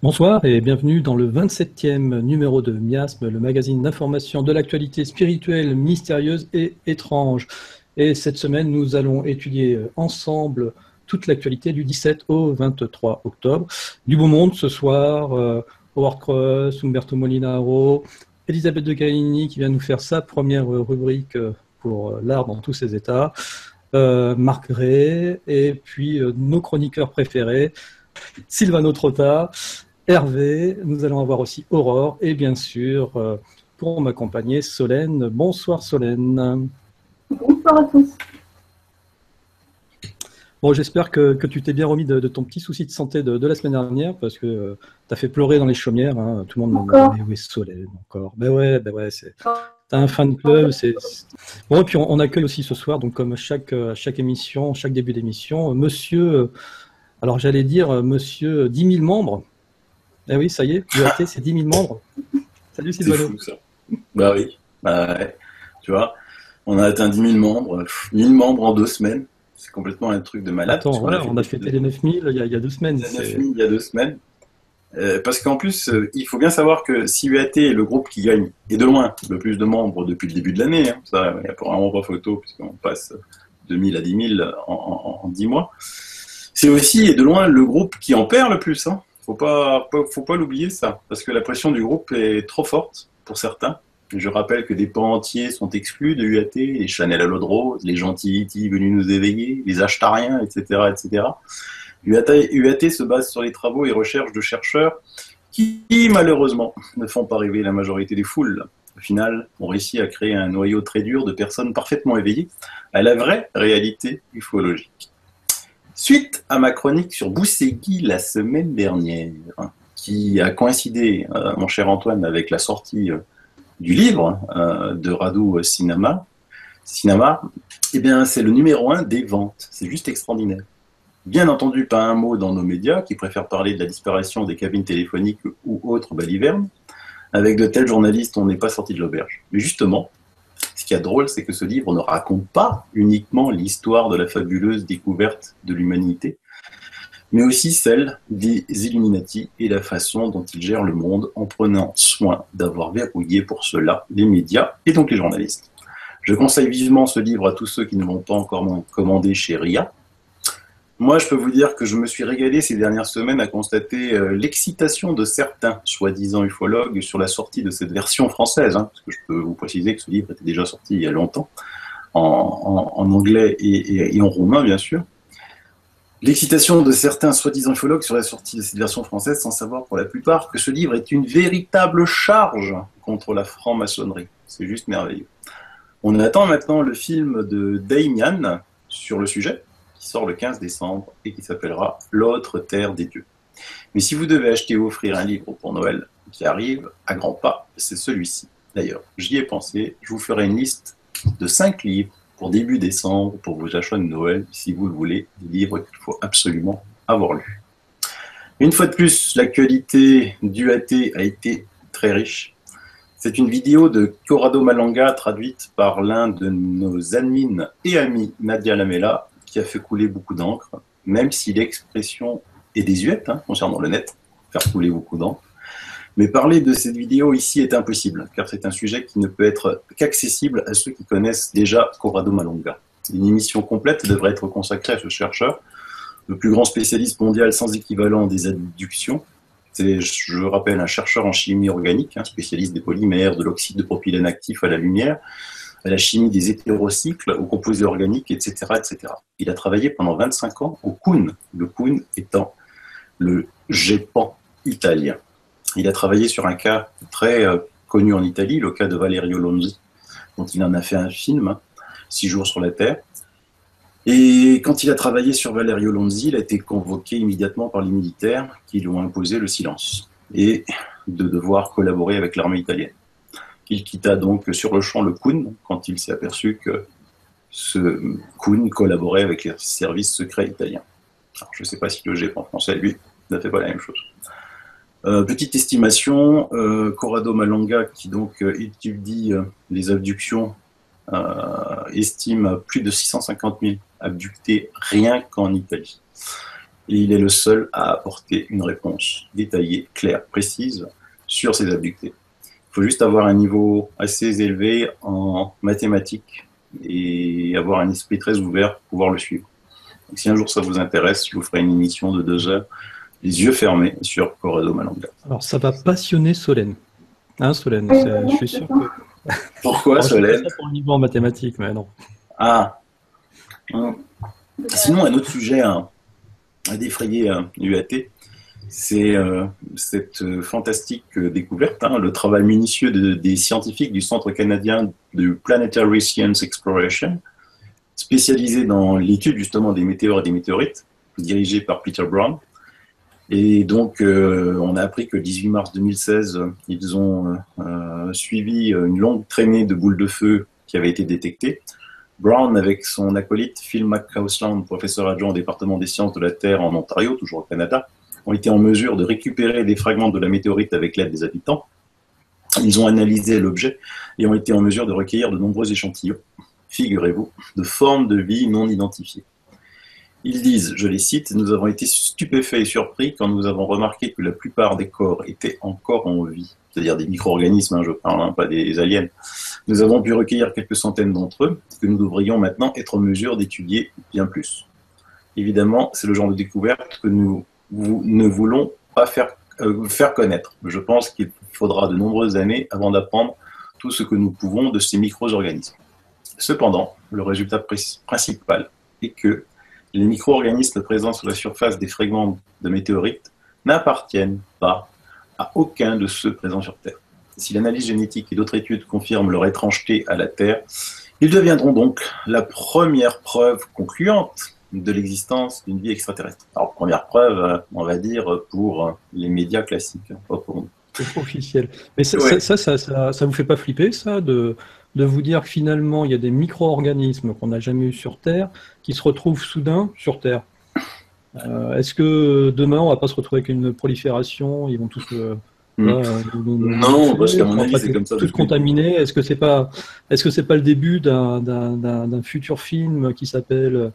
Bonsoir et bienvenue dans le 27e numéro de Miasme, le magazine d'information de l'actualité spirituelle, mystérieuse et étrange. Et cette semaine, nous allons étudier ensemble toute l'actualité du 17 au 23 octobre. Du beau monde ce soir, Howard Cross, Umberto Molinaro, Elisabeth de Carini qui vient nous faire sa première rubrique pour l'art dans tous ses états, Marc Gray, et puis nos chroniqueurs préférés, Silvano Trotta, Hervé, nous allons avoir aussi Aurore et bien sûr, pour m'accompagner, Solène. Bonsoir Solène. Bonsoir à tous. Bon, j'espère que tu t'es bien remis de ton petit souci de santé de la semaine dernière parce que tu as fait pleurer dans les chaumières. Hein. Tout le monde me Encore. demandait où est Solène encore. Ben ouais, t'as un fan club. Bon, et puis on accueille aussi ce soir, donc comme chaque émission, chaque début d'émission, monsieur, alors j'allais dire monsieur 10 000 membres. Eh oui, ça y est, l'UAT, c'est 10 000 membres. Salut C'est Sylvano. fou ça. Bah oui, bah ouais. Tu vois, on a atteint 10 000 membres, 1000 membres en 2 semaines. C'est complètement un truc de malade. Attends, voilà, on a fêté les 9 000 il y a 2 semaines. Les 9 000 il y a 2 semaines. Parce qu'en plus, il faut bien savoir que si UAT est le groupe qui gagne, et de loin, le plus de membres depuis le début de l'année, hein, ça, il n'y a vraiment pas photo, puisqu'on passe de 1000 à 10 000 en 10 mois, c'est aussi, et de loin, le groupe qui en perd le plus. Hein. Faut pas l'oublier ça, parce que la pression du groupe est trop forte pour certains. Je rappelle que des pans entiers sont exclus de UAT, les Chanel à l'eau de rose, les gentils venus nous éveiller, les achetariens, etc., etc. UAT se base sur les travaux et recherches de chercheurs qui, malheureusement, ne font pas rêver la majorité des foules. Au final, on réussit à créer un noyau très dur de personnes parfaitement éveillées à la vraie réalité ufologique. Suite à ma chronique sur Boussegui la semaine dernière, qui a coïncidé, mon cher Antoine, avec la sortie du livre de Radu Cinema, eh bien, c'est le numéro 1 des ventes. C'est juste extraordinaire. Bien entendu, pas un mot dans nos médias qui préfèrent parler de la disparition des cabines téléphoniques ou autres balivernes. Avec de tels journalistes, on n'est pas sorti de l'auberge. Mais justement, ce qui est drôle, c'est que ce livre ne raconte pas uniquement l'histoire de la fabuleuse découverte de l'humanité, mais aussi celle des Illuminati et la façon dont ils gèrent le monde en prenant soin d'avoir verrouillé pour cela les médias et donc les journalistes. Je conseille vivement ce livre à tous ceux qui ne l'ont pas encore commandé chez RIA. Moi, je peux vous dire que je me suis régalé ces dernières semaines à constater l'excitation de certains soi-disant ufologues sur la sortie de cette version française, hein, parce que je peux vous préciser que ce livre était déjà sorti il y a longtemps, en anglais et en roumain, bien sûr. L'excitation de certains soi-disant ufologues sur la sortie de cette version française, sans savoir pour la plupart que ce livre est une véritable charge contre la franc-maçonnerie. C'est juste merveilleux. On attend maintenant le film de Damian sur le sujet, qui sort le 15 décembre et qui s'appellera L'autre terre des dieux. Mais si vous devez acheter ou offrir un livre pour Noël qui arrive à grands pas, c'est celui-ci. D'ailleurs, j'y ai pensé, je vous ferai une liste de 5 livres pour début décembre, pour vos achats de Noël, si vous le voulez, des livres qu'il faut absolument avoir lus. Une fois de plus, l'actualité du AT a été très riche. C'est une vidéo de Corrado Malanga traduite par l'un de nos admins et amis, Nadia Lamela, qui a fait couler beaucoup d'encre, même si l'expression est désuète concernant le net, faire couler beaucoup d'encre. Mais parler de cette vidéo ici est impossible, car c'est un sujet qui ne peut être qu'accessible à ceux qui connaissent déjà Corrado Malanga. Une émission complète devrait être consacrée à ce chercheur, le plus grand spécialiste mondial sans équivalent des abductions. C'est, je rappelle, un chercheur en chimie organique, spécialiste des polymères, de l'oxyde de propylène actif à la lumière, à la chimie des hétérocycles, aux composés organiques, etc., etc. Il a travaillé pendant 25 ans au CUN, le CUN étant le GEPAN italien. Il a travaillé sur un cas très connu en Italie, le cas de Valerio Lonzi, dont il en a fait un film, 6 jours sur la Terre. Et quand il a travaillé sur Valerio Lonzi, il a été convoqué immédiatement par les militaires qui lui ont imposé le silence et de devoir collaborer avec l'armée italienne. Il quitta donc sur le champ le CUN quand il s'est aperçu que ce CUN collaborait avec les services secrets italiens. Alors, je ne sais pas si le GEP en français, lui, n'a fait pas la même chose. Petite estimation, Corrado Malanga, qui donc étudie les abductions, estime plus de 650 000 abductés rien qu'en Italie. et il est le seul à apporter une réponse détaillée, claire, précise sur ces abductés. Il faut juste avoir un niveau assez élevé en mathématiques et avoir un esprit très ouvert pour pouvoir le suivre. Donc, si un jour ça vous intéresse, je vous ferai une émission de 2 heures, les yeux fermés, sur Corrado Malanga. Alors, ça va passionner Solène. Hein, Solène, je suis sûr que... Pourquoi, Solène? Pas pour le niveau en mathématiques, mais non. Ah. Sinon, un autre sujet à défrayer l'UAT, c'est cette fantastique découverte, le travail minutieux des scientifiques du Centre canadien de Planetary Science Exploration, spécialisé dans l'étude justement des météores et des météorites, dirigé par Peter Brown. Et donc, on a appris que le 18 mars 2016, ils ont suivi une longue traînée de boules de feu qui avait été détectée. Brown, avec son acolyte Phil McCausland, professeur adjoint au département des sciences de la Terre en Ontario, toujours au Canada, ont été en mesure de récupérer des fragments de la météorite avec l'aide des habitants. Ils ont analysé l'objet et ont été en mesure de recueillir de nombreux échantillons, figurez-vous, de formes de vie non identifiées. Ils disent, je les cite, « Nous avons été stupéfaits et surpris quand nous avons remarqué que la plupart des corps étaient encore en vie. » C'est-à-dire des micro-organismes, je parle, pas des aliens. Nous avons pu recueillir quelques centaines d'entre eux, que nous devrions maintenant être en mesure d'étudier bien plus. Évidemment, c'est le genre de découverte que nous ne voulons pas faire connaître. Je pense qu'il faudra de nombreuses années avant d'apprendre tout ce que nous pouvons de ces micro-organismes. Cependant, le résultat principal est que les micro-organismes présents sur la surface des fragments de météorites n'appartiennent pas à aucun de ceux présents sur Terre. Si l'analyse génétique et d'autres études confirment leur étrangeté à la Terre, ils deviendront donc la première preuve concluante de l'existence d'une vie extraterrestre. Alors, première preuve, on va dire, pour les médias classiques, pas pour nous. Officiel. Mais ça vous fait pas flipper, ça, de vous dire que finalement, il y a des micro-organismes qu'on n'a jamais eu sur Terre qui se retrouvent soudain sur Terre? Est-ce que demain, on va pas se retrouver avec une prolifération? Ils vont tous non, parce qu'à mon avis, c'est comme ça. Tous contaminés. Est-ce que c'est pas le début d'un futur film qui s'appelle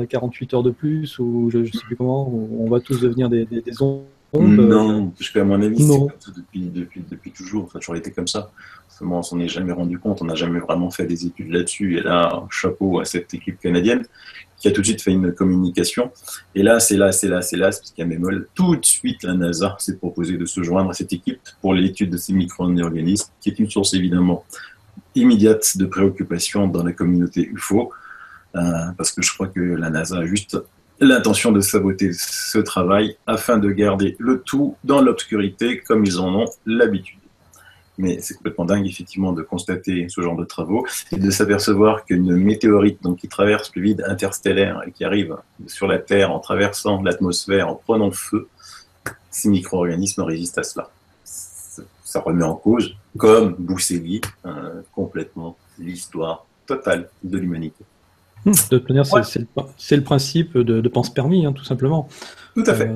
48 heures de plus, ou je sais plus comment, où on va tous devenir des ombres? Non, parce qu'à mon avis, c'est comme ça depuis toujours. Ça a toujours été comme ça. Seulement, on s'en est jamais rendu compte. On n'a jamais vraiment fait des études là-dessus. Et là, chapeau à cette équipe canadienne qui a tout de suite fait une communication. Et là, c'est parce qu'il y a un bémol. Tout de suite, la NASA s'est proposé de se joindre à cette équipe pour l'étude de ces micro-organismes, qui est une source évidemment immédiate de préoccupation dans la communauté UFO. Parce que je crois que la NASA a juste l'intention de saboter ce travail afin de garder le tout dans l'obscurité comme ils en ont l'habitude. Mais c'est complètement dingue, effectivement, de constater ce genre de travaux et de s'apercevoir qu'une météorite qui traverse le vide interstellaire et qui arrive sur la Terre en traversant l'atmosphère, en prenant feu, ces micro-organismes résistent à cela. Ça remet en cause, comme Bousségui, complètement l'histoire totale de l'humanité. De toute manière, c'est le principe de pense-permis, tout simplement. Tout à fait.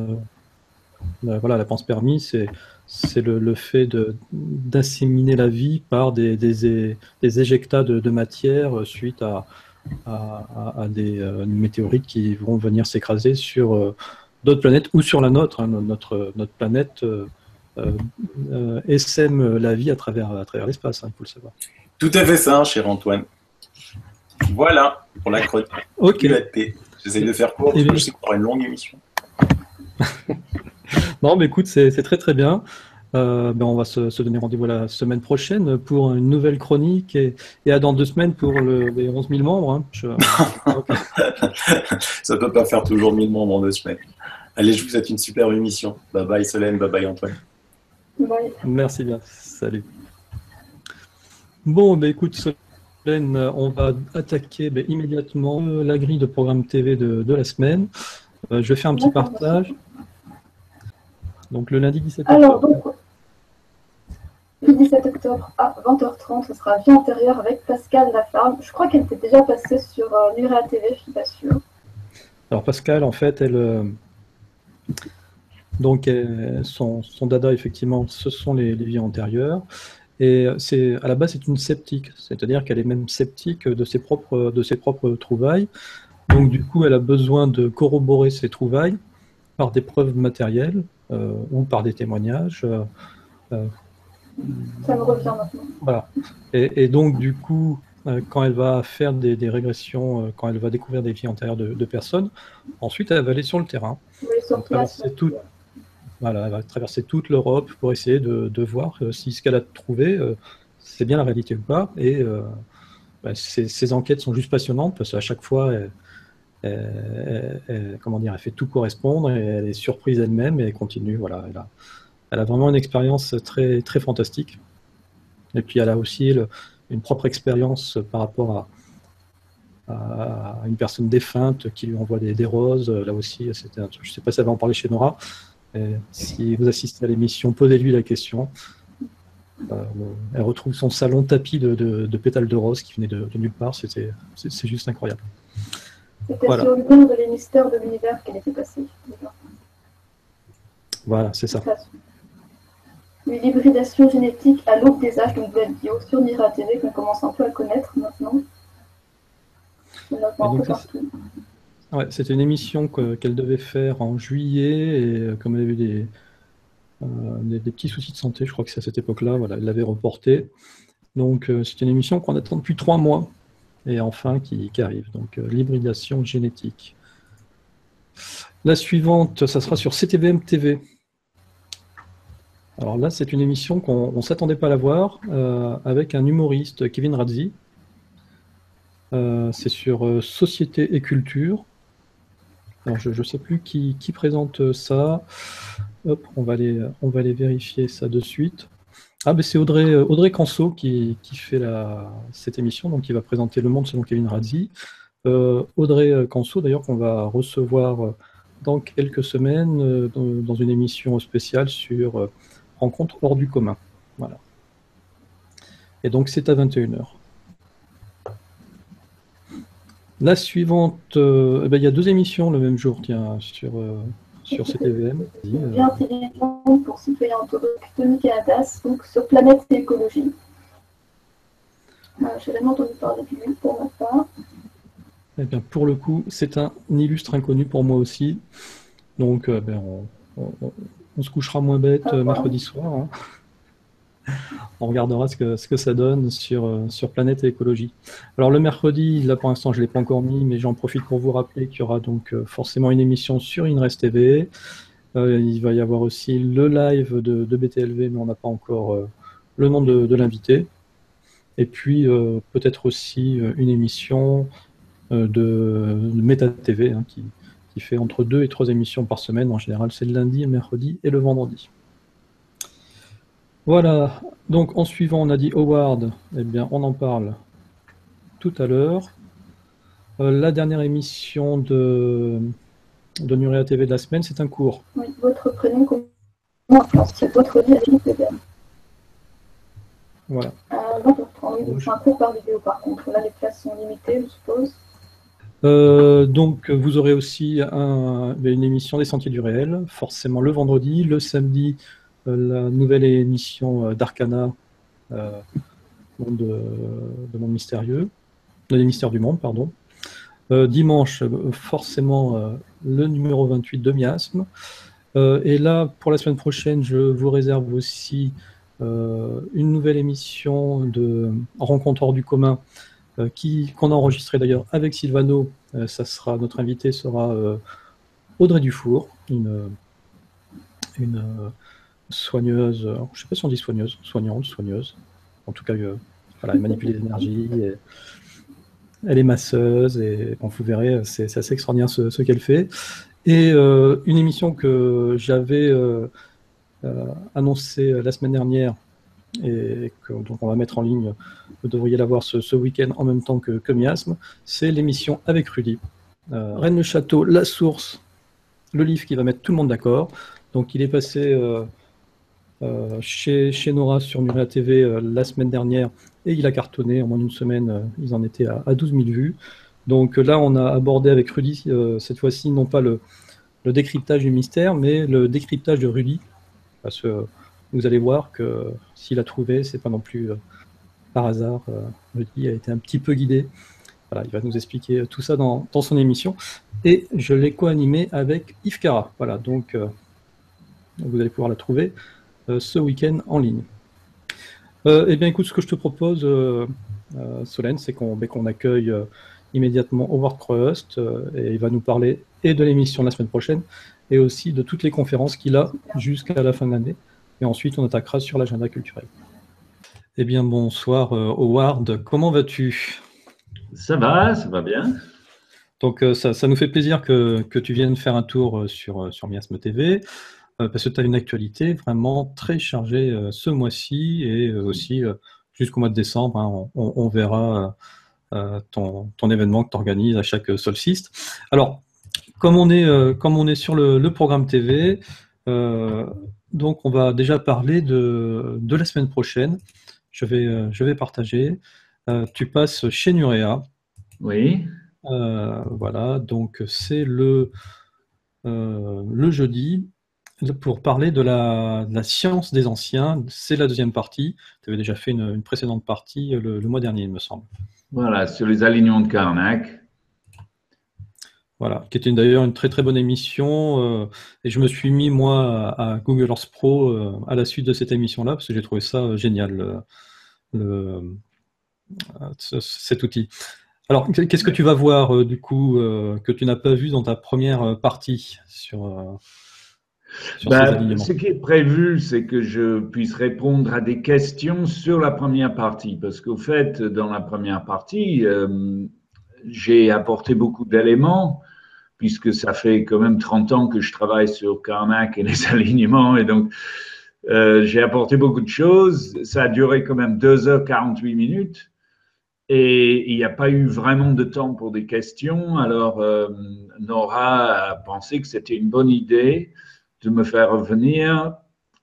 Voilà, la pense-permis, c'est le fait d'inséminer la vie par des éjectats de matière suite à des météorites qui vont venir s'écraser sur d'autres planètes ou sur la nôtre. Notre planète essaime la vie à travers l'espace, il faut le savoir. Tout à fait ça, cher Antoine. Voilà pour la chronique. Ok. J'essaie de faire court parce que je sais qu'on aura une longue émission. Non, mais écoute, c'est très très bien. On va se donner rendez-vous la semaine prochaine pour une nouvelle chronique et à dans 2 semaines pour les 11 000 membres. Ça ne peut pas faire toujours 1000 membres en 2 semaines. Allez, je vous souhaite une superbe émission. Bye bye Solène, bye bye Antoine. Bye. Merci bien, salut. Bon, écoute Solène, on va attaquer immédiatement la grille de programme TV de la semaine. Je vais faire un petit partage. Donc le lundi 17 octobre. Alors, donc, le 17 octobre à 20h30, ce sera Vie antérieure avec Pascal Lafargue. Je crois qu'elle était déjà passée sur Nurea TV, je ne suis pas sûre. Alors Pascal, en fait, son dada, effectivement, ce sont les vies antérieures. Et à la base, c'est une sceptique, c'est-à-dire qu'elle est même sceptique de ses propres trouvailles. Donc du coup, elle a besoin de corroborer ses trouvailles par des preuves matérielles ou par des témoignages. Ça me revient maintenant. Voilà. Et donc, du coup, quand elle va faire des régressions, quand elle va découvrir des vies antérieures de personnes, ensuite, elle va aller sur le terrain. Oui, sur place. Voilà, elle va traverser toute l'Europe pour essayer de voir si ce qu'elle a trouvé, c'est bien la réalité ou pas. Et ces enquêtes sont juste passionnantes parce qu'à chaque fois, comment dire, elle fait tout correspondre et elle est surprise elle-même et elle continue. Voilà, elle a vraiment une expérience très, très fantastique. Et puis elle a aussi une propre expérience par rapport à une personne défunte qui lui envoie des roses. Là aussi, je ne sais pas si elle va en parler chez Nora. Et si vous assistez à l'émission, posez-lui la question. Elle retrouve son salon tapis de pétales de roses qui venaient de nulle part. C'est juste incroyable. C'était Voilà. sur le nom de les mystères de l'univers qu'elle était passée. Voilà, c'est ça. Une hybridation génétique à l'aube des âges de nouvelles bio sur Nira TV qu'on commence un peu à connaître maintenant. Ouais, c'était une émission qu'elle devait faire en juillet et comme elle avait eu des petits soucis de santé, je crois que c'est à cette époque-là, voilà, elle l'avait reporté. Donc c'est une émission qu'on attend depuis 3 mois et enfin qui arrive. Donc l'hybridation génétique. La suivante, ça sera sur CTVM TV. Alors là, c'est une émission qu'on ne s'attendait pas à la voir avec un humoriste, Kevin Radzi. C'est sur Société et Culture. Alors, je ne sais plus qui présente ça. Hop, on va aller vérifier ça de suite. Ah, ben c'est Audrey Canso qui fait cette émission, donc qui va présenter Le Monde selon Kevin Radzi. Audrey Canso, d'ailleurs, qu'on va recevoir dans quelques semaines dans une émission spéciale sur Rencontre hors du commun. Voilà. Et donc, c'est à 21h. La suivante, il y a 2 émissions le même jour, tiens, sur CTVM. Bien intelligent pour citoyens orthodoxes, Tony Canadas, donc sur Planète et Écologie. J'ai jamais entendu parler de lui pour ma part. Eh bien, pour le coup, c'est un illustre inconnu pour moi aussi. Donc, on se couchera moins bête mercredi soir. Hein. On regardera ce que ça donne sur Planète et Écologie. Alors le mercredi, là pour l'instant je ne l'ai pas encore mis, mais j'en profite pour vous rappeler qu'il y aura donc forcément une émission sur INRES TV. Il va y avoir aussi le live de BTLV, mais on n'a pas encore le nom de l'invité. Et puis peut-être aussi une émission de Meta TV hein, qui fait entre 2 et 3 émissions par semaine. En général, c'est le lundi, le mercredi et le vendredi. Voilà, donc en suivant, on a dit Howard, eh bien on en parle tout à l'heure. La dernière émission de Nurea TV de la semaine, c'est un cours. Oui, votre prénom, c'est votre vie avec IPVM. Voilà. Donc c'est un cours par vidéo par contre. Là, les places sont limitées, je suppose. Donc vous aurez aussi une émission des Sentiers du Réel, forcément le vendredi, le samedi, la nouvelle émission d'Arcana, de Monde Mystérieux, des Mystères du Monde, pardon. Dimanche, forcément, le numéro 28 de Miasme. Et là, pour la semaine prochaine, je vous réserve aussi une nouvelle émission de Rencontre hors du commun, qu'on a enregistré d'ailleurs avec Sylvano. Notre invité sera Audrey Dufour, une soigneuse, je ne sais pas si on dit soigneuse. En tout cas, voilà, elle manipule les énergies, elle est masseuse, et vous verrez, c'est assez extraordinaire ce qu'elle fait. Et une émission que j'avais annoncée la semaine dernière, et donc on va mettre en ligne, vous devriez la voir ce week-end en même temps que Miasme, c'est l'émission avec Rudy. Rennes le Château, la source, le livre qui va mettre tout le monde d'accord. Donc il est passé chez Nora sur Nurea TV la semaine dernière et il a cartonné en moins d'une semaine, ils en étaient à 12 000 vues. Donc là on a abordé avec Rudy cette fois-ci non pas le décryptage du mystère mais le décryptage de Rudy, parce que vous allez voir que s'il a trouvé, c'est pas non plus par hasard. Rudy a été un petit peu guidé Voilà, il va nous expliquer tout ça dans son émission. Et je l'ai co-animé avec Yves Cara. Voilà, donc vous allez pouvoir la trouver ce week-end en ligne. Eh bien, écoute, ce que je te propose, Solène, c'est qu'on accueille immédiatement Howard Crust et il va nous parler et de l'émission la semaine prochaine et aussi de toutes les conférences qu'il a jusqu'à la fin de l'année. Et ensuite, on attaquera sur l'agenda culturel. Eh bien, bonsoir Howard, comment vas-tu? Ça va bien. Donc, ça nous fait plaisir que tu viennes faire un tour sur Miasme TV. Parce que tu as une actualité vraiment très chargée ce mois-ci et aussi jusqu'au mois de décembre. Hein, on verra ton événement que tu organises à chaque solstice. Alors, comme on est sur le programme TV, donc on va déjà parler de la semaine prochaine. Je vais partager. Tu passes chez Nurea. Oui. Voilà, donc c'est le jeudi. Pour parler de la science des anciens, c'est la deuxième partie. Tu avais déjà fait une précédente partie le mois dernier, il me semble. Voilà, sur les alignements de Karnak. Voilà, qui était d'ailleurs une très très bonne émission. Et je me suis mis, moi, à Google Earth Pro à la suite de cette émission-là, parce que j'ai trouvé ça génial, cet outil. Alors, qu'est-ce que tu vas voir, du coup, que tu n'as pas vu dans ta première partie sur ces alignements? Ce qui est prévu, c'est que je puisse répondre à des questions sur la première partie, parce qu'au fait, dans la première partie, j'ai apporté beaucoup d'éléments, puisque ça fait quand même 30 ans que je travaille sur Karnak et les alignements, et donc j'ai apporté beaucoup de choses. Ça a duré quand même 2h48 minutes, et il n'y a pas eu vraiment de temps pour des questions. Alors, Nora a pensé que c'était une bonne idée de me faire revenir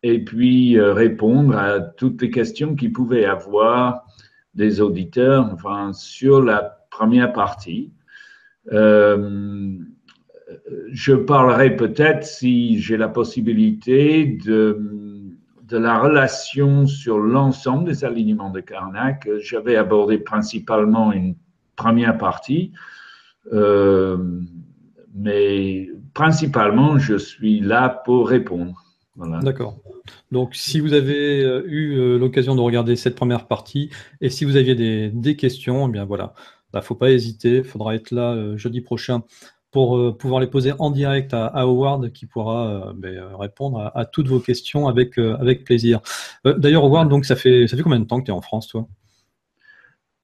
et puis répondre à toutes les questions qu'ils pouvaient avoir des auditeurs, enfin, sur la première partie. Je parlerai peut-être, si j'ai la possibilité, de la relation sur l'ensemble des alignements de Karnak. J'avais abordé principalement une première partie, mais principalement, je suis là pour répondre. Voilà. D'accord. Donc, si vous avez eu l'occasion de regarder cette première partie et si vous aviez des questions, eh bien voilà, il ne faut pas hésiter. Il faudra être là jeudi prochain pour pouvoir les poser en direct à Howard qui pourra répondre à toutes vos questions avec plaisir. D'ailleurs, Howard, donc, ça fait combien de temps que tu es en France, toi?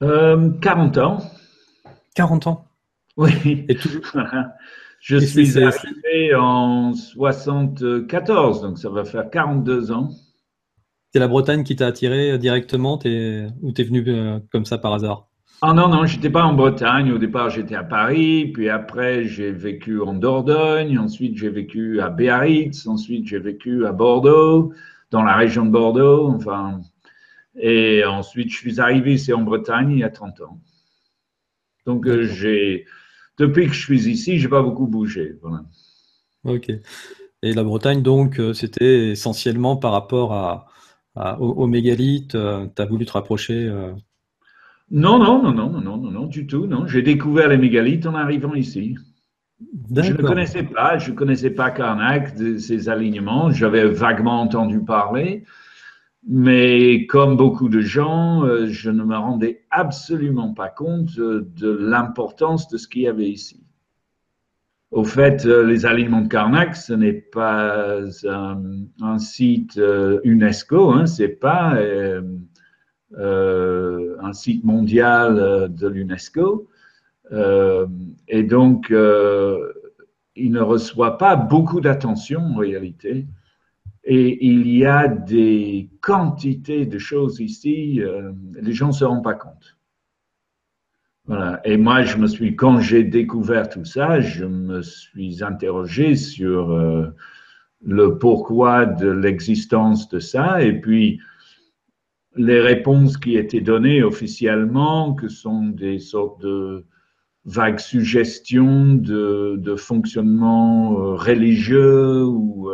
40 ans. 40 ans? Oui. Et toujours... Je suis arrivé en 74, donc ça va faire 42 ans. C'est la Bretagne qui t'a attiré directement ou t'es venu comme ça par hasard? Ah non, j'étais pas en Bretagne. Au départ, j'étais à Paris, puis après, j'ai vécu en Dordogne, ensuite, j'ai vécu à Biarritz, ensuite, j'ai vécu à Bordeaux, dans la région de Bordeaux, enfin. Et ensuite, je suis arrivé ici en Bretagne il y a 30 ans. Donc, depuis que je suis ici, j'ai pas beaucoup bougé. Voilà. Ok. Et la Bretagne, donc, c'était essentiellement par rapport au mégalithe. Tu as voulu te rapprocher Non, du tout, non. J'ai découvert les mégalithes en arrivant ici. Je ne connaissais pas Karnak, ces alignements. J'avais vaguement entendu parler, mais comme beaucoup de gens, je ne me rendais absolument pas compte de l'importance de ce qu'il y avait ici. Au fait, les alignements de Karnak, ce n'est pas un site UNESCO, hein, c'est pas un site mondial de l'UNESCO. Et donc, il ne reçoit pas beaucoup d'attention en réalité. Et il y a des quantités de choses ici, les gens ne se rendent pas compte. Voilà. Et moi, quand j'ai découvert tout ça, je me suis interrogé sur le pourquoi de l'existence de ça, et puis les réponses qui étaient données officiellement, que sont des sortes de vagues suggestions de fonctionnement religieux, ou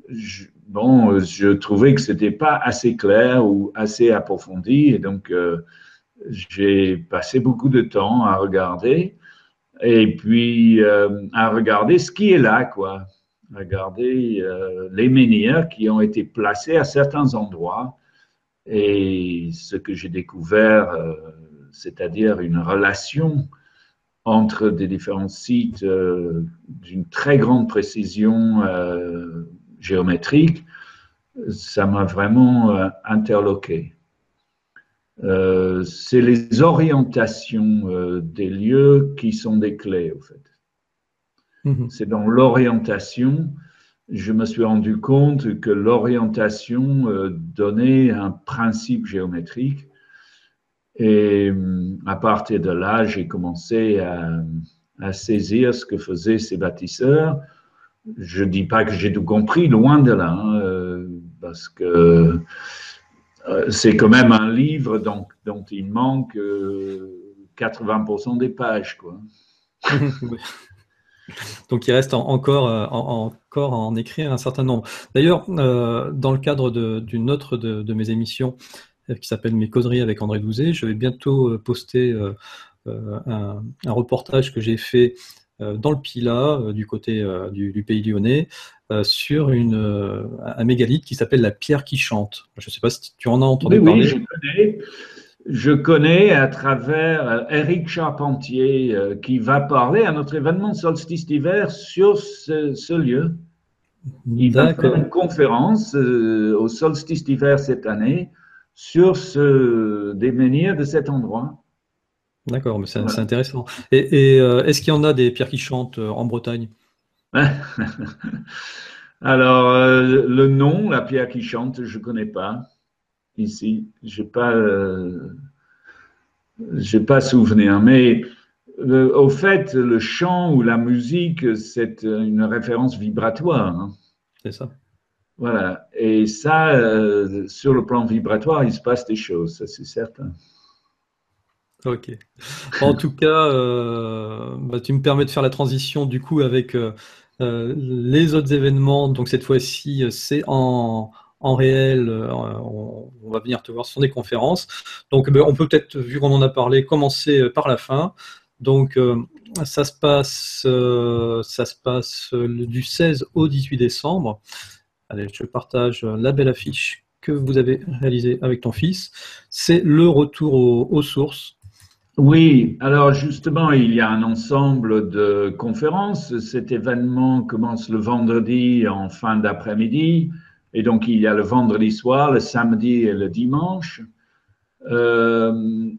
je trouvais que c'était pas assez clair ou assez approfondi, et donc j'ai passé beaucoup de temps à regarder et puis à regarder ce qui est là, quoi. Regarder les menhirs qui ont été placés à certains endroits et ce que j'ai découvert, c'est-à-dire une relation entre des différents sites d'une très grande précision géométrique, ça m'a vraiment interloqué. C'est les orientations des lieux qui sont des clés, au fait. C'est dans l'orientation, je me suis rendu compte que l'orientation donnait un principe géométrique. Et à partir de là, j'ai commencé à saisir ce que faisaient ces bâtisseurs. Je ne dis pas que j'ai tout compris, loin de là, hein, parce que c'est quand même un livre dont il manque 80% des pages, quoi. Donc il reste encore à en écrire un certain nombre. D'ailleurs, dans le cadre d'une autre de mes émissions qui s'appelle Mes causeries avec André Douzet, je vais bientôt poster un reportage que j'ai fait dans le Pilat, du côté du pays lyonnais, sur un mégalithe qui s'appelle la pierre qui chante. Je ne sais pas si tu en as entendu parler. Oui, je connais à travers Éric Charpentier qui va parler à notre événement de solstice d'hiver sur ce lieu. Il va faire une conférence au solstice d'hiver cette année sur des menhirs de cet endroit. D'accord, mais c'est intéressant. Et est-ce qu'il y en a des pierres qui chantent en Bretagne? Alors, le nom, la pierre qui chante, je ne connais pas ici. Je n'ai pas souvenir. Mais au fait, le chant ou la musique, c'est une référence vibratoire. Hein. C'est ça. Voilà. Et ça, sur le plan vibratoire, il se passe des choses, ça c'est certain. Ok. En tout cas, tu me permets de faire la transition du coup avec les autres événements. Donc cette fois-ci, c'est en réel. On va venir te voir sur des conférences. Donc on peut peut-être, vu qu'on en a parlé, commencer par la fin. Donc ça se passe du 16 au 18 décembre. Allez, je partage la belle affiche que vous avez réalisée avec ton fils. C'est le retour aux sources. Oui, alors justement, il y a un ensemble de conférences. Cet événement commence le vendredi en fin d'après-midi. Et donc, il y a le vendredi soir, le samedi et le dimanche. On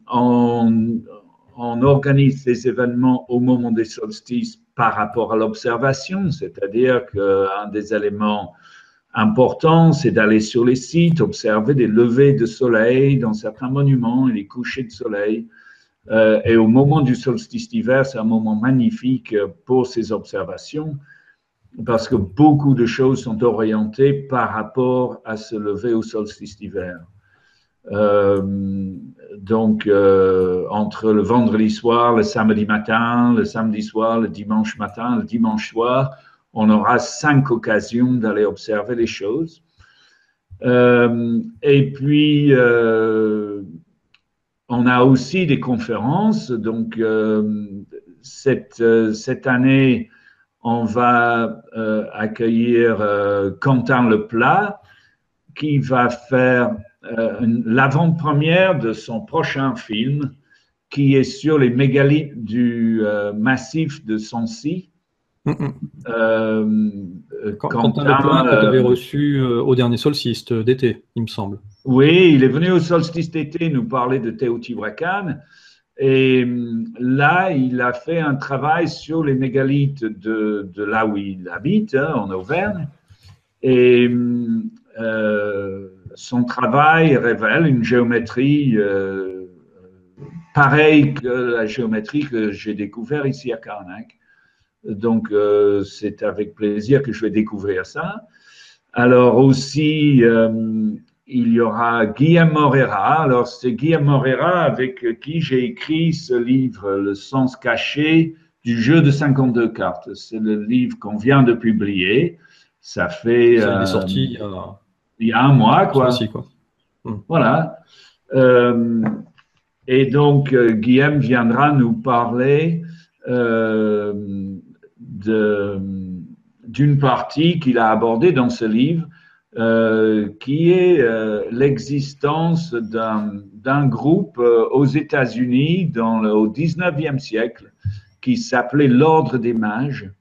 organise ces événements au moment des solstices par rapport à l'observation, c'est-à-dire qu'un des éléments importants, c'est d'aller sur les sites, observer des levées de soleil dans certains monuments et les couchers de soleil. Et au moment du solstice d'hiver, c'est un moment magnifique pour ces observations parce que beaucoup de choses sont orientées par rapport à se lever au solstice d'hiver. Donc, entre le vendredi soir, le samedi matin, le samedi soir, le dimanche matin, le dimanche soir, on aura 5 occasions d'aller observer les choses. Et puis, on a aussi des conférences. Donc, cette année, on va accueillir Quentin Leplat, qui va faire l'avant-première de son prochain film, qui est sur les mégalithes du massif de Sancy. Quentin Leplat, que tu avais reçu au dernier solstice d'été, il me semble. Oui, il est venu au solstice d'été nous parler de Teotihuacan. Et là, il a fait un travail sur les mégalithes de là où il habite, hein, en Auvergne. Et son travail révèle une géométrie pareille que la géométrie que j'ai découverte ici à Carnac. Donc, c'est avec plaisir que je vais découvrir ça. Alors aussi, il y aura Guillaume Morera. Alors, c'est Guillaume Morera avec qui j'ai écrit ce livre, Le sens caché du jeu de 52 cartes. C'est le livre qu'on vient de publier. Ça fait… il est sorti il y a un mois, quoi. Aussi, quoi. Voilà. Et donc, Guillaume viendra nous parler d'une partie qu'il a abordée dans ce livre, qui est l'existence d'un groupe aux États-Unis au 19e siècle qui s'appelait l'Ordre des Mages,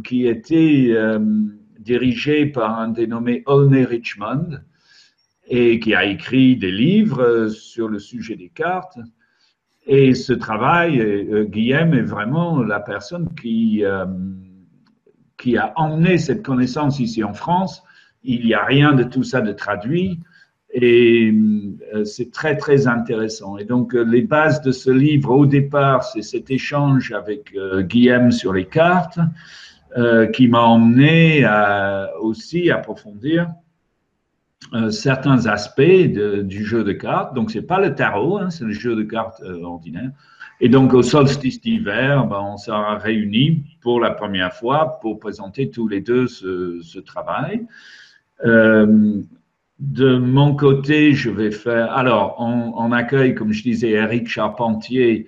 qui était dirigé par un dénommé Olney Richmond et qui a écrit des livres sur le sujet des cartes. Et ce travail, Guillaume est vraiment la personne qui a emmené cette connaissance ici en France. Il n'y a rien de tout ça de traduit et c'est très, très intéressant. Et donc, les bases de ce livre, au départ, c'est cet échange avec Guillaume sur les cartes qui m'a emmené à aussi approfondir certains aspects du jeu de cartes. Donc, ce n'est pas le tarot, hein, c'est le jeu de cartes ordinaire. Et donc, au solstice d'hiver, on sera réunis pour la première fois pour présenter tous les deux ce travail. De mon côté, je vais faire… Alors, on accueille, comme je disais, Éric Charpentier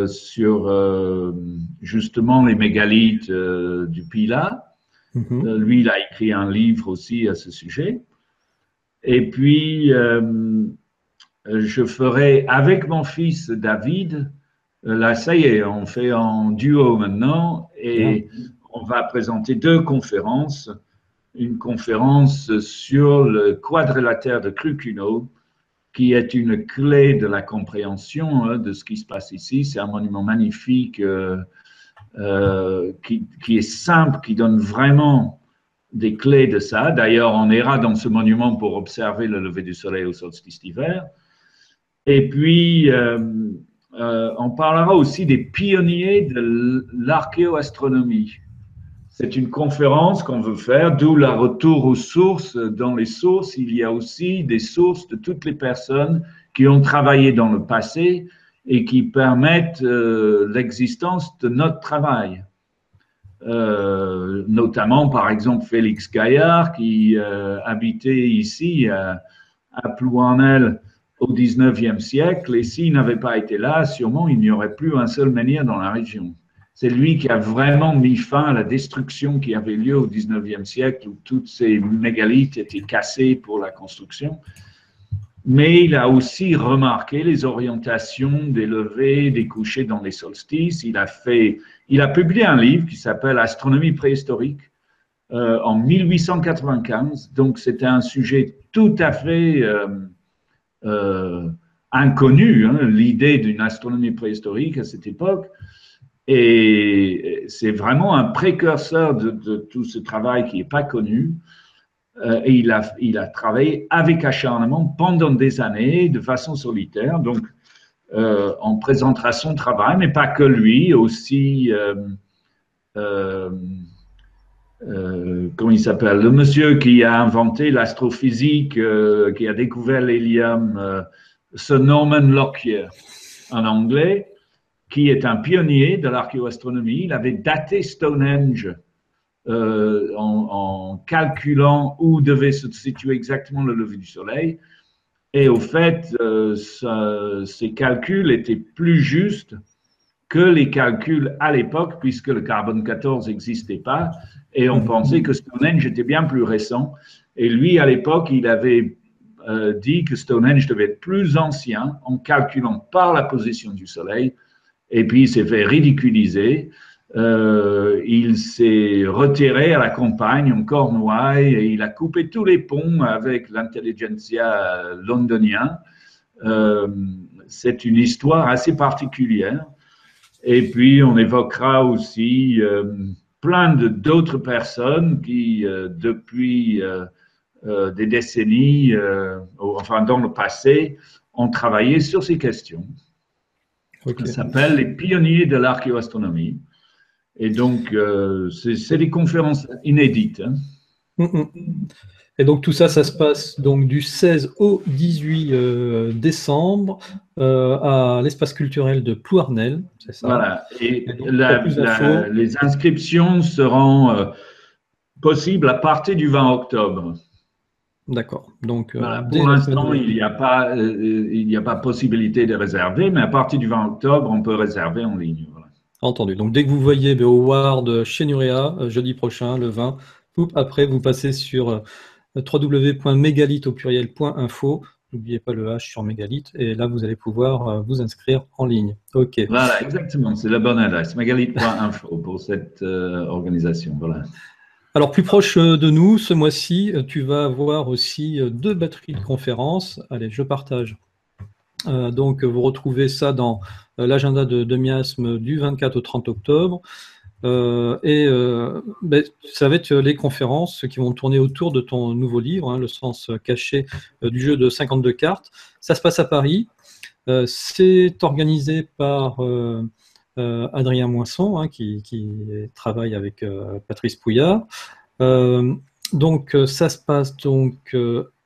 sur justement les mégalithes du Pilat. Lui, il a écrit un livre aussi à ce sujet. Et puis, je ferai avec mon fils David, là ça y est, on fait en duo maintenant, et on va présenter deux conférences. Une conférence sur le quadrilatère de Krukuno, qui est une clé de la compréhension de ce qui se passe ici. C'est un monument magnifique qui est simple, qui donne vraiment des clés de ça. D'ailleurs, on ira dans ce monument pour observer le lever du soleil au solstice d'hiver. Et puis, on parlera aussi des pionniers de l'archéoastronomie. C'est une conférence qu'on veut faire, d'où le retour aux sources. Dans les sources, il y a aussi des sources de toutes les personnes qui ont travaillé dans le passé et qui permettent l'existence de notre travail. Notamment, par exemple, Félix Gaillard, qui habitait ici à Plouanel au 19e siècle, et s'il n'avait pas été là, sûrement il n'y aurait plus un seul menhir dans la région. C'est lui qui a vraiment mis fin à la destruction qui avait lieu au 19e siècle, où toutes ces mégalithes étaient cassés pour la construction. Mais il a aussi remarqué les orientations des levées, des couchers dans les solstices. Il a publié un livre qui s'appelle Astronomie préhistorique en 1895. Donc, c'était un sujet tout à fait inconnu, hein, l'idée d'une astronomie préhistorique à cette époque. Et c'est vraiment un précurseur de tout ce travail qui n'est pas connu. Et il a travaillé avec acharnement pendant des années, de façon solitaire. Donc, on présentera son travail, mais pas que lui, aussi, comment il s'appelle, le monsieur qui a inventé l'astrophysique, qui a découvert l'hélium, Sir Norman Lockyer, en anglais, qui est un pionnier de l'archéoastronomie. Il avait daté Stonehenge en calculant où devait se situer exactement le lever du soleil. Et au fait, ces calculs étaient plus justes que les calculs à l'époque, puisque le carbone 14 n'existait pas, et on pensait que Stonehenge était bien plus récent. Et lui, à l'époque, il avait dit que Stonehenge devait être plus ancien en calculant par la position du soleil, et puis il s'est fait ridiculiser. Il s'est retiré à la campagne en Cornouailles et il a coupé tous les ponts avec l'intelligentsia londonien. C'est une histoire assez particulière. Et puis on évoquera aussi plein d'autres personnes qui, depuis des décennies, enfin dans le passé, ont travaillé sur ces questions. Okay. Ça s'appelle les pionniers de l'archéoastronomie. Et donc, c'est des conférences inédites. Hein. Et donc, tout ça, ça se passe donc du 16 au 18 décembre à l'espace culturel de Plouarnel, c'est ça? Voilà. Et donc, les inscriptions seront possibles à partir du 20 octobre. D'accord. Donc, Voilà, dès pour la semaine l'instant, il n'y a pas possibilité de réserver, mais à partir du 20 octobre, on peut réserver en ligne. Voilà. entendu. Donc, dès que vous voyez Howard chez Nurea, jeudi prochain, le 20, après, vous passez sur www.megalith au pluriel.info. N'oubliez pas le H sur Mégalith. Et là, vous allez pouvoir vous inscrire en ligne. OK. Voilà, exactement, c'est la bonne adresse, megalith.info pour cette organisation. Voilà. Alors, plus proche de nous, ce mois-ci, tu vas avoir aussi 2 batteries de conférences. Allez, je partage. Donc, vous retrouvez ça dans l'agenda de Miasme du 24 au 30 octobre. Ça va être les conférences qui vont tourner autour de ton nouveau livre, hein, Le sens caché du jeu de 52 cartes. Ça se passe à Paris. C'est organisé par Adrien Moisson, hein, qui travaille avec Patrice Pouillard. Donc, ça se passe donc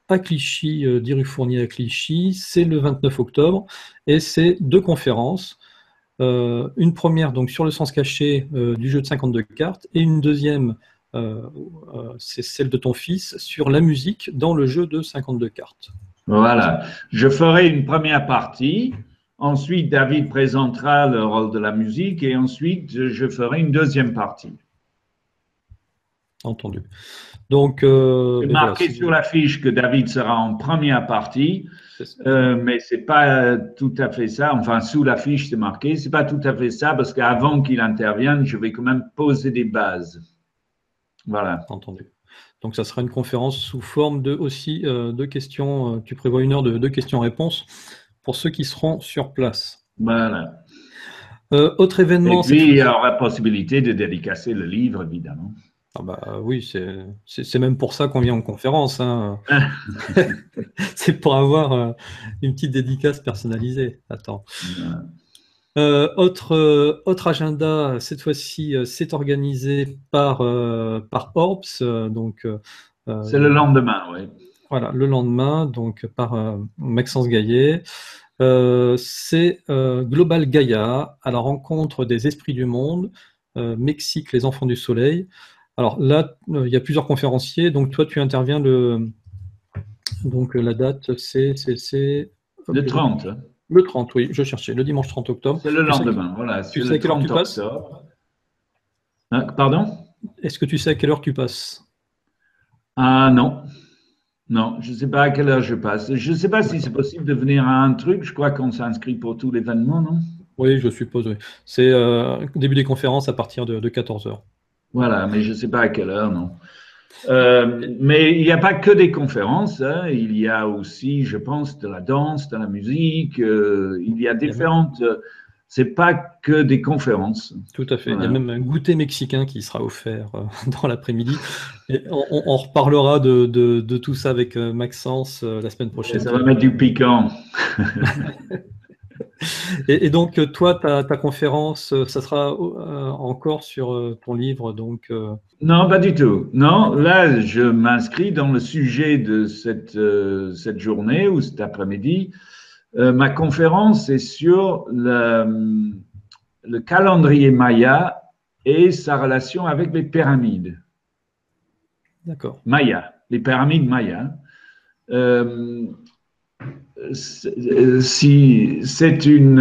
à Clichy, 10 rue Fournier à Clichy. C'est le 29 octobre et c'est 2 conférences. Une première donc sur le sens caché du jeu de 52 cartes et une deuxième, c'est celle de ton fils, sur la musique dans le jeu de 52 cartes. Voilà, je ferai une première partie, ensuite David présentera le rôle de la musique et ensuite je ferai une deuxième partie. Entendu. Donc, j'ai marqué sur la fiche que David sera en première partie, mais c'est pas tout à fait ça. Enfin, sous la fiche, c'est marqué. C'est pas tout à fait ça parce qu'avant qu'il intervienne, je vais quand même poser des bases. Voilà. Entendu. Donc, ça sera une conférence sous forme de questions. Tu prévois 1 heure de questions-réponses pour ceux qui seront sur place. Voilà. Autre événement. Et puis, il y aura possibilité de dédicacer le livre, évidemment. Ah bah oui, c'est même pour ça qu'on vient en conférence. Hein. C'est pour avoir une petite dédicace personnalisée. Attends. Autre agenda, cette fois-ci, c'est organisé par Orbs. Donc, c'est le lendemain, oui. Voilà, le lendemain, donc par Maxence Gaillet. C'est Global Gaïa, à la rencontre des esprits du monde, Mexique, les enfants du soleil. Alors là, il y a plusieurs conférenciers, donc toi tu interviens donc la date c'est le 30. Le 30, oui, je cherchais, le dimanche 30 octobre. C'est le lendemain, voilà. Tu sais à quelle heure tu passes ? Pardon ? Est-ce que tu sais à quelle heure tu passes ? Ah non. Non, je ne sais pas à quelle heure je passe. Je ne sais pas si c'est possible de venir à un truc. Je crois qu'on s'inscrit pour tout l'événement, non ? Oui, je suppose, oui. C'est début des conférences à partir de 14h. Voilà, mais je ne sais pas à quelle heure, non. Mais il n'y a pas que des conférences, hein. Il y a aussi, je pense, de la danse, de la musique. Il y a différentes. C'est pas que des conférences. Tout à fait. Voilà. Il y a même un goûter mexicain qui sera offert dans l'après-midi. Et on reparlera de tout ça avec Maxence la semaine prochaine. Ça va mettre du piquant. Et donc, toi, ta conférence, ça sera encore sur ton livre, donc Non, pas du tout. Non, là, je m'inscris dans le sujet de cette journée ou cet après-midi. Ma conférence est sur le calendrier Maya et sa relation avec les pyramides. D'accord. Maya, les pyramides Maya. C'est une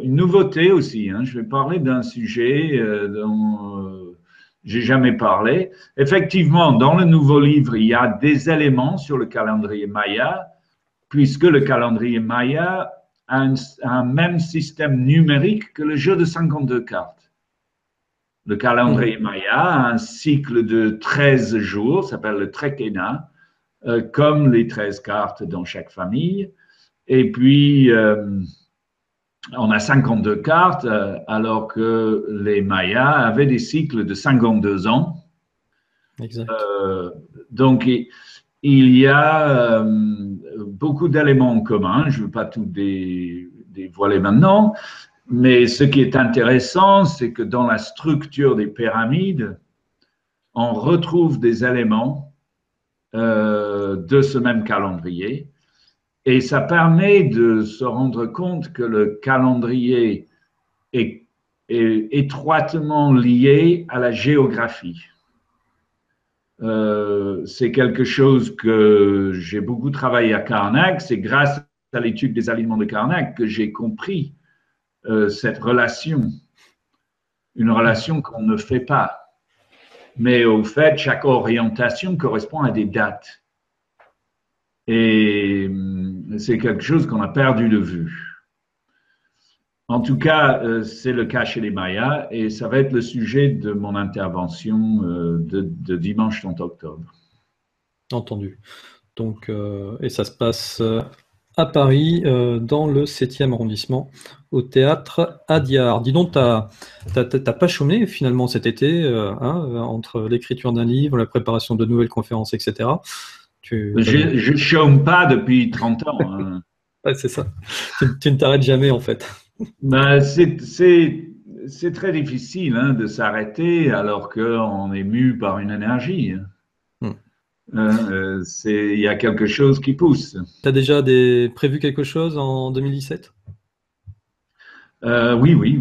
nouveauté aussi. Hein. Je vais parler d'un sujet dont j'ai jamais parlé. Effectivement, dans le nouveau livre, il y a des éléments sur le calendrier Maya, puisque le calendrier Maya a un même système numérique que le jeu de 52 cartes. Le calendrier Maya a un cycle de 13 jours, s'appelle le Trekena, comme les 13 cartes dans chaque famille. Et puis, on a 52 cartes, alors que les Mayas avaient des cycles de 52 ans. Exact. Donc, il y a beaucoup d'éléments en commun. Je ne veux pas tout dévoiler maintenant, mais ce qui est intéressant, c'est que dans la structure des pyramides, on retrouve des éléments de ce même calendrier. Et ça permet de se rendre compte que le calendrier est étroitement lié à la géographie. c'est quelque chose que j'ai beaucoup travaillé à Carnac. C'est grâce à l'étude des aliments de Carnac que j'ai compris cette relation, une relation qu'on ne fait pas. Mais au fait, chaque orientation correspond à des dates. Et c'est quelque chose qu'on a perdu de vue. En tout cas, c'est le cas chez les Mayas et ça va être le sujet de mon intervention de dimanche 30 octobre. Entendu. Donc, et ça se passe à Paris, dans le 7e arrondissement, au théâtre Adiar. Dis donc, t'as pas chômé finalement cet été, entre l'écriture d'un livre, la préparation de nouvelles conférences, etc. Je chôme pas depuis 30 ans. Hein. Ouais, c'est ça. Tu ne t'arrêtes jamais en fait. Ben, c'est très difficile de s'arrêter alors qu'on est mu par une énergie. Il y a quelque chose qui pousse. Tu as déjà prévu quelque chose en 2017? Oui.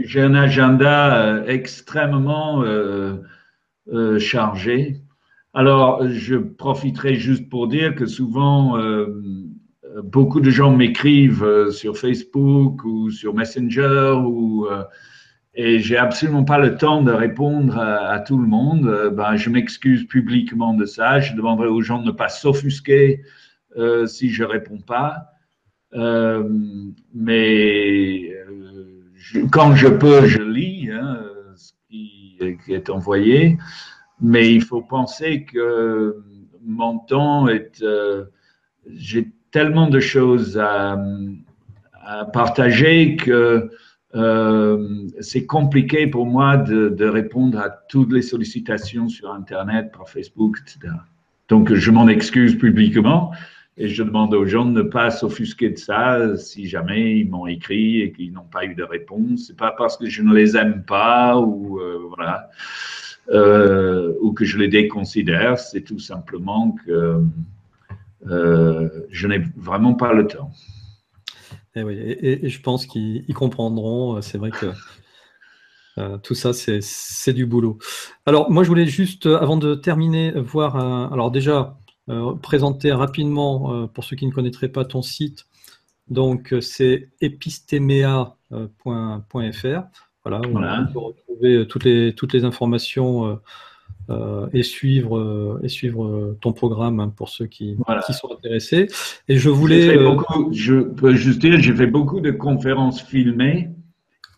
J'ai un agenda extrêmement chargé. Alors, je profiterai juste pour dire que souvent, beaucoup de gens m'écrivent sur Facebook ou sur Messenger et j'ai absolument pas le temps de répondre à tout le monde. Je m'excuse publiquement de ça. Je demanderai aux gens de ne pas s'offusquer si je réponds pas. Quand je peux, je lis ce qui est envoyé. Mais il faut penser que mon temps j'ai tellement de choses à partager que c'est compliqué pour moi de répondre à toutes les sollicitations sur Internet, par Facebook, etc. Donc, je m'en excuse publiquement et je demande aux gens de ne pas s'offusquer de ça si jamais ils m'ont écrit et qu'ils n'ont pas eu de réponse. C'est pas parce que je ne les aime pas ou voilà. Ou que je les déconsidère, c'est tout simplement que je n'ai vraiment pas le temps. Et, oui, et je pense qu'ils comprendront. C'est vrai que tout ça, c'est du boulot. Alors, moi, je voulais juste, avant de terminer, voir alors déjà, présenter rapidement, pour ceux qui ne connaîtraient pas ton site. Donc, c'est epistemea.fr. Voilà, où on peut retrouver toutes les informations et suivre ton programme pour ceux qui sont intéressés. Et je voulais. Je peux juste dire, j'ai fait beaucoup de conférences filmées.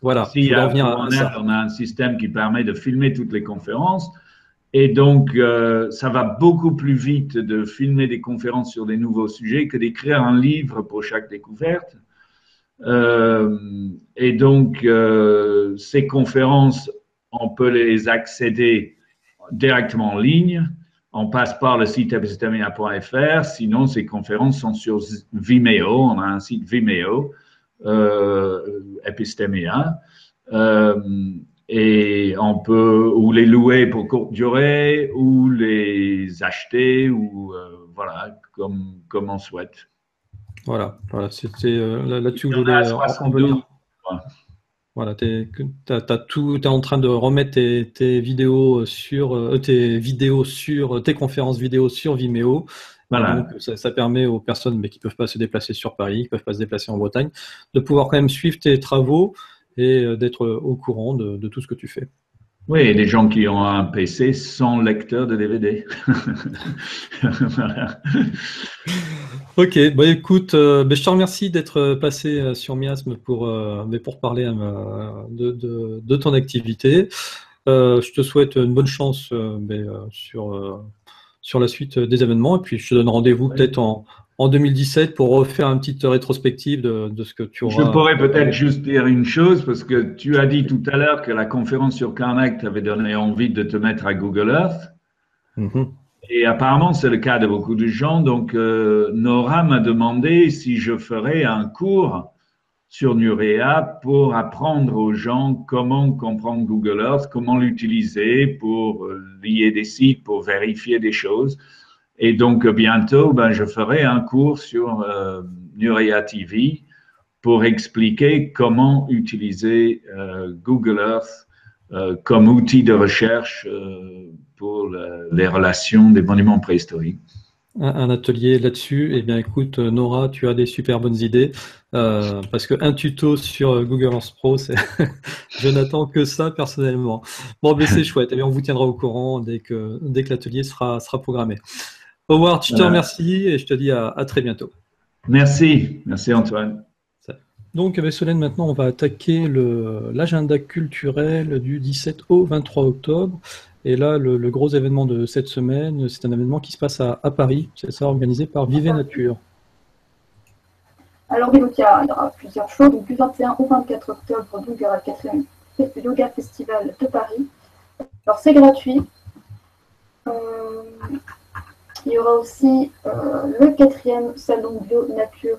Voilà. Ici, on a un système qui permet de filmer toutes les conférences. Et donc, ça va beaucoup plus vite de filmer des conférences sur des nouveaux sujets que d'écrire un livre pour chaque découverte. Et donc, ces conférences, on peut les accéder directement en ligne. On passe par le site epistemea.fr. Sinon, ces conférences sont sur Vimeo. On a un site Vimeo, Epistemea. Et on peut ou les louer pour courte durée ou les acheter ou voilà, comme on souhaite. Voilà, c'était là-dessus que je voulais en venir. Voilà, tu es en train de remettre tes vidéos sur tes conférences vidéo sur Vimeo. Voilà. Donc, ça permet aux personnes qui ne peuvent pas se déplacer sur Paris, qui ne peuvent pas se déplacer en Bretagne, de pouvoir quand même suivre tes travaux et d'être au courant de tout ce que tu fais. Oui, les gens qui ont un PC sans lecteur de DVD. Voilà. Ok, écoute, je te remercie d'être passé sur Miasme pour parler de ton activité. Je te souhaite une bonne chance sur la suite des événements et puis je te donne rendez-vous peut-être en 2017 pour refaire une petite rétrospective de ce que tu auras. Je pourrais peut-être juste dire une chose parce que tu as dit tout à l'heure que la conférence sur Carnac t'avait donné envie de te mettre à Google Earth. Mm-hmm. Et apparemment, c'est le cas de beaucoup de gens. Donc, Nora m'a demandé si je ferais un cours sur Nurea pour apprendre aux gens comment comprendre Google Earth, comment l'utiliser pour lier des sites, pour vérifier des choses. Et donc, bientôt, je ferai un cours sur Nurea TV pour expliquer comment utiliser Google Earth comme outil de recherche pour les relations des monuments préhistoriques. Un atelier là-dessus. Eh bien, écoute, Nora, tu as des super bonnes idées. Parce qu'un tuto sur Google Earth Pro, je n'attends que ça personnellement. Bon, mais c'est chouette. Eh bien, on vous tiendra au courant dès que l'atelier sera programmé. Howard, je te remercie et je te dis à très bientôt. Merci. Merci Antoine. Donc, avec Solène, maintenant, on va attaquer l'agenda culturel du 17 au 23 octobre. Et là, le gros événement de cette semaine, c'est un événement qui se passe à Paris. C'est ça, organisé par Vivez Nature. Alors oui, donc il y aura plusieurs choses. Donc, du 21 au 24 octobre, donc, il y aura le 4e Yoga Festival de Paris. Alors, c'est gratuit. Il y aura aussi le 4e Salon Bio, Nature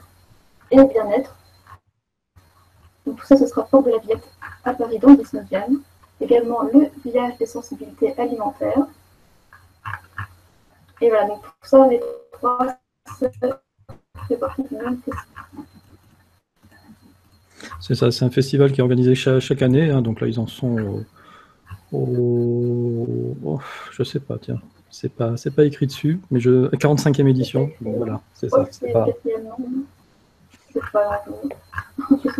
et Bien-être. Donc, tout ça, ce sera Porte de la Villette à Paris dans le 19e. Également le village des sensibilités alimentaires. Et voilà, donc tout ça, les trois, ça fait partie du même festival. C'est ça, c'est un festival qui est organisé chaque année. Hein, donc là, ils en sont je sais pas, tiens. C'est pas écrit dessus, mais 45e édition. Donc voilà, c'est ça. C'est pas... Je sais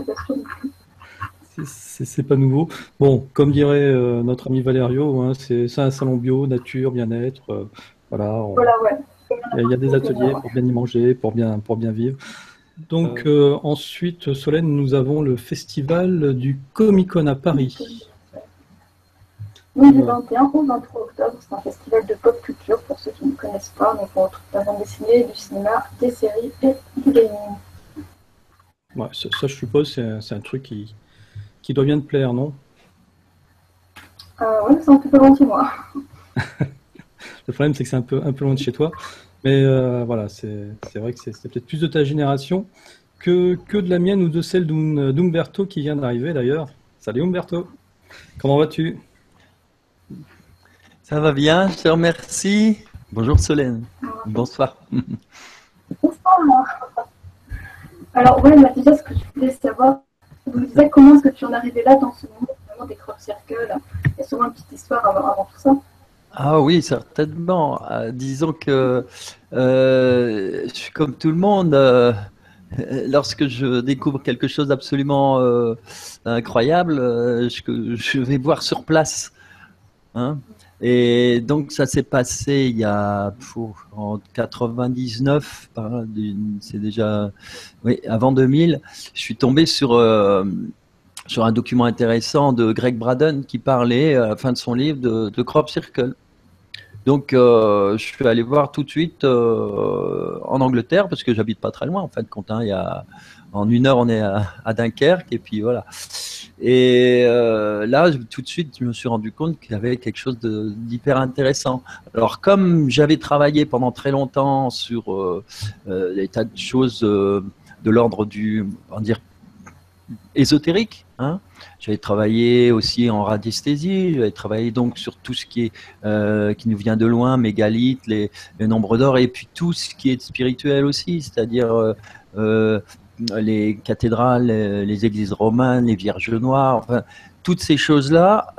pas sûr. C'est pas nouveau. Bon, comme dirait notre ami Valerio, hein, c'est un salon bio, nature, bien-être. Voilà, ouais. Il y a des ateliers pour bien y manger, pour bien vivre. Donc ensuite, Solène, nous avons le festival du Comic-Con à Paris. Oui, du 21 au 23 octobre, c'est un festival de pop culture pour ceux qui ne connaissent pas. Donc on retrouve la bande dessinée, du cinéma, des séries et du gaming. Ouais, ça je suppose, c'est un truc qui doit bien te plaire, non? Oui, c'est un peu loin de chez moi. Le problème, c'est que c'est un peu loin de chez toi. Mais voilà, c'est vrai que c'est peut-être plus de ta génération que de la mienne ou de celle d'Umberto qui vient d'arriver d'ailleurs. Salut Umberto, comment vas-tu? Ça va bien, je te remercie. Bonjour Solène. Bonsoir. Bonsoir. Alors, ouais, déjà, ce que je voulais savoir, vous me disiez comment est-ce que tu en es arrivé là dans ce moment des crop circles? Il y a souvent une petite histoire avant tout ça. Ah oui, certainement. Disons que je suis comme tout le monde. Lorsque je découvre quelque chose d'absolument incroyable, je vais voir sur place. Hein. Et donc ça s'est passé il y a en 99, c'est déjà avant 2000. Je suis tombé sur un document intéressant de Greg Braden qui parlait à la fin de son livre de crop circle. Donc je suis allé voir tout de suite en Angleterre parce que j'habite pas très loin en fait. En 1 heure on est à Dunkerque et puis voilà. Et là, tout de suite, je me suis rendu compte qu'il y avait quelque chose d'hyper intéressant. Alors, comme j'avais travaillé pendant très longtemps sur des tas de choses de l'ordre on va dire, ésotérique, hein, j'avais travaillé aussi en radiesthésie, j'avais travaillé donc sur tout ce qui nous vient de loin, mégalithes, les nombres d'or, et puis tout ce qui est spirituel aussi, c'est-à-dire les cathédrales, les églises romanes, les vierges noires, enfin, toutes ces choses-là,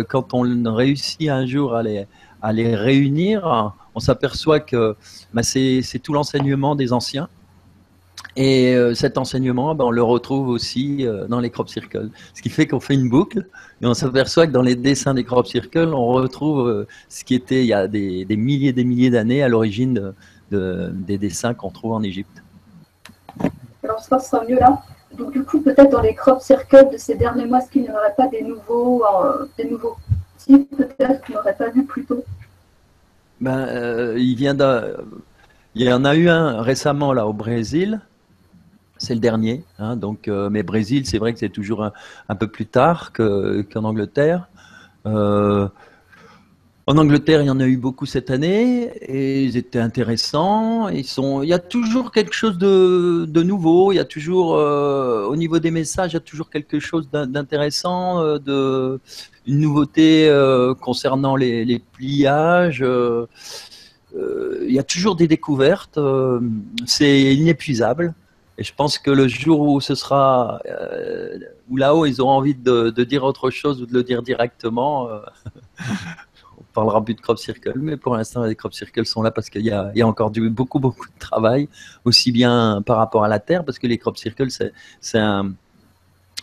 quand on réussit un jour à les réunir, on s'aperçoit que c'est tout l'enseignement des anciens. Et cet enseignement, on le retrouve aussi dans les crop circles. Ce qui fait qu'on fait une boucle et on s'aperçoit que dans les dessins des crop circles, on retrouve ce qui était il y a des milliers d'années à l'origine des dessins qu'on trouve en Égypte. Alors, ça sera mieux là. Donc, du coup, peut-être dans les crop circles de ces derniers mois, est-ce qu'il n'y aurait pas des nouveaux types, peut-être, qu'on n'aurait pas vu plus tôt? Il y en a eu un récemment là au Brésil. C'est le dernier. Hein, donc, mais Brésil, c'est vrai que c'est toujours un peu plus tard qu'en Angleterre. En Angleterre, il y en a eu beaucoup cette année et ils étaient intéressants. Il y a toujours quelque chose de nouveau. Il y a toujours, au niveau des messages, il y a toujours quelque chose d'intéressant, une nouveauté concernant les pliages. Il y a toujours des découvertes. C'est inépuisable. Et je pense que le jour où ce sera, où là-haut, ils auront envie de dire autre chose ou de le dire directement, on parlera plus de crop circle. Mais pour l'instant, les crop circles sont là parce qu'il y a encore beaucoup de travail, aussi bien par rapport à la Terre, parce que les crop circles,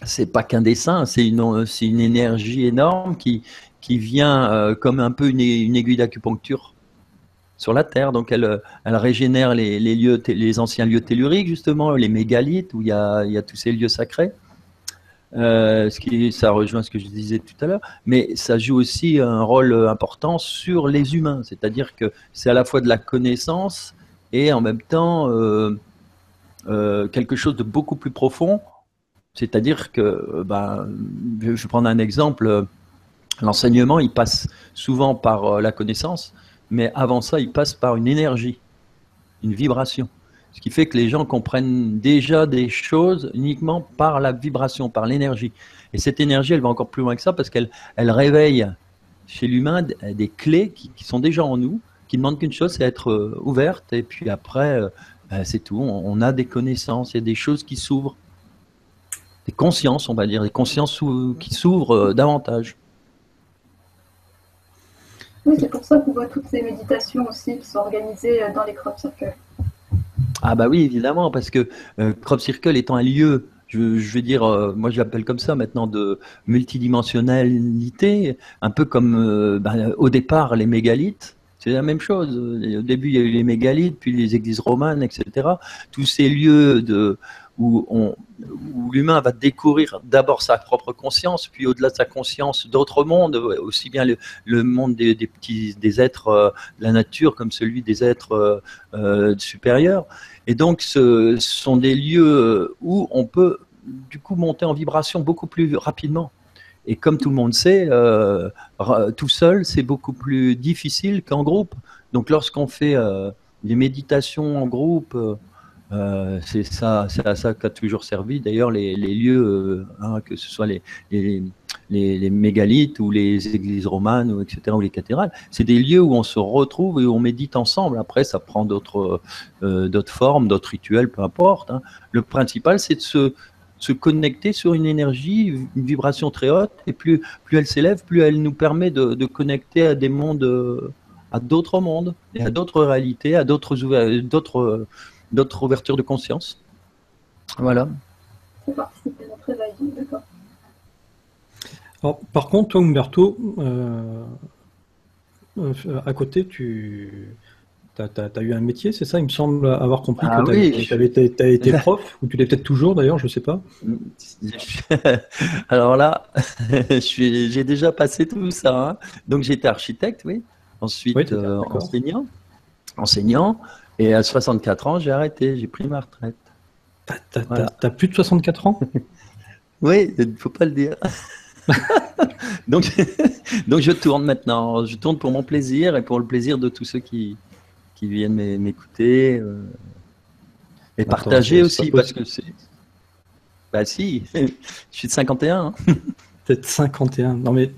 c'est pas qu'un dessin, c'est une énergie énorme qui vient comme un peu une aiguille d'acupuncture sur la Terre. Donc elle régénère les anciens lieux telluriques, justement, les mégalithes, où il y a tous ces lieux sacrés. Ça rejoint ce que je disais tout à l'heure, mais ça joue aussi un rôle important sur les humains, c'est-à-dire que c'est à la fois de la connaissance et en même temps quelque chose de beaucoup plus profond. C'est-à-dire que, je vais prendre un exemple, l'enseignement, il passe souvent par la connaissance, mais avant ça, il passe par une énergie, une vibration. Ce qui fait que les gens comprennent déjà des choses uniquement par la vibration, par l'énergie. Et cette énergie, elle va encore plus loin que ça parce qu'elle réveille chez l'humain des clés qui sont déjà en nous, qui ne demandent qu'une chose, c'est être ouvertes. Et puis après, c'est tout. On a des connaissances, il y a des choses qui s'ouvrent. Des consciences, on va dire, des consciences qui s'ouvrent davantage. Oui, c'est pour ça qu'on voit toutes ces méditations aussi qui sont organisées dans les crop circles. Ah bah oui, évidemment, parce que crop circle étant un lieu, je vais dire, moi je l'appelle comme ça maintenant, de multidimensionnalité, un peu comme au départ les mégalithes. C'est la même chose. Au début, il y a eu les mégalithes, puis les églises romanes, etc. Tous ces lieux où l'humain va découvrir d'abord sa propre conscience, puis au-delà de sa conscience, d'autres mondes, aussi bien le monde des êtres de la nature comme celui des êtres supérieurs. Et donc, ce sont des lieux où on peut du coup monter en vibration beaucoup plus rapidement. Et comme tout le monde sait, tout seul, c'est beaucoup plus difficile qu'en groupe. Donc, lorsqu'on fait des méditations en groupe, c'est à ça qu'a toujours servi. D'ailleurs, les lieux, que ce soit les mégalithes ou les églises romanes, ou etc., ou les cathédrales, c'est des lieux où on se retrouve et où on médite ensemble. Après, ça prend d'autres formes, d'autres rituels, peu importe. Hein. Le principal, c'est de se connecter sur une énergie, une vibration très haute, et plus elle s'élève, plus elle nous permet de connecter à des mondes, à d'autres mondes, et à d'autres réalités, à d'autres ouvertures de conscience. Voilà. C'est participer à notre réveil, d'accord. Alors, par contre, toi, Umberto, à côté, tu as eu un métier, c'est ça? Il me semble avoir compris que tu as été prof, ou tu l'es peut-être toujours d'ailleurs, je ne sais pas. Alors là, j'ai déjà passé tout ça. Hein. Donc j'étais architecte, oui. Ensuite, oui, enseignant. Et à 64 ans, j'ai arrêté, j'ai pris ma retraite. T'as plus de 64 ans? Oui, il ne faut pas le dire. donc je tourne maintenant. Je tourne pour mon plaisir et pour le plaisir de tous ceux qui viennent m'écouter et partager aussi, parce que c'est... Bah si, je suis de 51. Hein. Peut-être 51. Non mais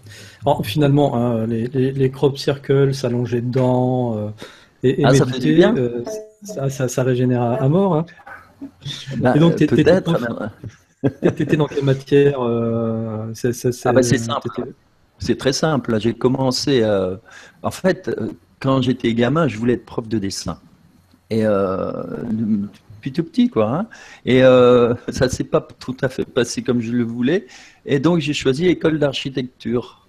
finalement, hein, les crop circles, s'allonger dedans et méditer, ça fait du bien. Ça régénère à mort. Hein. Bah, et donc, peut-être. T'étais dans quelle matière c'est simple. C'est très simple. J'ai commencé. En fait, quand j'étais gamin, je voulais être prof de dessin. Et depuis tout petit, quoi. Hein. Et ça ne s'est pas tout à fait passé comme je le voulais. Et donc, j'ai choisi l'école d'architecture.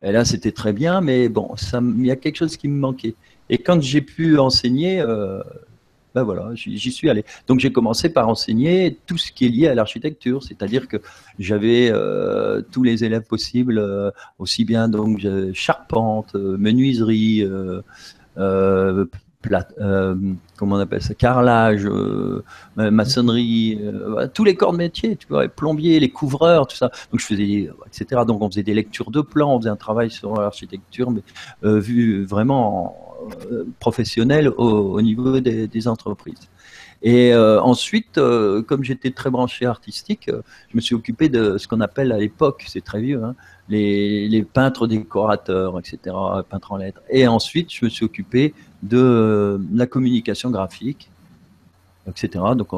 Et là, c'était très bien, mais bon, il y a quelque chose qui me manquait. Et quand j'ai pu enseigner, ben voilà, j'y suis allé. Donc, j'ai commencé par enseigner tout ce qui est lié à l'architecture, c'est-à-dire que j'avais tous les élèves possibles, aussi bien donc charpente, menuiserie, comment on appelle ça, carrelage, maçonnerie, tous les corps de métier, tu vois, les plombiers, les couvreurs, tout ça. Donc je faisais, etc. Donc on faisait des lectures de plans, on faisait un travail sur l'architecture, mais vu vraiment professionnel au niveau des entreprises. Et ensuite, comme j'étais très branché artistique, je me suis occupé de ce qu'on appelle à l'époque, c'est très vieux, hein, les peintres décorateurs, etc., peintres en lettres. Et ensuite, je me suis occupé de la communication graphique, etc. Donc,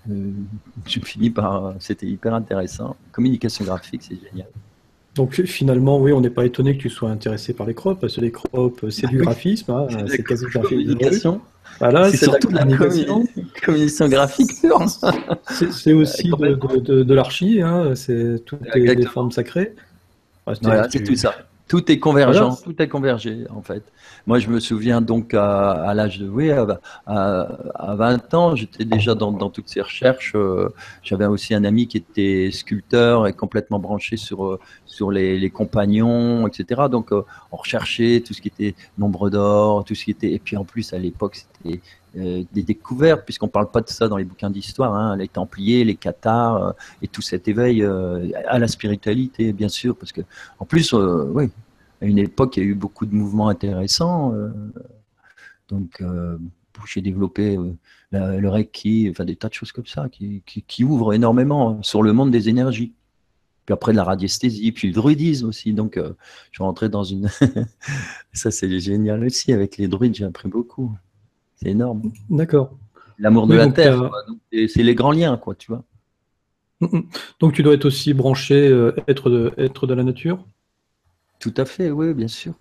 je finis par. C'était hyper intéressant. Communication graphique, c'est génial. Donc finalement, oui, on n'est pas étonné que tu sois intéressé par les crops, parce que les crops, c'est du graphisme, hein, c'est quasi graphique. Communication. Voilà, C'est surtout de la communication graphique pure. C'est aussi de l'archi, hein, c'est toutes les formes sacrées. Voilà, c'est tout ça. Tout est convergent, voilà. Tout est convergé en fait. Moi, je me souviens donc à l'âge de, oui, à 20 ans, j'étais déjà dans toutes ces recherches. J'avais aussi un ami qui était sculpteur et complètement branché sur les compagnons, etc. Donc, on recherchait tout ce qui était nombre d'or, tout ce qui était. Et puis en plus, à l'époque, c'était des découvertes, puisqu'on parle pas de ça dans les bouquins d'histoire, hein, les Templiers, les Cathares, et tout cet éveil à la spiritualité, bien sûr, parce que en plus, oui, à une époque, il y a eu beaucoup de mouvements intéressants. Donc, j'ai développé le Reiki, enfin des tas de choses comme ça qui ouvrent énormément sur le monde des énergies. Puis après de la radiesthésie, puis le druidisme aussi. Donc, je suis rentré dans une. Ça, c'est génial aussi. Avec les druides, j'ai appris beaucoup. C'est énorme. D'accord. L'amour de la terre, c'est les grands liens, quoi, tu vois. Donc, tu dois être aussi branché, être de la nature? Tout à fait, oui, bien sûr,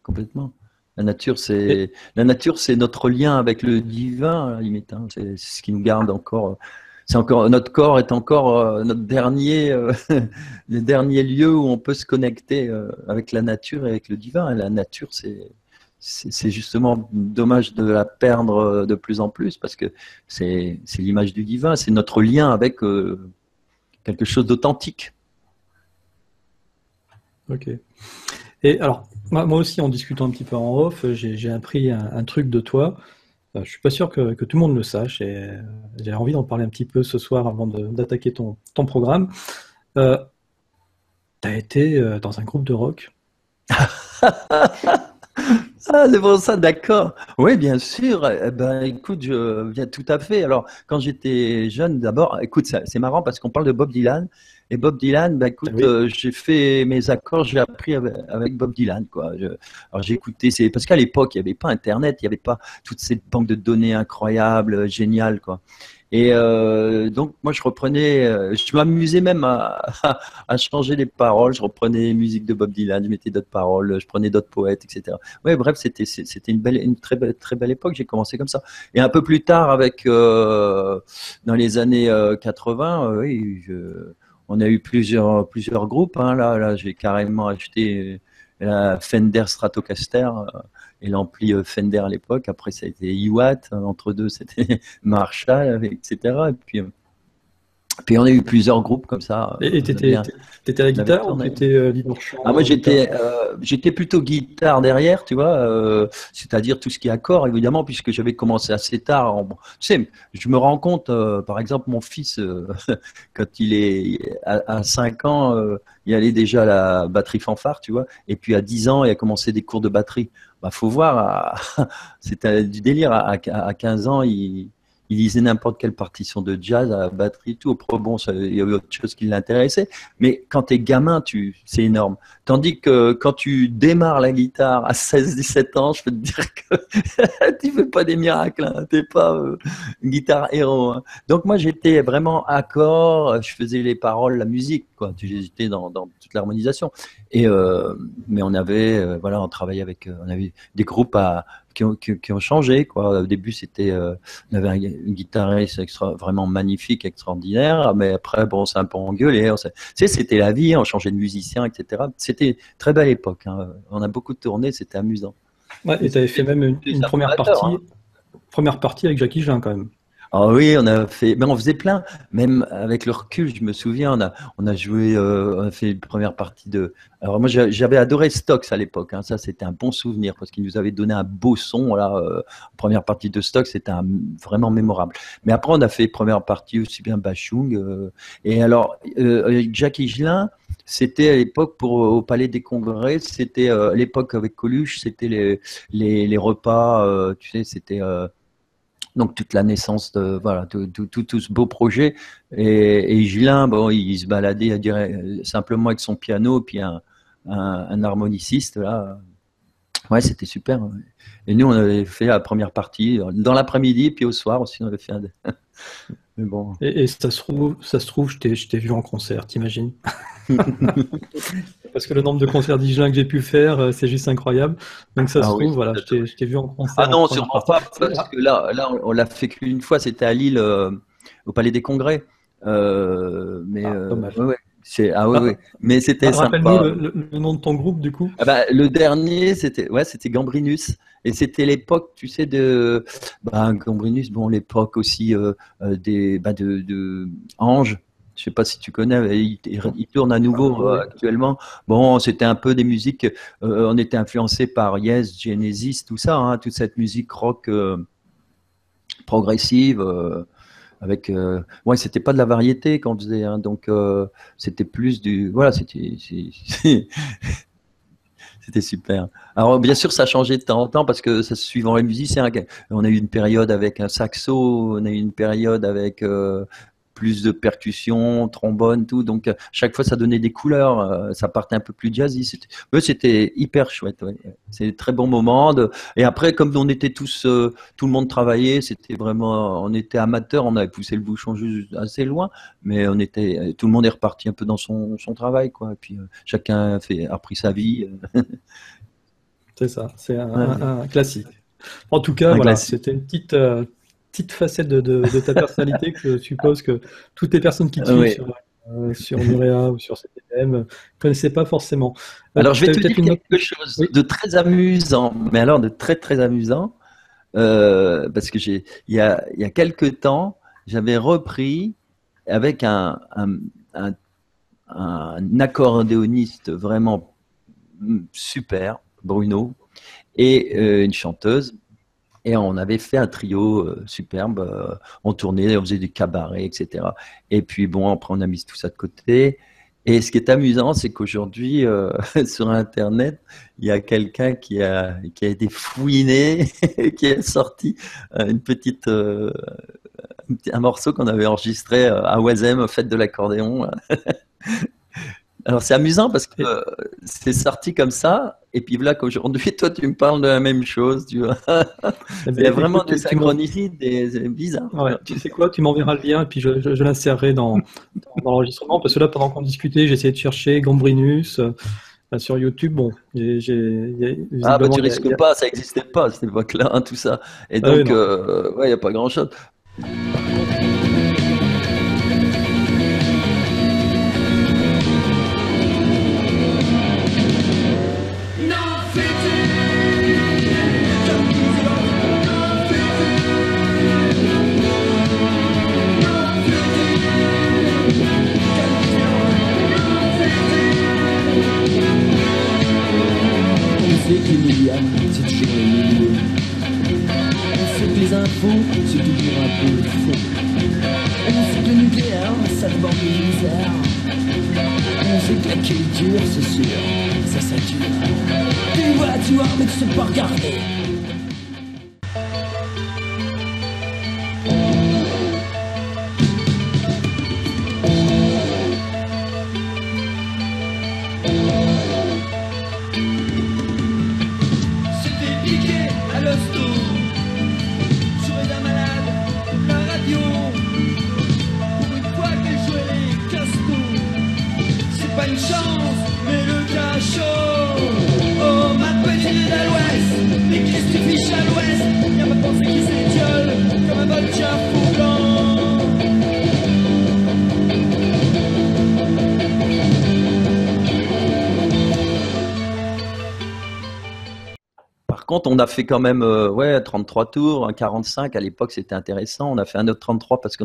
complètement. La nature, c'est notre lien avec le divin, à la limite. Hein. C'est ce qui nous garde encore. Notre corps est encore notre dernier, le dernier lieu où on peut se connecter avec la nature et avec le divin. Et la nature, c'est justement dommage de la perdre de plus en plus parce que c'est l'image du divin, c'est notre lien avec quelque chose d'authentique. Ok. Et alors, moi aussi, en discutant un petit peu en off, j'ai appris un truc de toi. Je suis pas sûr que tout le monde le sache et j'ai envie d'en parler un petit peu ce soir avant d'attaquer ton programme. Tu as été dans un groupe de rock. Ah, c'est pour ça, d'accord. Oui, bien sûr. Ben, écoute, je viens tout à fait. Alors, quand j'étais jeune, d'abord, écoute, c'est marrant parce qu'on parle de Bob Dylan. Et Bob Dylan, ben, écoute, oui. J'ai fait mes accords, j'ai appris avec Bob Dylan, quoi. Alors, j'ai écouté, parce qu'à l'époque, il n'y avait pas Internet, il n'y avait pas toute cette banque de données incroyable, géniale, quoi. Et donc, moi, je reprenais, je m'amusais même à changer les paroles. Je reprenais les musiques de Bob Dylan, je mettais d'autres paroles, je prenais d'autres poètes, etc. Ouais, bref, c'était une très belle époque. J'ai commencé comme ça. Et un peu plus tard, dans les années 80, oui, on a eu plusieurs groupes. Hein. Là, j'ai carrément acheté la Fender Stratocaster. Et l'ampli Fender à l'époque, après ça a été Iwat, entre deux c'était Marshall, etc. Et puis on a eu plusieurs groupes comme ça. Et t'étais à la guitare ou t'étais leader chant? Moi j'étais plutôt guitare derrière, tu vois, c'est-à-dire tout ce qui est accord évidemment, puisque j'avais commencé assez tard. Tu sais, je me rends compte, par exemple, mon fils, quand il est à 5 ans, il allait déjà à la batterie fanfare, tu vois, et puis à 10 ans, il a commencé des cours de batterie. Bah, faut voir, c'était du délire. À 15 ans, il lisait n'importe quelle partition de jazz à la batterie, tout. Bon, il y avait autre chose qui l'intéressait. Mais quand tu es gamin, c'est énorme. Tandis que quand tu démarres la guitare à 16-17 ans, je peux te dire que tu fais pas des miracles. Hein. Tu n'es pas une guitare héros. Hein. Donc moi, j'étais vraiment accord. Je faisais les paroles, la musique, quoi. J'étais dans toute l'harmonisation. Et mais on avait, on travaillait avec, on avait des groupes qui ont changé, quoi. Au début, on avait une guitariste vraiment magnifique, extraordinaire, mais après, bon, c'est un peu engueulé. C'était la vie, on changeait de musicien, etc. C'était une très belle époque. Hein. On a beaucoup tourné, c'était amusant. Ouais, et tu avais fait même une première partie avec Jackie Jean, quand même. Ah oui, on a fait, mais on faisait plein. Même avec le recul, je me souviens, on a joué, on a fait une première partie de. Alors moi, j'avais adoré Stox à l'époque. Hein, ça, c'était un bon souvenir parce qu'il nous avait donné un beau son. Là, première partie de Stox, c'était vraiment mémorable. Mais après, on a fait première partie aussi bien Bachung. Et alors, Jacques Higelin, c'était à l'époque au Palais des Congrès. C'était à l'époque avec Coluche, c'était les repas. Tu sais, c'était donc toute la naissance de tout ce beau projet et Gilin, bon, il se baladait simplement avec son piano et puis un harmoniciste là. Ouais, c'était super. Et nous on avait fait la première partie dans l'après-midi et puis au soir aussi on avait fait Mais bon. Et ça se trouve, je t'ai vu en concert, t'imagines? Parce que le nombre de concerts d'Higelin que j'ai pu faire, c'est juste incroyable. Donc ça se Ah oui, trouve, voilà, c'est je t'ai vu en concert Ah en non, première sûrement partie. pas, parce que là, on l'a fait qu'une fois, c'était à Lille, au Palais des Congrès. Dommage. Ouais, ouais, ah oui, oui, Ah, mais c'était rappelle-nous sympa. le nom de ton groupe, du coup. Ah bah, le dernier, c'était Gambrinus, et c'était l'époque, tu sais, Gambrinus, bon, l'époque aussi de Ange. Je sais pas si tu connais, il tourne à nouveau Oui. actuellement. Bon, c'était un peu des musiques, on était influencé par Yes, Genesis, tout ça, hein, toute cette musique rock progressive. Ouais, c'était pas de la variété qu'on faisait, hein, donc c'était plus voilà, c'était super. Alors bien sûr, ça changeait de temps en temps parce que ça suivant les musiciens. On a eu une période avec un saxo, on a eu une période avec plus de percussions, trombone, tout. Donc chaque fois, ça donnait des couleurs. Ça partait un peu plus jazzy. C'était hyper chouette. Ouais. C'est un très bon moment. Et après, comme on était tous, tout le monde travaillait, c'était vraiment, on était amateurs. On avait poussé le bouchon juste assez loin, mais tout le monde est reparti un peu dans son travail, quoi. Et puis chacun a repris sa vie. C'est ça, c'est Ouais, un classique. En tout cas, un voilà, classique. c'était une petite facette de ta personnalité que je suppose que toutes les personnes qui te suivent Oui. sur Nurea ou sur CTM ne connaissaient pas forcément. Alors, je Tu vais avais te peut-être dire une autre... quelque chose Oui, de très amusant, mais alors de très, très amusant, parce que il y a quelques temps, j'avais repris avec un, un accordéoniste vraiment super, Bruno, et une chanteuse. Et on avait fait un trio superbe. On tournait, on faisait du cabaret, etc. Et puis bon, après on a mis tout ça de côté. Et ce qui est amusant, c'est qu'aujourd'hui, sur Internet, il y a quelqu'un qui a été fouiné, qui a sorti un morceau qu'on avait enregistré à Oisem, fête de l'accordéon. Alors c'est amusant parce que et, c'est sorti comme ça, et puis voilà qu'aujourd'hui, toi, tu me parles de la même chose, tu vois. eh Il y a bien, vraiment écoute, des synchronicités, c'est bizarre. ouais, tu sais quoi, tu m'enverras le lien et puis je l'insérerai dans l'enregistrement parce que là, pendant qu'on discutait, j'ai essayé de chercher Gambrinus sur YouTube. Bon, Ah bah visiblement, tu risques pas, ça n'existait pas à cette époque-là, hein, tout ça. Et Ah oui, donc, non. ouais, il n'y a pas grand-chose. Par contre, On sait que les médias, c'est toujours les milieux. On sait que les infos, c'est toujours un peu faux. On sait que le nucléaire, ça demande une misère. On sait que la culture, c'est sûr, ça dure. Tu vois, mais tu sais pas regarder. C'était piqué à l'hosto. Jouer d'un malade, la radio. Pour une fois qu'elle jouait les castors. C'est pas une chance, mais le cachot. Oh, ma petite à l'ouest. Mais qu'est-ce que tu fiches à l'ouest? Y'a ma pensée qui s'étiole comme un volcan fou blanc. par contre, on a fait quand même 33 tours, un 45. À l'époque, c'était intéressant. On a fait un autre 33 parce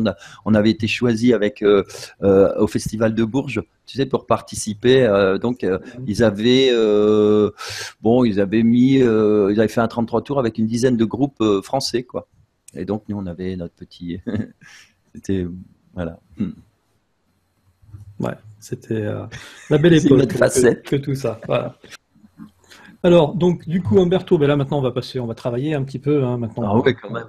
on avait été choisi au Festival de Bourges, tu sais, pour participer. Donc, ils avaient ils avaient fait un 33 tours avec une dizaine de groupes français, quoi. Et donc, nous, on avait notre petit. C'était voilà. Ouais, c'était la belle C'est époque notre facette. que tout ça. Voilà. Alors, donc, du coup, Humberto, ben là, maintenant, on va travailler un petit peu. Hein, maintenant, Ah ouais, quand même.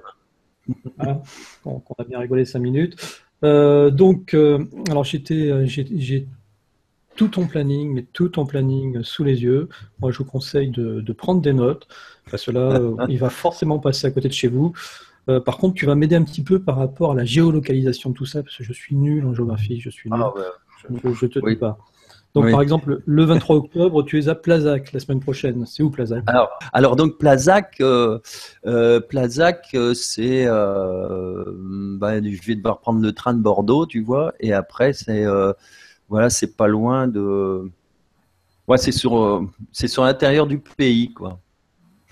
voilà. Donc, on a bien rigolé 5 minutes. Alors, j'ai tout ton planning, mais tout ton planning sous les yeux. Moi, je vous conseille de prendre des notes, parce que là, il va forcément passer à côté de chez vous. Par contre, tu vas m'aider un petit peu par rapport à la géolocalisation de tout ça, parce que je suis nul en géographie, je suis nul. Ah, ouais. Je te dis Oui. pas. Donc, Oui. par exemple, le 23 octobre, tu es à Plazac la semaine prochaine. C'est où Plazac? Alors donc Plazac, c'est, je vais devoir prendre le train de Bordeaux, tu vois, et après c'est pas loin de, ouais, c'est sur l'intérieur du pays, quoi.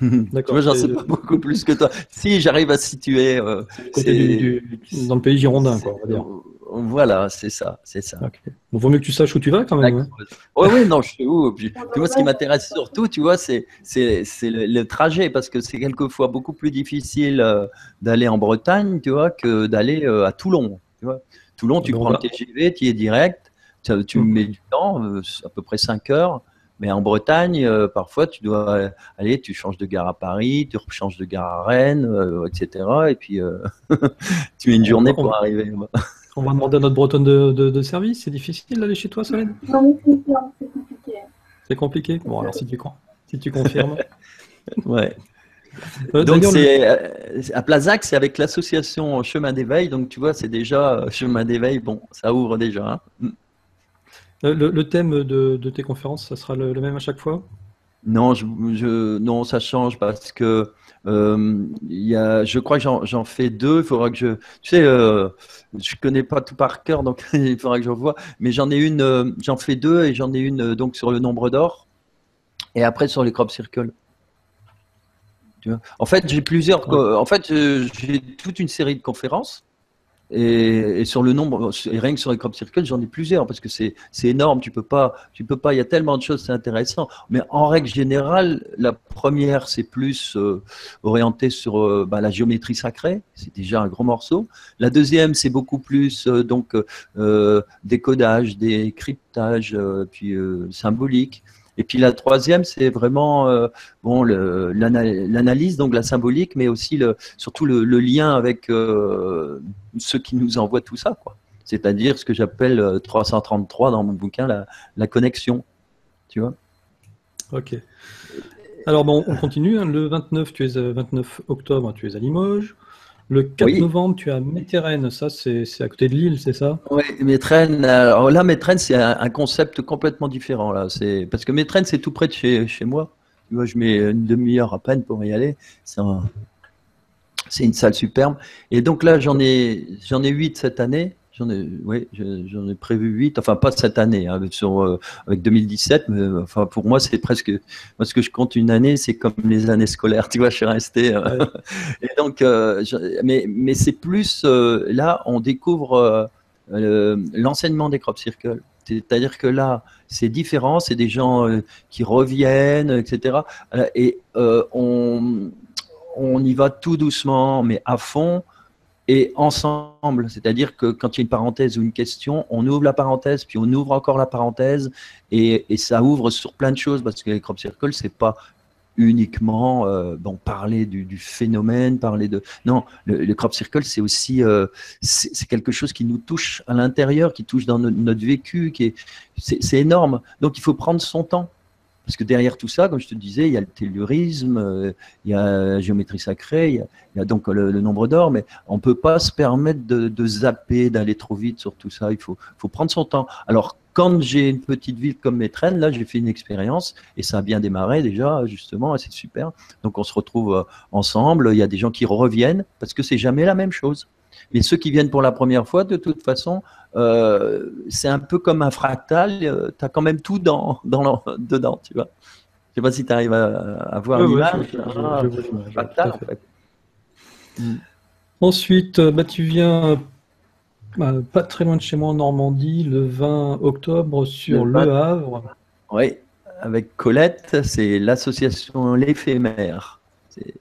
Tu D'accord. vois, j'en sais pas beaucoup plus que toi. Si j'arrive à situer, Côté dans le pays girondin, quoi, on va dire. Voilà, c'est ça. Ok. Bon, vaut mieux que tu saches où tu vas quand même. Hein. Oui, non, je sais où. Puis, tu vois, ce qui m'intéresse surtout, tu vois, c'est le trajet, parce que c'est quelquefois beaucoup plus difficile d'aller en Bretagne, tu vois, que d'aller à Toulon. Tu vois. Toulon, tu prends le TGV, tu y es direct, tu mets du temps, à peu près 5 heures. Mais en Bretagne, parfois, tu dois aller, tu changes de gare à Paris, tu rechanges de gare à Rennes, etc. Et puis, tu mets une journée pour arriver. On va demander à notre bretonne de service. C'est difficile d'aller chez toi, Solène? Non, mais c'est compliqué. C'est compliqué? Bon, alors si tu confirmes. Ouais. Donc, à Plazac, c'est avec l'association Chemin d'éveil. Donc, tu vois, c'est déjà Chemin d'éveil. Bon, ça ouvre déjà. Hein. Le thème de tes conférences, ça sera le même à chaque fois? Non, non, ça change parce que je crois que j'en fais 2. Il faudra que tu sais, je connais pas tout par cœur, donc il faudra que je revoie. Mais j'en ai une, j'en fais 2 et j'en ai une donc sur le nombre d'or et après sur les crop circles. Tu vois, en fait, j'ai j'ai toute une série de conférences. Et sur le nombre, et rien que sur les crop circles, j'en ai plusieurs parce que c'est énorme. Tu peux pas. Il y a tellement de choses, c'est intéressant. Mais en règle générale, la première, c'est plus orienté sur la géométrie sacrée. C'est déjà un gros morceau. La deuxième, c'est beaucoup plus décodage, décryptage, puis symbolique. Et puis la troisième, c'est vraiment l'analyse, donc la symbolique, mais aussi surtout le lien avec ceux qui nous envoient tout ça, quoi. C'est-à-dire ce que j'appelle 333 dans mon bouquin, la connexion. Tu vois? Ok. Alors bon, on continue. Hein. Le 29 octobre, tu es à Limoges. Le 4 novembre, tu es à Métérène. Ça, c'est à côté de Lille, c'est ça? Oui, Métrennes. Alors là, Métrennes, c'est un concept complètement différent. Là. Parce que Métrennes, c'est tout près de chez moi. Tu vois, je mets une demi-heure à peine pour y aller. C'est une salle superbe. Et donc là, j'en ai 8 cette année. J'en ai prévu 8. Enfin, pas cette année, hein, avec 2017. Mais enfin, pour moi, c'est presque. Moi, ce que je compte une année, c'est comme les années scolaires. Tu vois, je suis resté. Ouais. Et donc, mais c'est plus. Là, on découvre l'enseignement des crop circles. C'est-à-dire que là, c'est différent. C'est des gens qui reviennent, etc. Et on y va tout doucement, mais à fond et ensemble. C'est-à-dire que quand il y a une parenthèse ou une question, on ouvre la parenthèse, puis on ouvre encore la parenthèse, et ça ouvre sur plein de choses, parce que les crop circles, c'est pas uniquement parler du phénomène, parler de... Non, le crop circle, c'est aussi c'est quelque chose qui nous touche à l'intérieur, qui touche dans notre vécu, c'est énorme. Donc, il faut prendre son temps. Parce que derrière tout ça, comme je te disais, il y a le tellurisme, il y a la géométrie sacrée, il y a donc le nombre d'or, mais on ne peut pas se permettre de zapper, d'aller trop vite sur tout ça. Il faut prendre son temps. Alors, quand j'ai une petite ville comme Métrennes, là, j'ai fait une expérience et ça a bien démarré déjà, justement, et c'est super. Donc, on se retrouve ensemble. Il y a des gens qui reviennent parce que c'est jamais la même chose. Mais ceux qui viennent pour la première fois, de toute façon, c'est un peu comme un fractal. Tu as quand même tout dedans, tu vois. Je sais pas si tu arrives à voir l'image. Je vois l'image. Fractal, en fait. Ensuite, tu viens pas très loin de chez moi en Normandie, le 20 octobre sur Le Havre. Oui, avec Colette, c'est l'association L'Éphémère. C'est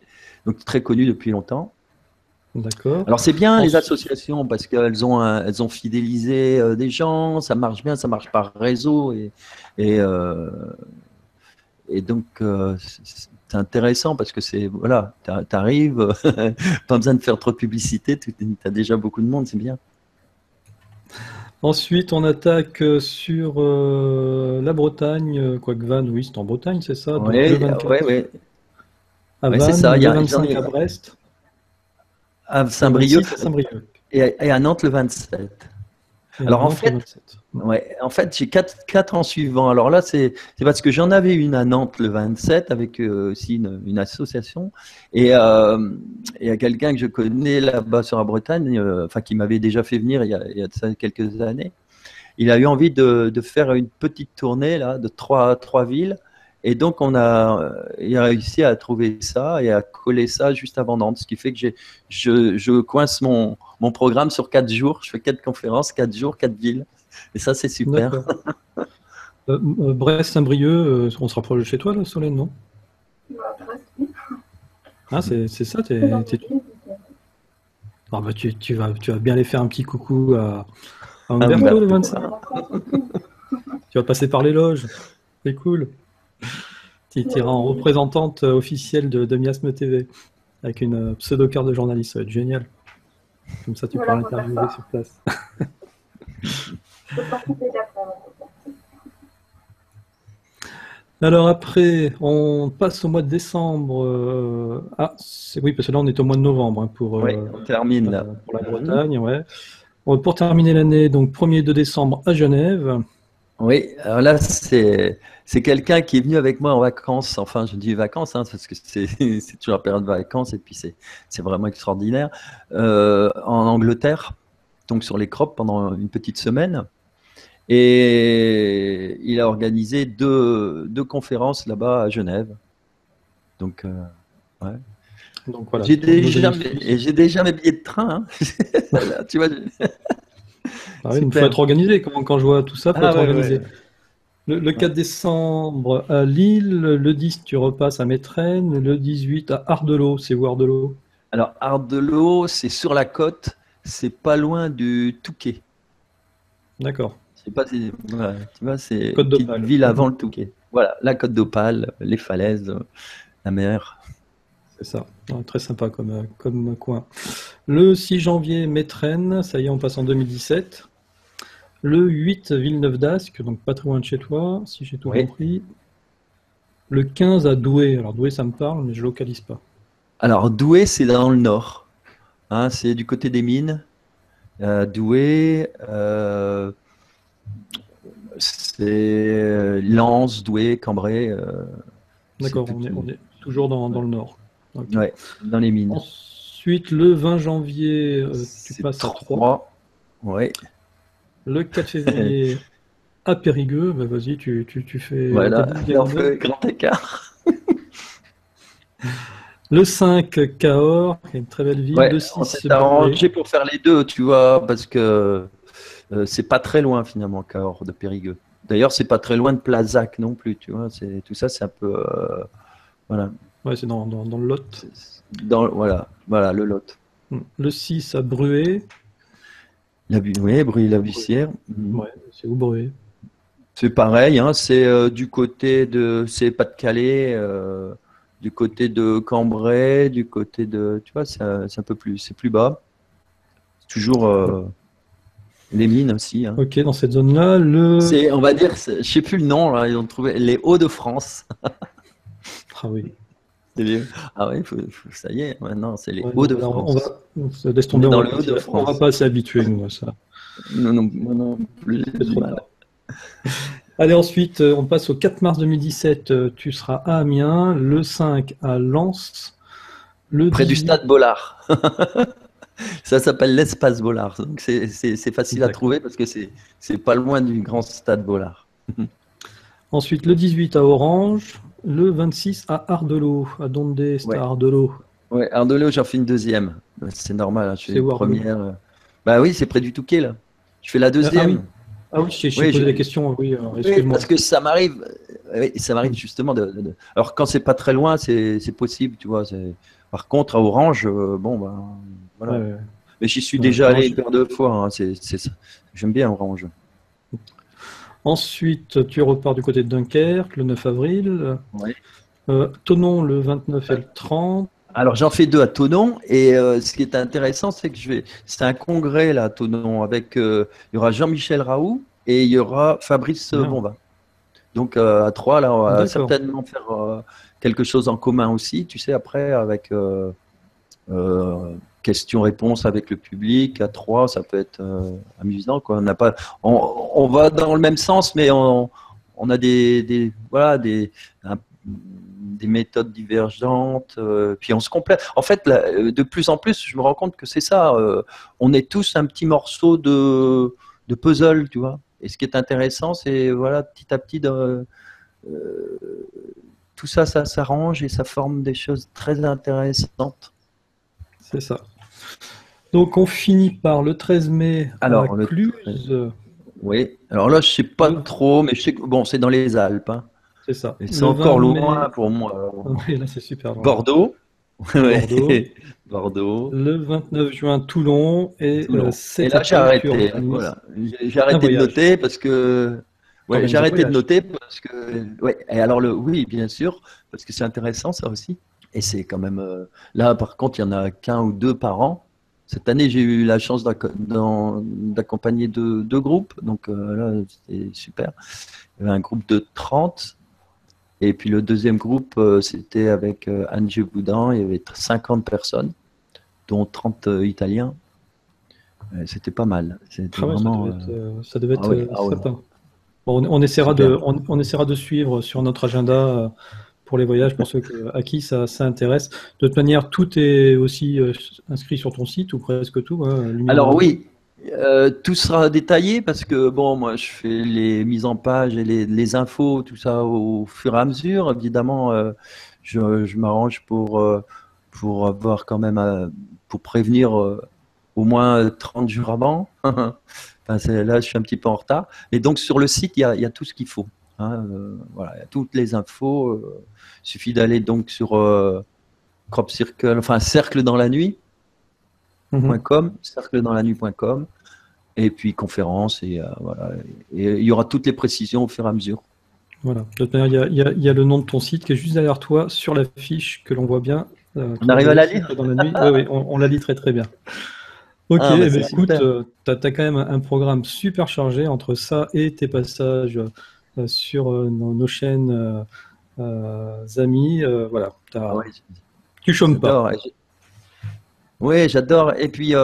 donc très connu depuis longtemps. D'accord. Alors c'est bien les associations parce qu'elles ont fidélisé des gens, ça marche bien, ça marche par réseau et donc c'est intéressant parce que t'arrives, pas besoin de faire trop de publicité, t'as déjà beaucoup de monde, c'est bien. Ensuite, on attaque sur la Bretagne, quoique Vannes, oui, c'est en Bretagne, c'est ça? Donc, Oui, le 24 à Vannes, c'est ça. le 25 à Brest. À Le Saint-Brieuc 26 à Saint-Brieuc. et à Nantes le 27. Et Alors, à en Nantes, fait, le 27. Ouais, en fait, j'ai quatre en suivant. Alors là, c'est parce que j'en avais une à Nantes le 27 avec aussi une association. Et il y a quelqu'un que je connais là-bas sur la Bretagne, enfin qui m'avait déjà fait venir il y a de ça quelques années. Il a eu envie de faire une petite tournée là, de trois villes. Et donc, il a réussi à trouver ça et à coller ça juste avant Nantes. Ce qui fait que je coince mon programme sur 4 jours. Je fais 4 conférences, 4 jours, 4 villes. Et ça, c'est super. D'accord. Brest-Saint-Brieuc, on se rapproche de chez toi, là, Solène, non? Brest, oui. Ah, c'est ça, C'est dans le guide. Ah, bah, tu vas bien aller faire un petit coucou à Humberto. Humberto le 25. Tu vas passer par les loges. C'est cool. Tu iras en représentante officielle de Miasme TV avec une pseudo-carte de journaliste. Ça va être génial. Comme ça, tu Voilà, pourras on va l'interviewer faire sur place. Je peux participer d'après. Alors après, on passe au mois de décembre. Oui, parce que là, on est au mois de novembre hein, pour, Oui, on termine là. pour la Bretagne. Ouais. Pour terminer l'année, donc 1er de décembre à Genève. Oui, alors là, c'est quelqu'un qui est venu avec moi en vacances. Enfin, je dis vacances, hein, parce que c'est toujours la période de vacances et puis c'est vraiment extraordinaire. En Angleterre, donc sur les crops pendant une petite semaine. Et il a organisé deux conférences là-bas à Genève. Donc, ouais. Donc voilà. J'ai déjà mes billets de train. Hein. Là, tu vois. Ah oui, il faut être organisé. Quand je vois tout ça, il faut être organisé. Ouais. Le 4 décembre à Lille, le 10 tu repasses à Métrenne, le 18 à Ardelot. C'est où Ardelot? Alors Ardelot, c'est sur la côte, c'est pas loin du Touquet. D'accord. Je sais pas si, voilà, tu vois, c'est Côte une d'Opale. ville avant le Touquet. Voilà, la côte d'Opale, les falaises, la mer. C'est ça. Très sympa comme coin. Le 6 janvier, Métrenne, ça y est, on passe en 2017. Le 8, Villeneuve d'Ascq, donc pas très loin de chez toi, si j'ai tout compris. Le 15 à Douai. Alors Douai, ça me parle, mais je localise pas. Alors Douai, c'est dans le nord. Hein, c'est du côté des mines. Douai, c'est Lens, Douai, Cambrai. D'accord, on est toujours dans le nord. Okay. Ouais, dans les mines. Ensuite, le 20 janvier, tu passes à Troyes. Ouais. Le 4 février, à Périgueux. Bah, vas-y, tu fais... Voilà, on fait grand écart. Le 5, Cahors, qui est une très belle ville. Ouais, le 6, on s'est arrangé pour faire les deux, tu vois, parce que c'est pas très loin finalement, Cahors de Périgueux. D'ailleurs, c'est pas très loin de Plazac non plus, tu vois. Tout ça, c'est un peu... voilà. Ouais, c'est dans le Lot. Voilà, le Lot. Le 6 à Bruay. Bruy-la-Bussière. Ouais, c'est où Bruay? C'est pareil, hein, c'est du côté de... C'est Pas-de-Calais, du côté de Cambrai, du côté de... Tu vois, c'est un peu plus... C'est plus bas. C'est toujours... les mines aussi. Hein. Ok, dans cette zone-là, on va dire, je sais plus le nom, là, ils ont trouvé les Hauts-de-France. Ah oui. Ah oui, ça y est, maintenant c'est les Ouais, Hauts-de-France. Laisse tomber, dans le Hauts-de-France. On va pas s'habituer, nous, à ça. Non plus. Allez, ensuite, on passe au 4 mars 2017. Tu seras à Amiens. Le 5 à Lens. Près du stade Bollard. Ça s'appelle l'espace Bollard. Donc c'est facile à trouver parce que c'est pas loin du grand stade Bollard. Ensuite, le 18 à Orange. Le 26 à Ardelot. À Donde c'est Ardelot? Ouais, Ardelot, j'en fais une deuxième. C'est normal, hein, je fais une première. Bah oui, c'est près du Touquet, là. Je fais la deuxième. Ah oui, j'ai posé la question, oui, excuse-moi. Parce que ça m'arrive justement Alors, quand c'est pas très loin, c'est possible, tu vois. Par contre, à Orange, bon, ben, voilà. Ouais. Mais j'y suis déjà allé une paire de fois, hein, j'aime bien Orange. Ensuite, tu repars du côté de Dunkerque, le 9 avril. Ouais. Thonon, le 29 et le 30. Alors, j'en fais deux à Thonon. Et ce qui est intéressant, c'est que c'est un congrès, là, à Thonon, avec... il y aura Jean-Michel Raoult et il y aura Fabrice Bonvin. Donc, à trois, là, on va certainement faire quelque chose en commun aussi, tu sais, après, avec questions-réponses avec le public. À 3, ça peut être amusant, quoi. On va dans le même sens, mais on a des méthodes divergentes, puis on se complète. En fait, là, de plus en plus, je me rends compte que c'est ça. On est tous un petit morceau de puzzle, tu vois. Et ce qui est intéressant, c'est voilà, petit à petit, tout ça, ça s'arrange et ça forme des choses très intéressantes. C'est ça. Donc on finit par le 13 mai Alors, à le Cluse. Oui. Alors là, je sais pas trop, mais je sais que bon, c'est dans les Alpes. Hein. C'est ça. Et c'est Le encore 20 loin mai. pour moi. Oui, là c'est super loin. Bordeaux. Bordeaux. Bordeaux. Le 29 juin, Toulon. Et Toulon. 7 Et là, j'ai avril, tu arrêté. organises Voilà. J'ai arrêté de voyage. noter parce que. Ouais, T'organises j'ai un arrêté de voyage. noter parce que. Ouais. Et alors oui, bien sûr, parce que c'est intéressant ça aussi. Et c'est quand même. Là, par contre, il y en a qu'un ou deux par an. Cette année, j'ai eu la chance d'accompagner deux groupes. Donc là, c'était super. Il y avait un groupe de 30. Et puis le deuxième groupe, c'était avec Anne Boudin. Il y avait 50 personnes, dont 30 Italiens. C'était pas mal. C'était vraiment. Ça devait être Ah oui, sympa. Bon, on essaiera Super. de suivre sur notre agenda pour les voyages, pour ceux à qui ça intéresse. De toute manière, tout est aussi inscrit sur ton site, ou presque tout. Hein, Lumière Alors Radio. oui, tout sera détaillé parce que bon, moi je fais les mises en page et les infos, tout ça au fur et à mesure. Évidemment, je m'arrange pour avoir quand même pour prévenir au moins 30 jours avant. Enfin, là, je suis un petit peu en retard. Et donc sur le site, il y a tout ce qu'il faut. Hein, voilà, il y a toutes les infos. Il suffit d'aller donc sur Crop Circle, enfin Cercle dans la nuit. Mhm. cercledanslannuit.com et puis conférence et voilà, et il y aura toutes les précisions au fur et à mesure. Voilà. De toute manière, il y a le nom de ton site qui est juste derrière toi sur la fiche que l'on voit bien. On arrive à la lire dans la nuit. Oui, on la lit très très bien. Ok, Ah, bah, eh ben, c'est écoute, super. tu as quand même un programme super chargé entre ça et tes passages sur nos chaînes amis. Voilà, Ah ouais, tu chômes pas. j'adore. Oui, j'adore. Et puis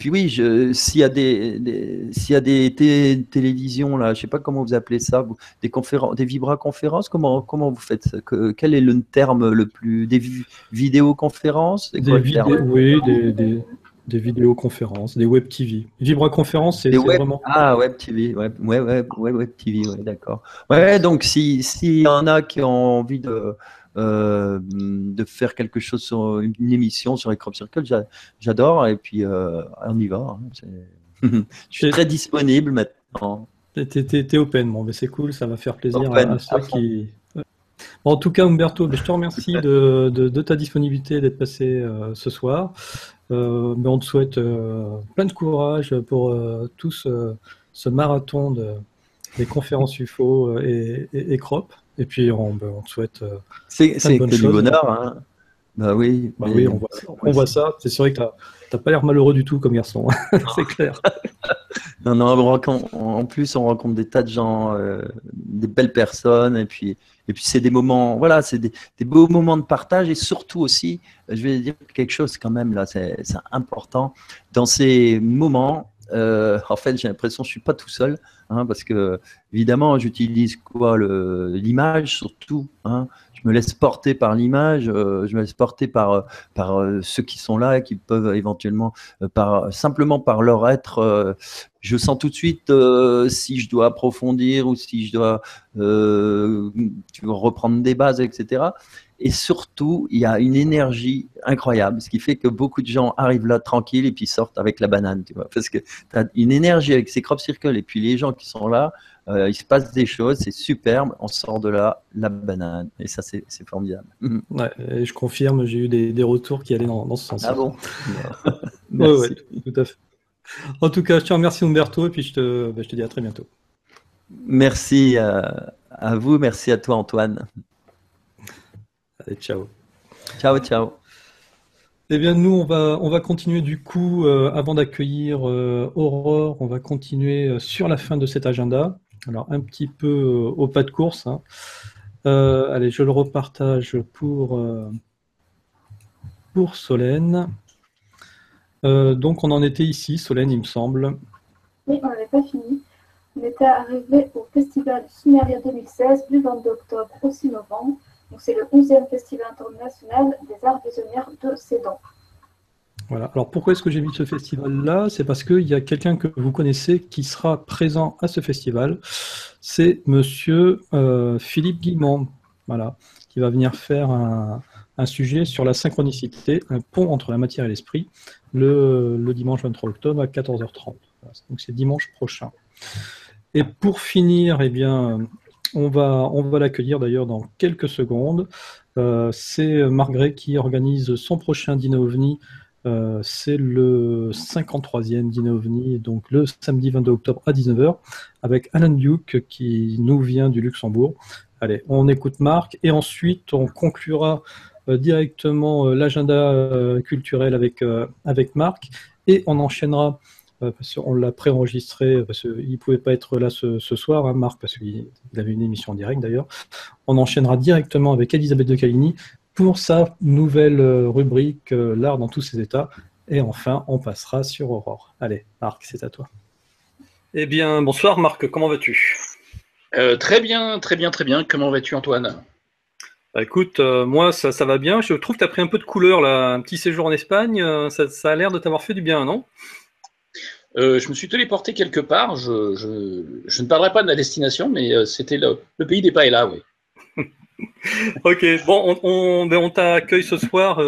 oui, s'il y a s'il y a des télévisions là, je sais pas comment vous appelez ça, des conférences, des vibra-conférences, comment vous faites ça? Quel est le terme le plus des vidéoconférences? C'est quoi le terme? Oui, des vidéoconférences, des web TV. Vibra-conférence, c'est Des web, vraiment. Web TV, Web TV, ouais, d'accord. Ouais, donc s'il y en a qui ont envie de faire quelque chose sur une émission sur les Crop Circle, j'adore, et puis on y va. Hein, je suis très disponible maintenant. T'es open, bon, mais c'est cool, ça va faire plaisir à Open, ceux à fond. qui. Bon, en tout cas, Umberto, je te remercie de ta disponibilité d'être passé ce soir. Mais on te souhaite plein de courage pour tout ce marathon des conférences UFO et Crop. Et puis on te souhaite C'est plein de bonnes que du choses. bonheur, hein. Bah oui, Bah mais oui, on voit ça. C'est vrai que t'as pas l'air malheureux du tout comme garçon, c'est clair. non, en plus, on rencontre des tas de gens, des belles personnes, et puis c'est des moments, voilà, c'est des beaux moments de partage, et surtout aussi, je vais dire quelque chose quand même là, c'est important. Dans ces moments, en fait, j'ai l'impression que je suis pas tout seul, hein, parce que évidemment, j'utilise quoi, l'image surtout, hein. Je me laisse porter par l'image, je me laisse porter par ceux qui sont là et qui peuvent éventuellement, simplement par leur être, je sens tout de suite si je dois approfondir ou si je dois reprendre des bases, etc. Et surtout, il y a une énergie incroyable, ce qui fait que beaucoup de gens arrivent là tranquilles et puis sortent avec la banane, tu vois, parce que tu as une énergie avec ces Crop Circle et puis les gens qui sont là, il se passe des choses, c'est superbe, on sort de là, la banane, et ça c'est formidable. Ouais, et je confirme, j'ai eu des retours qui allaient dans ce sens-là. Ah bon? Ouais, Merci. tout à fait. En tout cas, je te remercie Umberto et puis je te dis à très bientôt. Merci à vous, merci à toi Antoine. Allez, ciao. Ciao, ciao. Eh bien, nous, on va continuer du coup, avant d'accueillir Aurore, on va continuer sur la fin de cet agenda. Alors, un petit peu au pas de course, hein. Allez, je le repartage pour Solène. Donc on en était ici, Solène, il me semble. Oui, on n'avait pas fini. On était arrivé au festival Sumeria 2016 du 22 octobre au 6 novembre. Donc c'est le 11e festival international des arts visionnaires de Sedan. Voilà. Alors pourquoi est-ce que j'ai mis ce festival-là? C'est parce qu'il y a quelqu'un que vous connaissez qui sera présent à ce festival. C'est monsieur Philippe Guimond, voilà, qui va venir faire un sujet sur la synchronicité, un pont entre la matière et l'esprit, le dimanche 23 octobre à 14h30. Voilà. Donc c'est dimanche prochain. Et pour finir, eh bien, on va l'accueillir d'ailleurs dans quelques secondes. C'est Margret qui organise son prochain Dîner OVNI. C'est le 53e Dîner OVNI, donc le samedi 22 octobre à 19h, avec Alan Duke qui nous vient du Luxembourg. Allez, on écoute Marc et ensuite on conclura directement l'agenda culturel avec Marc et on enchaînera, parce qu'on l'a préenregistré, parce qu'il ne pouvait pas être là ce soir, hein, Marc, parce qu'il avait une émission en direct d'ailleurs. On enchaînera directement avec Elisabeth de Caligny pour sa nouvelle rubrique l'art dans tous ses états. Et enfin, on passera sur Aurore. Allez, Marc, c'est à toi. Eh bien, bonsoir Marc, comment vas-tu? Très bien, très bien, très bien. Comment vas-tu, Antoine? Bah, écoute, moi ça va bien. Je trouve que tu as pris un peu de couleur là, un petit séjour en Espagne. Ça a l'air de t'avoir fait du bien, non? Je me suis téléporté quelque part. Je ne parlerai pas de la destination, mais c'était le pays des paellas, oui. Ok, bon, on t'accueille ce soir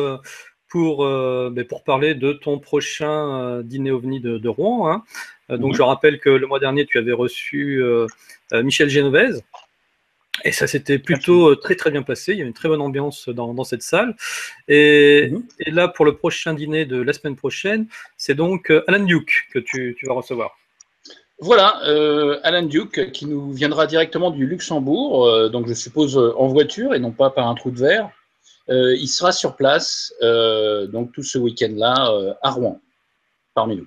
pour parler de ton prochain dîner OVNI de Rouen. Hein. Donc je rappelle que le mois dernier, tu avais reçu Michel Genovese. Et ça s'était plutôt très très bien passé. Il y a une très bonne ambiance dans cette salle. Et là, pour le prochain dîner de la semaine prochaine, c'est donc Alan Duke que tu vas recevoir. Voilà, Alan Duke qui nous viendra directement du Luxembourg, donc je suppose en voiture et non pas par un trou de verre. Il sera sur place donc tout ce week-end-là à Rouen, parmi nous.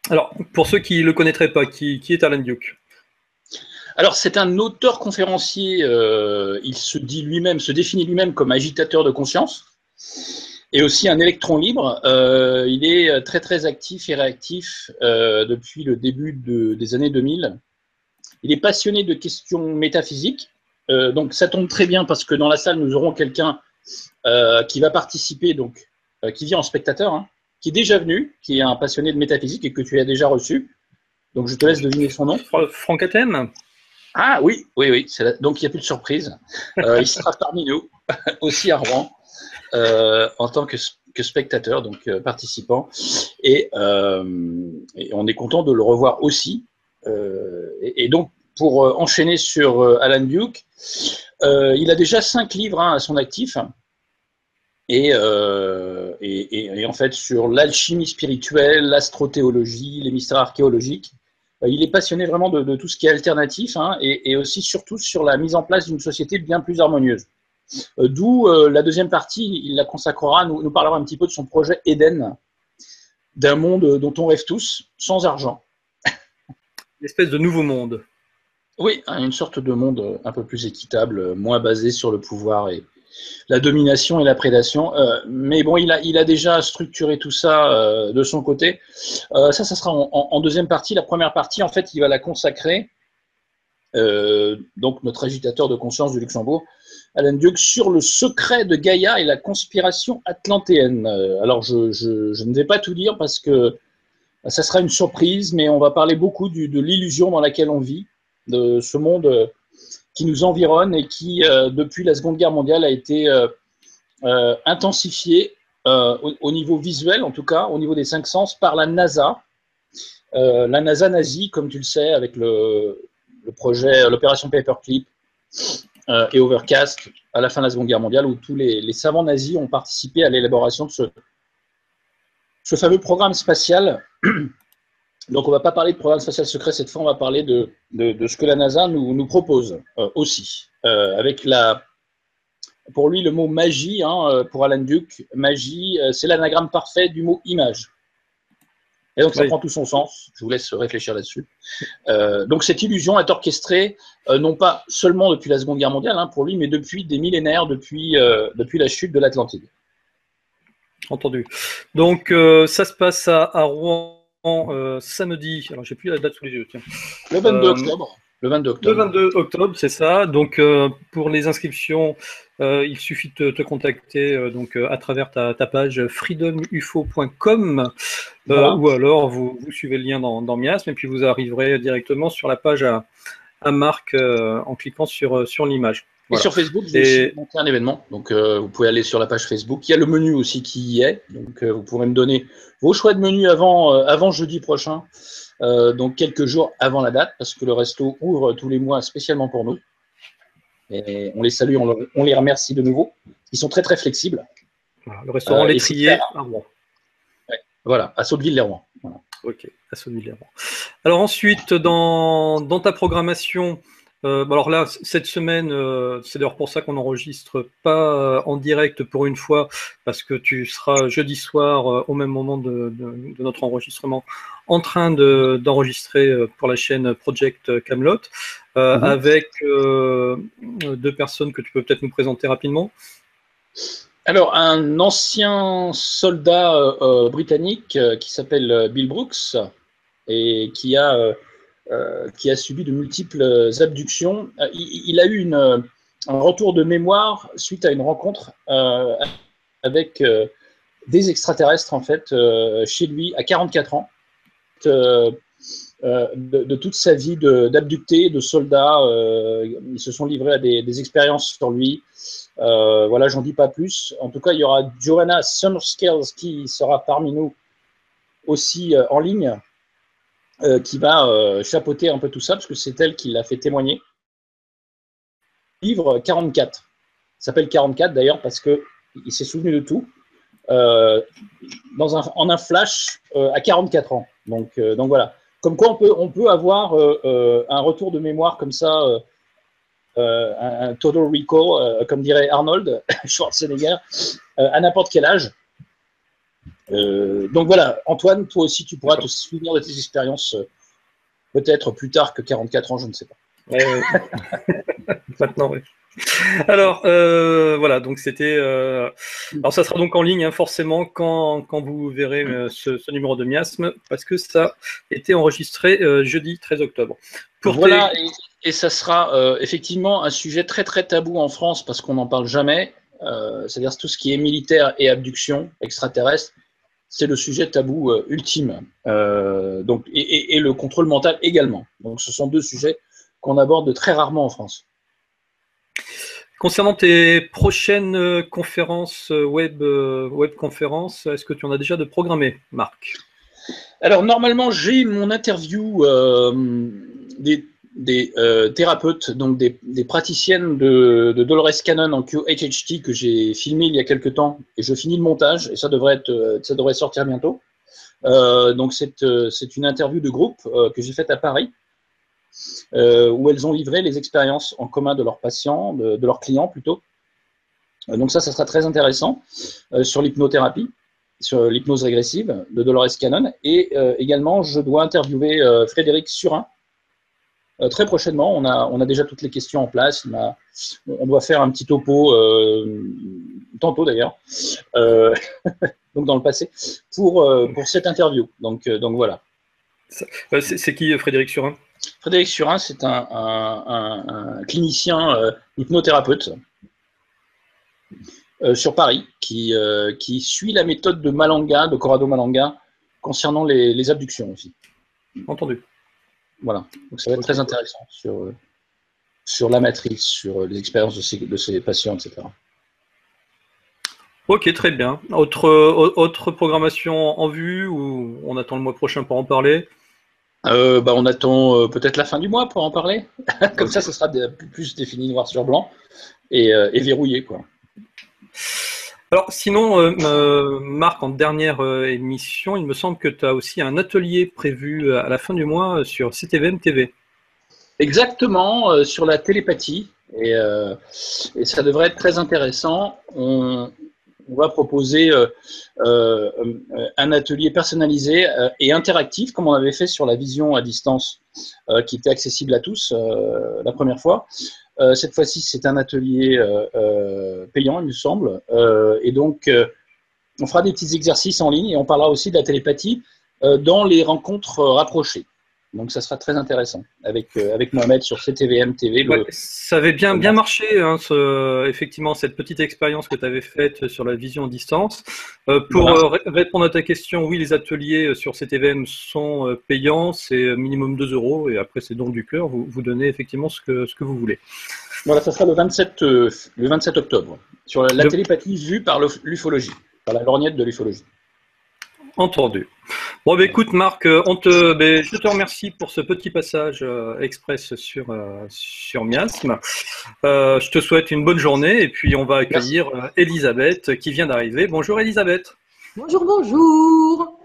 Alors, pour ceux qui ne le connaîtraient pas, qui est Alan Duke? Alors, c'est un auteur conférencier, il se définit lui-même comme agitateur de conscience. Et aussi un électron libre. Il est très très actif et réactif depuis le début des années 2000. Il est passionné de questions métaphysiques. Donc ça tombe très bien parce que dans la salle, nous aurons quelqu'un qui va participer, donc qui vient en spectateur, hein, qui est déjà venu, qui est un passionné de métaphysique et que tu as déjà reçu. Donc je te laisse deviner son nom. Franck Athème. Ah oui. Donc il n'y a plus de surprise. Il sera parmi nous, aussi à Rouen. En tant que spectateur, donc participant, et on est content de le revoir aussi. Et donc, pour enchaîner sur Alan Duke, il a déjà 5 livres à son actif, et en fait sur l'alchimie spirituelle, l'astrothéologie, les mystères archéologiques. Il est passionné vraiment de tout ce qui est alternatif, hein, et aussi surtout sur la mise en place d'une société bien plus harmonieuse. D'où la deuxième partie, il la consacrera, nous parlera un petit peu de son projet Eden, d'un monde dont on rêve tous, sans argent. Une espèce de nouveau monde. Oui, une sorte de monde un peu plus équitable, moins basé sur le pouvoir et la domination et la prédation. Mais bon, il a déjà structuré tout ça de son côté. Ça sera en deuxième partie. La première partie, en fait, il va la consacrer, donc notre agitateur de conscience du Luxembourg, Alan Duke, sur le secret de Gaïa et la conspiration atlantéenne. Alors, je ne vais pas tout dire parce que ça sera une surprise, mais on va parler beaucoup de l'illusion dans laquelle on vit, de ce monde qui nous environne et qui, depuis la Seconde Guerre mondiale, a été intensifié au niveau visuel, en tout cas, au niveau des 5 sens, par la NASA. La NASA nazie, comme tu le sais, avec le projet, l'opération Paperclip, et Overcast à la fin de la Seconde Guerre mondiale, où tous les savants nazis ont participé à l'élaboration de ce fameux programme spatial. Donc on ne va pas parler de programme spatial secret cette fois, on va parler de ce que la NASA nous propose aussi. Avec pour lui le mot magie, hein, pour Alan Duke, magie, c'est l'anagramme parfait du mot image. Et donc ça prend tout son sens, je vous laisse réfléchir là-dessus. Donc cette illusion est orchestrée, non pas seulement depuis la Seconde Guerre mondiale, hein, pour lui, mais depuis des millénaires, depuis la chute de l'Atlantide. Entendu. Donc, ça se passe à Rouen samedi. Alors, j'ai plus la date sous les yeux. Tiens. Le 22 octobre. Le 22 Le octobre. 22 octobre, c'est ça. Donc, pour les inscriptions, il suffit de te contacter à travers ta page freedomufo.com Voilà. ou alors vous suivez le lien dans Miasme et puis vous arriverez directement sur la page à Marc en cliquant sur l'image. Et Voilà. sur Facebook, j'ai aussi monté un événement. Donc, vous pouvez aller sur la page Facebook. Il y a le menu aussi qui y est. Donc, vous pourrez me donner vos choix de menu avant jeudi prochain. Donc, quelques jours avant la date, parce que le resto ouvre tous les mois spécialement pour nous. Et on les salue, on les remercie de nouveau. Ils sont très, très flexibles. Voilà, le restaurant L'étrier à Rouen. Ouais, voilà, à Sotteville-les-Rouen. Voilà. Ok, à Sotteville-les-Rouen. Alors ensuite, dans ta programmation, alors là, cette semaine, c'est d'ailleurs pour ça qu'on n'enregistre pas en direct pour une fois, parce que tu seras jeudi soir, au même moment de notre enregistrement, en train d'enregistrer pour la chaîne Project Camelot, avec deux personnes que tu peux peut-être nous présenter rapidement. Alors, un ancien soldat britannique qui s'appelle Bill Brooks et qui a subi de multiples abductions. Il a eu un retour de mémoire suite à une rencontre avec des extraterrestres, en fait, chez lui à 44 ans. De toute sa vie d'abducté, de soldat. Ils se sont livrés à des expériences sur lui. Voilà, j'en dis pas plus. En tout cas, il y aura Joanna Summerscales qui sera parmi nous aussi en ligne, qui va chapeauter un peu tout ça, parce que c'est elle qui l'a fait témoigner. Livre 44. Il s'appelle 44 d'ailleurs parce qu'il s'est souvenu de tout. En un flash à 44 ans. Donc voilà. Comme quoi on peut avoir un retour de mémoire comme ça, un total recall, comme dirait Arnold Schwarzenegger, à n'importe quel âge. Donc voilà, Antoine, toi aussi tu pourras te souvenir de tes expériences peut-être plus tard que 44 ans, je ne sais pas. Maintenant, oui. Alors, voilà, donc c'était. Alors, ça sera donc en ligne, hein, forcément, quand vous verrez ce numéro de Miasme, parce que ça a été enregistré jeudi 13 octobre. Voilà, et ça sera effectivement un sujet très très tabou en France, parce qu'on n'en parle jamais. C'est-à-dire tout ce qui est militaire et abduction extraterrestre, c'est le sujet tabou ultime. Donc, et le contrôle mental également. Donc, ce sont deux sujets qu'on aborde très rarement en France. Concernant tes prochaines conférences web conférences, est-ce que tu en as déjà de programmées, Marc? Alors, normalement, j'ai mon interview des thérapeutes, donc des praticiennes de Dolores Cannon en QHHT que j'ai filmé il y a quelques temps, et je finis le montage, et ça devrait sortir bientôt. Donc, c'est une interview de groupe que j'ai faite à Paris, où elles ont livré les expériences en commun de leurs patients, de leurs clients plutôt. Donc ça sera très intéressant sur l'hypnothérapie, sur l'hypnose régressive de Dolores Cannon. Et également, je dois interviewer Frédéric Surin très prochainement. On a déjà toutes les questions en place. On doit faire un petit topo, tantôt d'ailleurs, donc dans le passé, pour cette interview. Donc voilà. C'est qui Frédéric Surin? Frédéric Surin, c'est un clinicien hypnothérapeute sur Paris qui suit la méthode de Malanga, de Corrado Malanga, concernant les abductions aussi. Entendu. Voilà, donc ça va être très intéressant sur la matrice, sur les expériences de ces patients, etc. Ok, très bien. Autre programmation en vue ou on attend le mois prochain pour en parler? On attend peut-être la fin du mois pour en parler. Comme ça, ce sera plus défini noir sur blanc et verrouillé, quoi. Alors, sinon, Marc, en dernière émission, il me semble que tu as aussi un atelier prévu à la fin du mois sur CTVM TV. Exactement, sur la télépathie. Et ça devrait être très intéressant. On va proposer un atelier personnalisé et interactif, comme on avait fait sur la vision à distance, qui était accessible à tous la première fois. Cette fois-ci, c'est un atelier payant, il me semble. Et donc, on fera des petits exercices en ligne et on parlera aussi de la télépathie dans les rencontres rapprochées. Donc, ça sera très intéressant avec Mohamed sur CTVM TV. Ouais, ça avait bien marché, hein, effectivement, cette petite expérience que tu avais faite sur la vision à distance. Pour répondre à ta question, oui, les ateliers sur CTVM sont payants, c'est minimum 2 € et après, c'est don du cœur. Vous donnez effectivement ce que vous voulez. Voilà, ça sera le 27 octobre sur la télépathie vue par l'ufologie, par la lorgnette de l'ufologie. Entendu. Bon, bah, écoute, Marc, je te remercie pour ce petit passage express sur Miasme. Je te souhaite une bonne journée et puis on va accueillir Elisabeth qui vient d'arriver. Bonjour Elisabeth. Bonjour, bonjour.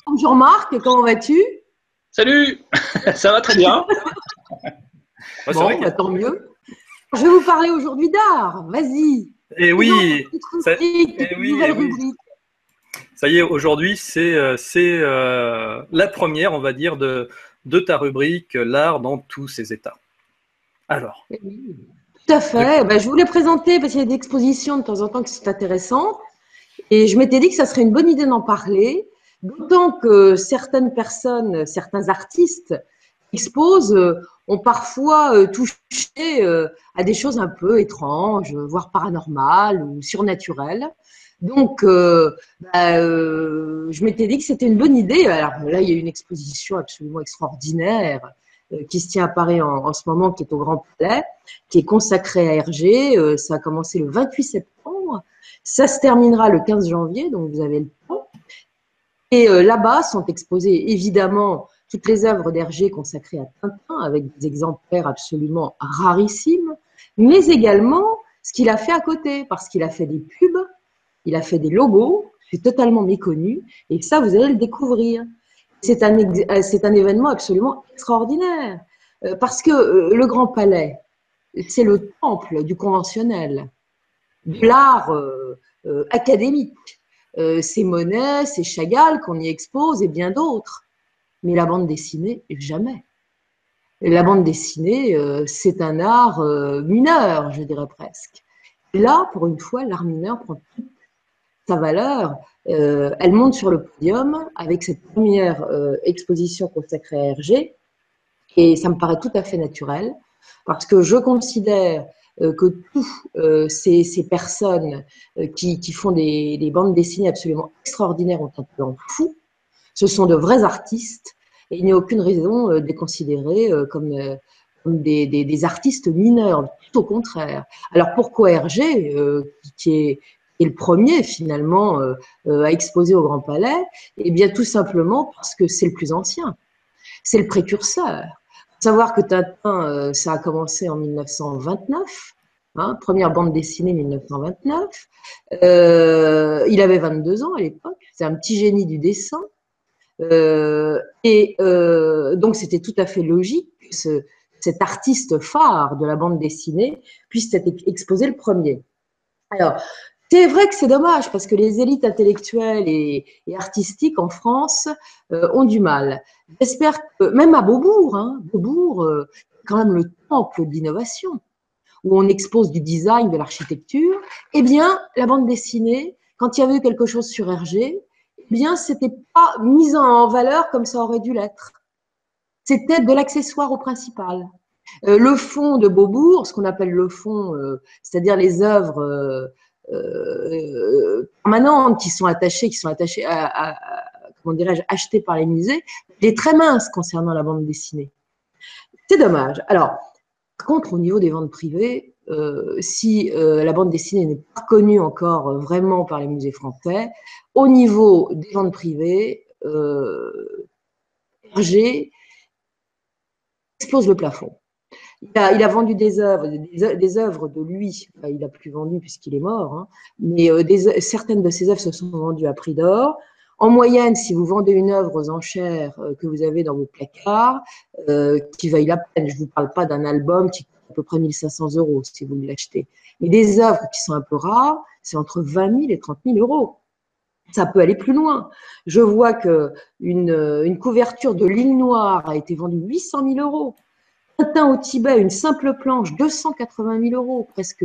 Bonjour Marc, comment vas-tu? Salut, ça va très bien. Bon, bah, tant mieux. Je vais vous parler aujourd'hui d'art, vas-y. Et oui, rubrique. Ça y est, aujourd'hui, c'est la première, on va dire, de ta rubrique, l'art dans tous ses états. Alors. Oui, tout à fait. Ben, je voulais présenter, parce qu'il y a des expositions de temps en temps qui sont intéressantes, et je m'étais dit que ça serait une bonne idée d'en parler, d'autant que certaines personnes, certains artistes exposent, ont parfois touché à des choses un peu étranges, voire paranormales ou surnaturelles. Donc, je m'étais dit que c'était une bonne idée. Alors là, il y a une exposition absolument extraordinaire qui se tient à Paris en ce moment, qui est au Grand Palais, qui est consacrée à Hergé. Ça a commencé le 28 septembre. Ça se terminera le 15 janvier, donc vous avez le temps. Et là-bas sont exposées évidemment toutes les œuvres d'Hergé consacrées à Tintin, avec des exemplaires absolument rarissimes, mais également ce qu'il a fait à côté, parce qu'il a fait des pubs. Il a fait des logos, c'est totalement méconnu, et ça, vous allez le découvrir. C'est un événement absolument extraordinaire, parce que le Grand Palais, c'est le temple du conventionnel, de l'art académique. C'est Monet, c'est Chagall qu'on y expose, et bien d'autres. Mais la bande dessinée, jamais. La bande dessinée, c'est un art mineur, je dirais presque. Et là, pour une fois, l'art mineur prend toute sa valeur, elle monte sur le podium avec cette première exposition consacrée à Hergé, et ça me paraît tout à fait naturel, parce que je considère que toutes ces personnes qui font des bandes dessinées absolument extraordinaires ont un talent fou, ce sont de vrais artistes, et il n'y a aucune raison de les considérer comme des artistes mineurs, tout au contraire. Alors pourquoi Hergé, qui est le premier finalement à exposer au Grand Palais? Eh bien tout simplement parce que c'est le plus ancien, c'est le précurseur. Il faut savoir que Tintin, ça a commencé en 1929, hein, première bande dessinée 1929. Il avait 22 ans à l'époque, c'est un petit génie du dessin. Donc c'était tout à fait logique que cet artiste phare de la bande dessinée puisse être exposé le premier. Alors, c'est vrai que c'est dommage parce que les élites intellectuelles et artistiques en France ont du mal. J'espère que, même à Beaubourg, Beaubourg, quand même le temple de l'innovation, où on expose du design, de l'architecture, eh bien, la bande dessinée, quand il y avait eu quelque chose sur Hergé, eh bien, c'était pas mis en valeur comme ça aurait dû l'être. C'était de l'accessoire au principal. Le fond de Beaubourg, ce qu'on appelle le fond, c'est-à-dire les œuvres permanentes qui sont attachées à comment dirais-je, achetées par les musées, il est très mince concernant la bande dessinée. C'est dommage. Alors, par contre, au niveau des ventes privées, si la bande dessinée n'est pas connue encore vraiment par les musées français, au niveau des ventes privées, Hergé explose le plafond. Il a vendu des œuvres de lui, enfin, il n'a plus vendu puisqu'il est mort, hein, mais certaines de ses œuvres se sont vendues à prix d'or. En moyenne, si vous vendez une œuvre aux enchères que vous avez dans vos placards, qui vaille la peine, je ne vous parle pas d'un album qui coûte à peu près 1 500 € si vous l'achetez, mais des œuvres qui sont un peu rares, c'est entre 20 000 et 30 000 €. Ça peut aller plus loin. Je vois qu'une couverture de L'Île Noire a été vendue 800 000 €. Tintin au Tibet, une simple planche, 280 000 €, presque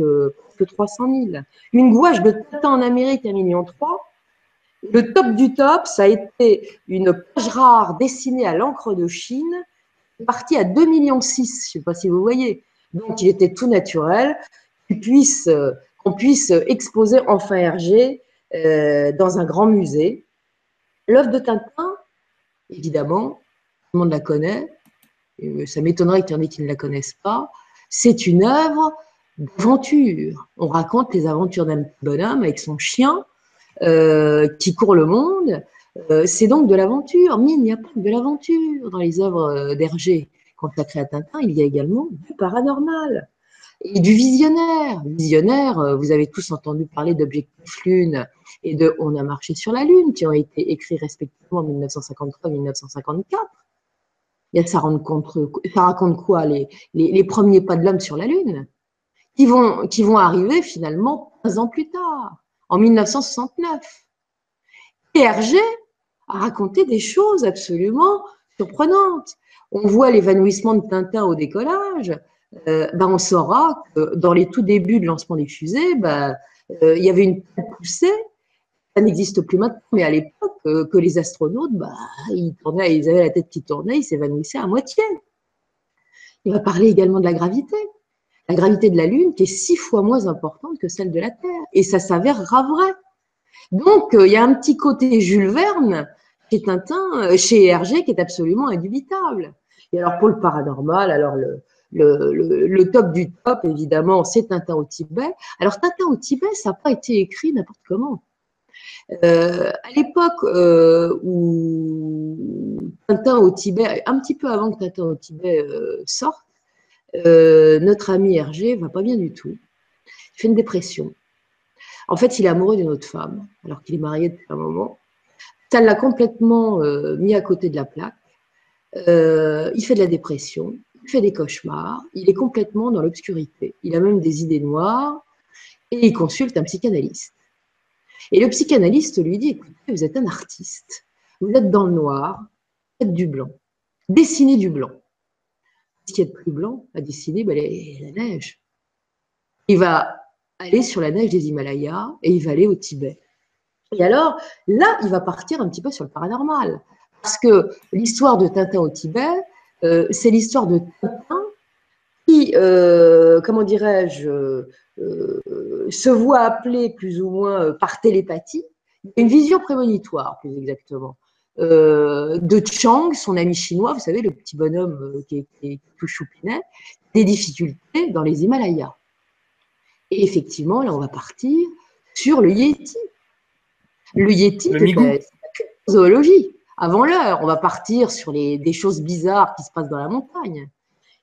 300 000. Une gouache de Tintin en Amérique, 1,3 million. Le top du top, ça a été une page rare dessinée à l'encre de Chine, partie à 2,6 millions. Je ne sais pas si vous voyez. Donc, il était tout naturel qu'on puisse exposer enfin Hergé dans un grand musée. L'œuvre de Tintin, évidemment, tout le monde la connaît. Ça m'étonnerait qu'il y en ait qui ne la connaissent pas. C'est une œuvre d'aventure. On raconte les aventures d'un petit bonhomme avec son chien qui court le monde. C'est donc de l'aventure. Mais il n'y a pas que de l'aventure dans les œuvres d'Hergé consacrées à Tintin. Il y a également du paranormal et du visionnaire. Visionnaire, vous avez tous entendu parler d'Objectif Lune et de On a marché sur la Lune, qui ont été écrits respectivement en 1953 et 1954. Ça raconte quoi, les premiers pas de l'homme sur la Lune, qui vont arriver finalement 15 ans plus tard, en 1969. Et Hergé a raconté des choses absolument surprenantes. On voit l'évanouissement de Tintin au décollage. On saura que dans les tout débuts de lancement des fusées, il y avait une poussée. Ça n'existe plus maintenant, mais à l'époque, que les astronautes, ils avaient la tête qui tournait, ils s'évanouissaient à moitié. Il va parler également de la gravité de la Lune, qui est 6 fois moins importante que celle de la Terre, et ça s'avérera vrai. Donc, il y a un petit côté Jules Verne chez Tintin, chez Hergé, qui est absolument indubitable. Et alors, pour le paranormal, alors le top du top, évidemment, c'est Tintin au Tibet. Alors, Tintin au Tibet, ça n'a pas été écrit n'importe comment. À l'époque où Tintin au Tibet, un petit peu avant que Tintin au Tibet sorte, notre ami Hergé va pas bien du tout. Il fait une dépression. En fait, il est amoureux d'une autre femme, alors qu'il est marié depuis un moment. Ça l'a complètement mis à côté de la plaque. Il fait de la dépression, il fait des cauchemars, il est complètement dans l'obscurité. Il a même des idées noires et il consulte un psychanalyste. Et le psychanalyste lui dit, écoutez, vous êtes un artiste, vous êtes dans le noir, vous êtes du blanc, dessinez du blanc. Ce qui est de plus blanc à dessiner, la neige. Il va aller sur la neige des Himalayas et il va aller au Tibet. Et alors, là, il va partir un petit peu sur le paranormal. Parce que l'histoire de Tintin au Tibet, c'est l'histoire de Tintin qui, comment dirais-je, se voit appeler plus ou moins par télépathie, une vision prémonitoire, plus exactement, de Chang, son ami chinois, vous savez, le petit bonhomme qui est tout choupinet, des difficultés dans les Himalayas. Et effectivement, là, on va partir sur le Yéti. Le Yéti, c'est la zoologie. Avant l'heure, on va partir sur des choses bizarres qui se passent dans la montagne.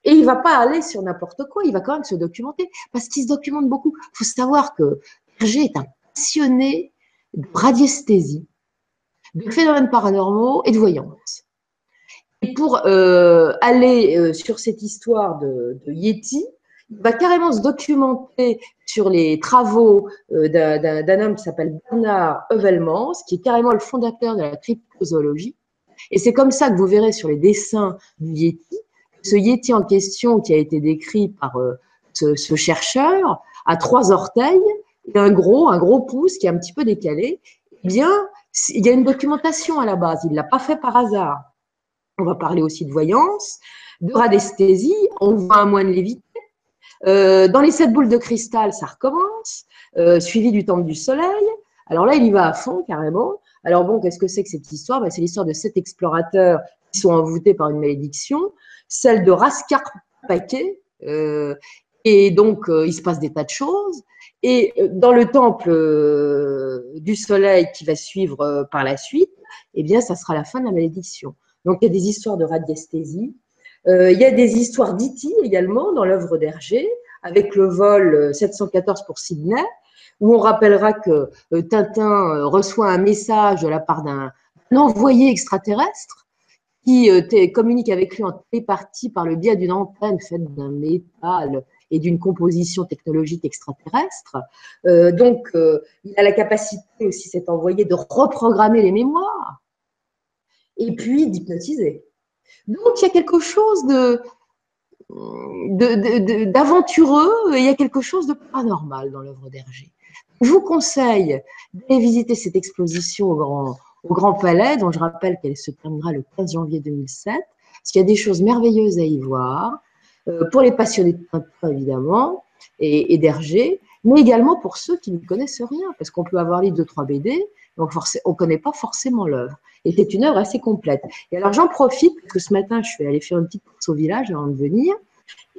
Et il ne va pas aller sur n'importe quoi, il va quand même se documenter, parce qu'il se documente beaucoup. Il faut savoir que Hergé est un passionné de radiesthésie, de phénomènes paranormaux et de voyance. Et pour aller sur cette histoire de Yéti, il va carrément se documenter sur les travaux d'un homme qui s'appelle Bernard Heuvelmans, qui est carrément le fondateur de la cryptozoologie. Et c'est comme ça que vous verrez sur les dessins du Yéti, ce Yéti en question qui a été décrit par ce chercheur, a 3 orteils et un gros pouce qui est un petit peu décalé. Eh bien, il y a une documentation à la base, il ne l'a pas fait par hasard. On va parler aussi de voyance, de radiesthésie, on voit un moine léviter. Dans les 7 boules de cristal, ça recommence, suivi du temple du soleil. Alors là, il y va à fond, carrément. Alors bon, qu'est-ce que c'est que cette histoire? C'est l'histoire de 7 explorateurs qui sont envoûtés par une malédiction, celle de Raskar Paquet, et donc il se passe des tas de choses. Et dans le temple du soleil qui va suivre par la suite, eh bien, ça sera la fin de la malédiction. Donc il y a des histoires de radiesthésie. Il y a des histoires d'E.T. également dans l'œuvre d'Hergé, avec le vol 714 pour Sydney, où on rappellera que Tintin reçoit un message de la part d'un envoyé extraterrestre qui communique avec lui en télépathie par le biais d'une antenne faite d'un métal et d'une composition technologique extraterrestre. Donc, il a la capacité aussi, cet envoyé, de reprogrammer les mémoires et puis d'hypnotiser. Donc, il y a quelque chose d'aventureux, il y a quelque chose de paranormal dans l'œuvre d'Hergé. Je vous conseille d'aller visiter cette exposition au Grand Palais, dont je rappelle qu'elle se terminera le 15 janvier 2007, parce qu'il y a des choses merveilleuses à y voir, pour les passionnés de Tintin évidemment, et d'Hergé, mais également pour ceux qui ne connaissent rien, parce qu'on peut avoir lu 2-3 BD, donc on ne connaît pas forcément l'œuvre. Et c'est une œuvre assez complète. Et alors j'en profite, parce que ce matin, je suis allée faire une petite course au village avant de venir,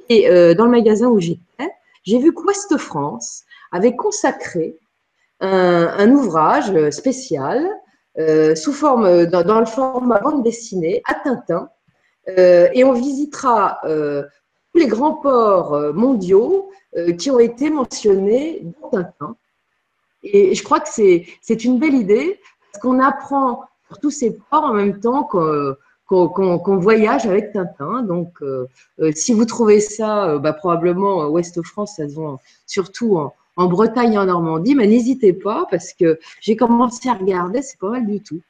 et dans le magasin où j'étais, j'ai vu qu'Ouest France avait consacré un ouvrage spécial sous forme, dans le format bande dessinée à Tintin, et on visitera tous les grands ports mondiaux qui ont été mentionnés dans Tintin. Et je crois que c'est une belle idée, parce qu'on apprend sur tous ces ports en même temps qu'on voyage avec Tintin. Donc, si vous trouvez ça, probablement Ouest France, ça se vend surtout en Bretagne et en Normandie, mais n'hésitez pas, parce que j'ai commencé à regarder, c'est pas mal du tout.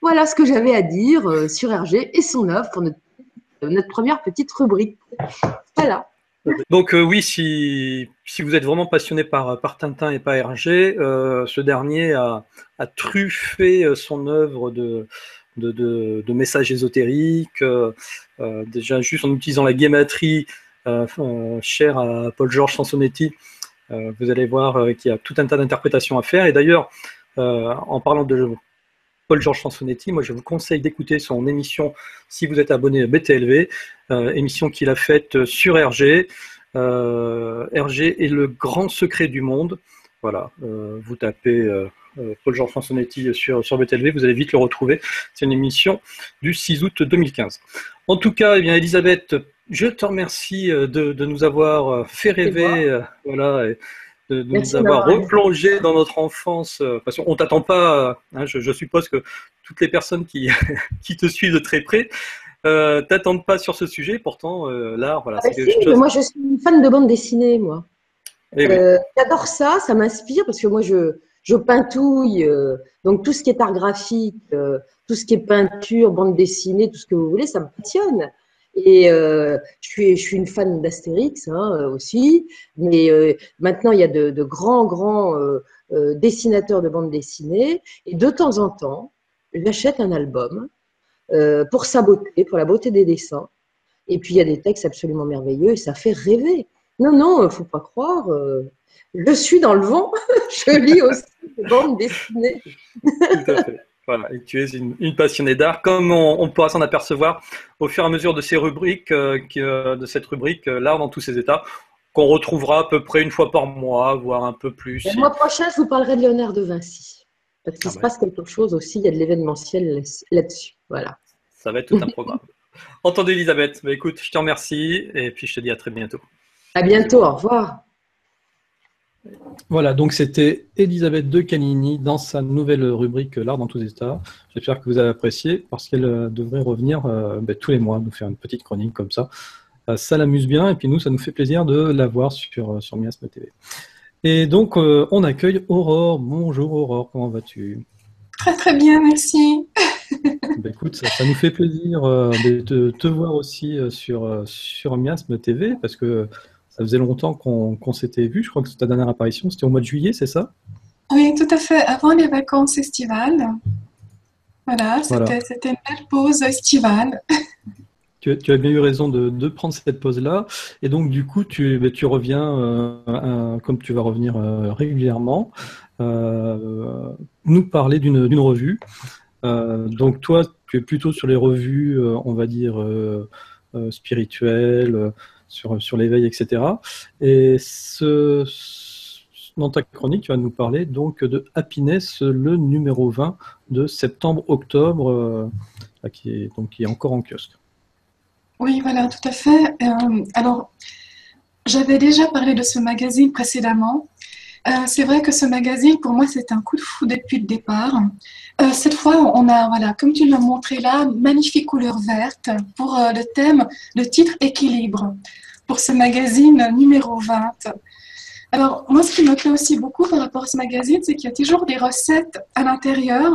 Voilà ce que j'avais à dire sur Hergé et son œuvre pour notre première petite rubrique. Voilà. Donc oui, si vous êtes vraiment passionné par Tintin et par Hergé, ce dernier a truffé son œuvre de messages ésotériques, déjà juste en utilisant la guématrie chère à Paul-Georges Sansonetti. Vous allez voir qu'il y a tout un tas d'interprétations à faire. Et d'ailleurs, en parlant de Paul-Georges Sansonetti, moi je vous conseille d'écouter son émission si vous êtes abonné à BTLV, émission qu'il a faite sur Hergé. Hergé est le grand secret du monde. Voilà, vous tapez Paul-Georges Sansonetti sur BTLV, vous allez vite le retrouver. C'est une émission du 6 août 2015. En tout cas, eh bien, Elisabeth, je te remercie de nous avoir fait rêver, voilà, et de nous avoir replongé dans notre enfance, parce qu'on ne t'attend pas, hein, je suppose que toutes les personnes qui te suivent de très près t'attendent pas sur ce sujet, pourtant l'art, voilà, c'est quelque chose. Moi je suis une fan de bande dessinée, moi. J'adore ça, ça m'inspire, parce que moi je pintouille, donc tout ce qui est art graphique, tout ce qui est peinture, bande dessinée, tout ce que vous voulez, ça me passionne. Et je suis une fan d'Astérix aussi, mais maintenant il y a de grands dessinateurs de bande dessinée, et de temps en temps, j'achète un album pour sa beauté, pour la beauté des dessins, et puis il y a des textes absolument merveilleux, et ça fait rêver. Non, faut pas croire, je suis dans le vent, je lis aussi des bandes dessinées. Tout à fait. Voilà, et tu es une passionnée d'art, comme on pourra s'en apercevoir au fur et à mesure de ces rubriques, de cette rubrique l'art dans tous ses états, qu'on retrouvera à peu près une fois par mois, voire un peu plus. Le mois prochain, je vous parlerai de Léonard de Vinci, parce qu'il se passe quelque chose aussi, il y a de l'événementiel là-dessus. Voilà. Ça va être tout un programme. Entendu, Elisabeth. Bah, écoute, je te remercie, et puis je te dis à très bientôt. À bientôt, au revoir. Voilà, donc c'était Elisabeth de Canini dans sa nouvelle rubrique L'art dans tous les états. J'espère que vous avez apprécié, parce qu'elle devrait revenir tous les mois, nous faire une petite chronique comme ça. Ça l'amuse bien, et puis nous, ça nous fait plaisir de la voir sur Miasme TV. Et donc, on accueille Aurore. Bonjour Aurore, comment vas-tu? Très très bien, merci. Écoute, ça nous fait plaisir de te voir aussi sur Miasme TV, parce que ça faisait longtemps qu'on s'était vu. Je crois que ta dernière apparition, c'était au mois de juillet, c'est ça? Oui, tout à fait, avant les vacances estivales. Voilà, c'était une belle pause estivale. Tu as bien eu raison de prendre cette pause-là. Et donc, du coup, tu reviens, comme tu vas revenir régulièrement, nous parler d'une revue. Donc, toi, tu es plutôt sur les revues, on va dire, spirituelles, sur l'éveil, etc. Et dans ta chronique, tu vas nous parler donc de Happiness, le numéro 20 de septembre-octobre, qui est encore en kiosque. Oui, voilà, tout à fait. Alors, j'avais déjà parlé de ce magazine précédemment. C'est vrai que ce magazine, pour moi, c'est un coup de fou depuis le départ. Cette fois, on a, voilà, comme tu l'as montré là, une magnifique couleur verte pour le thème, le titre équilibre, pour ce magazine numéro 20. Alors, moi, ce qui me plaît aussi beaucoup par rapport à ce magazine, c'est qu'il y a toujours des recettes à l'intérieur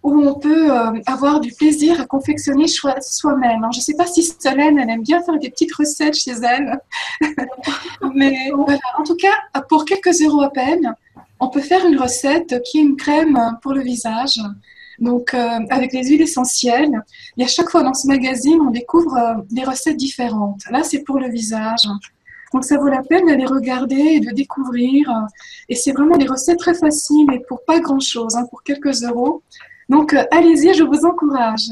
où on peut avoir du plaisir à confectionner soi-même. Alors, je ne sais pas si Solène, elle aime bien faire des petites recettes chez elle. Mais voilà, en tout cas, pour quelques euros à peine, on peut faire une recette qui est une crème pour le visage. Donc, avec les huiles essentielles. Et à chaque fois dans ce magazine, on découvre des recettes différentes. Là, c'est pour le visage. Donc, ça vaut la peine d'aller regarder et de découvrir. Et c'est vraiment des recettes très faciles et pour pas grand-chose, hein, pour quelques euros. Donc, allez-y, je vous encourage.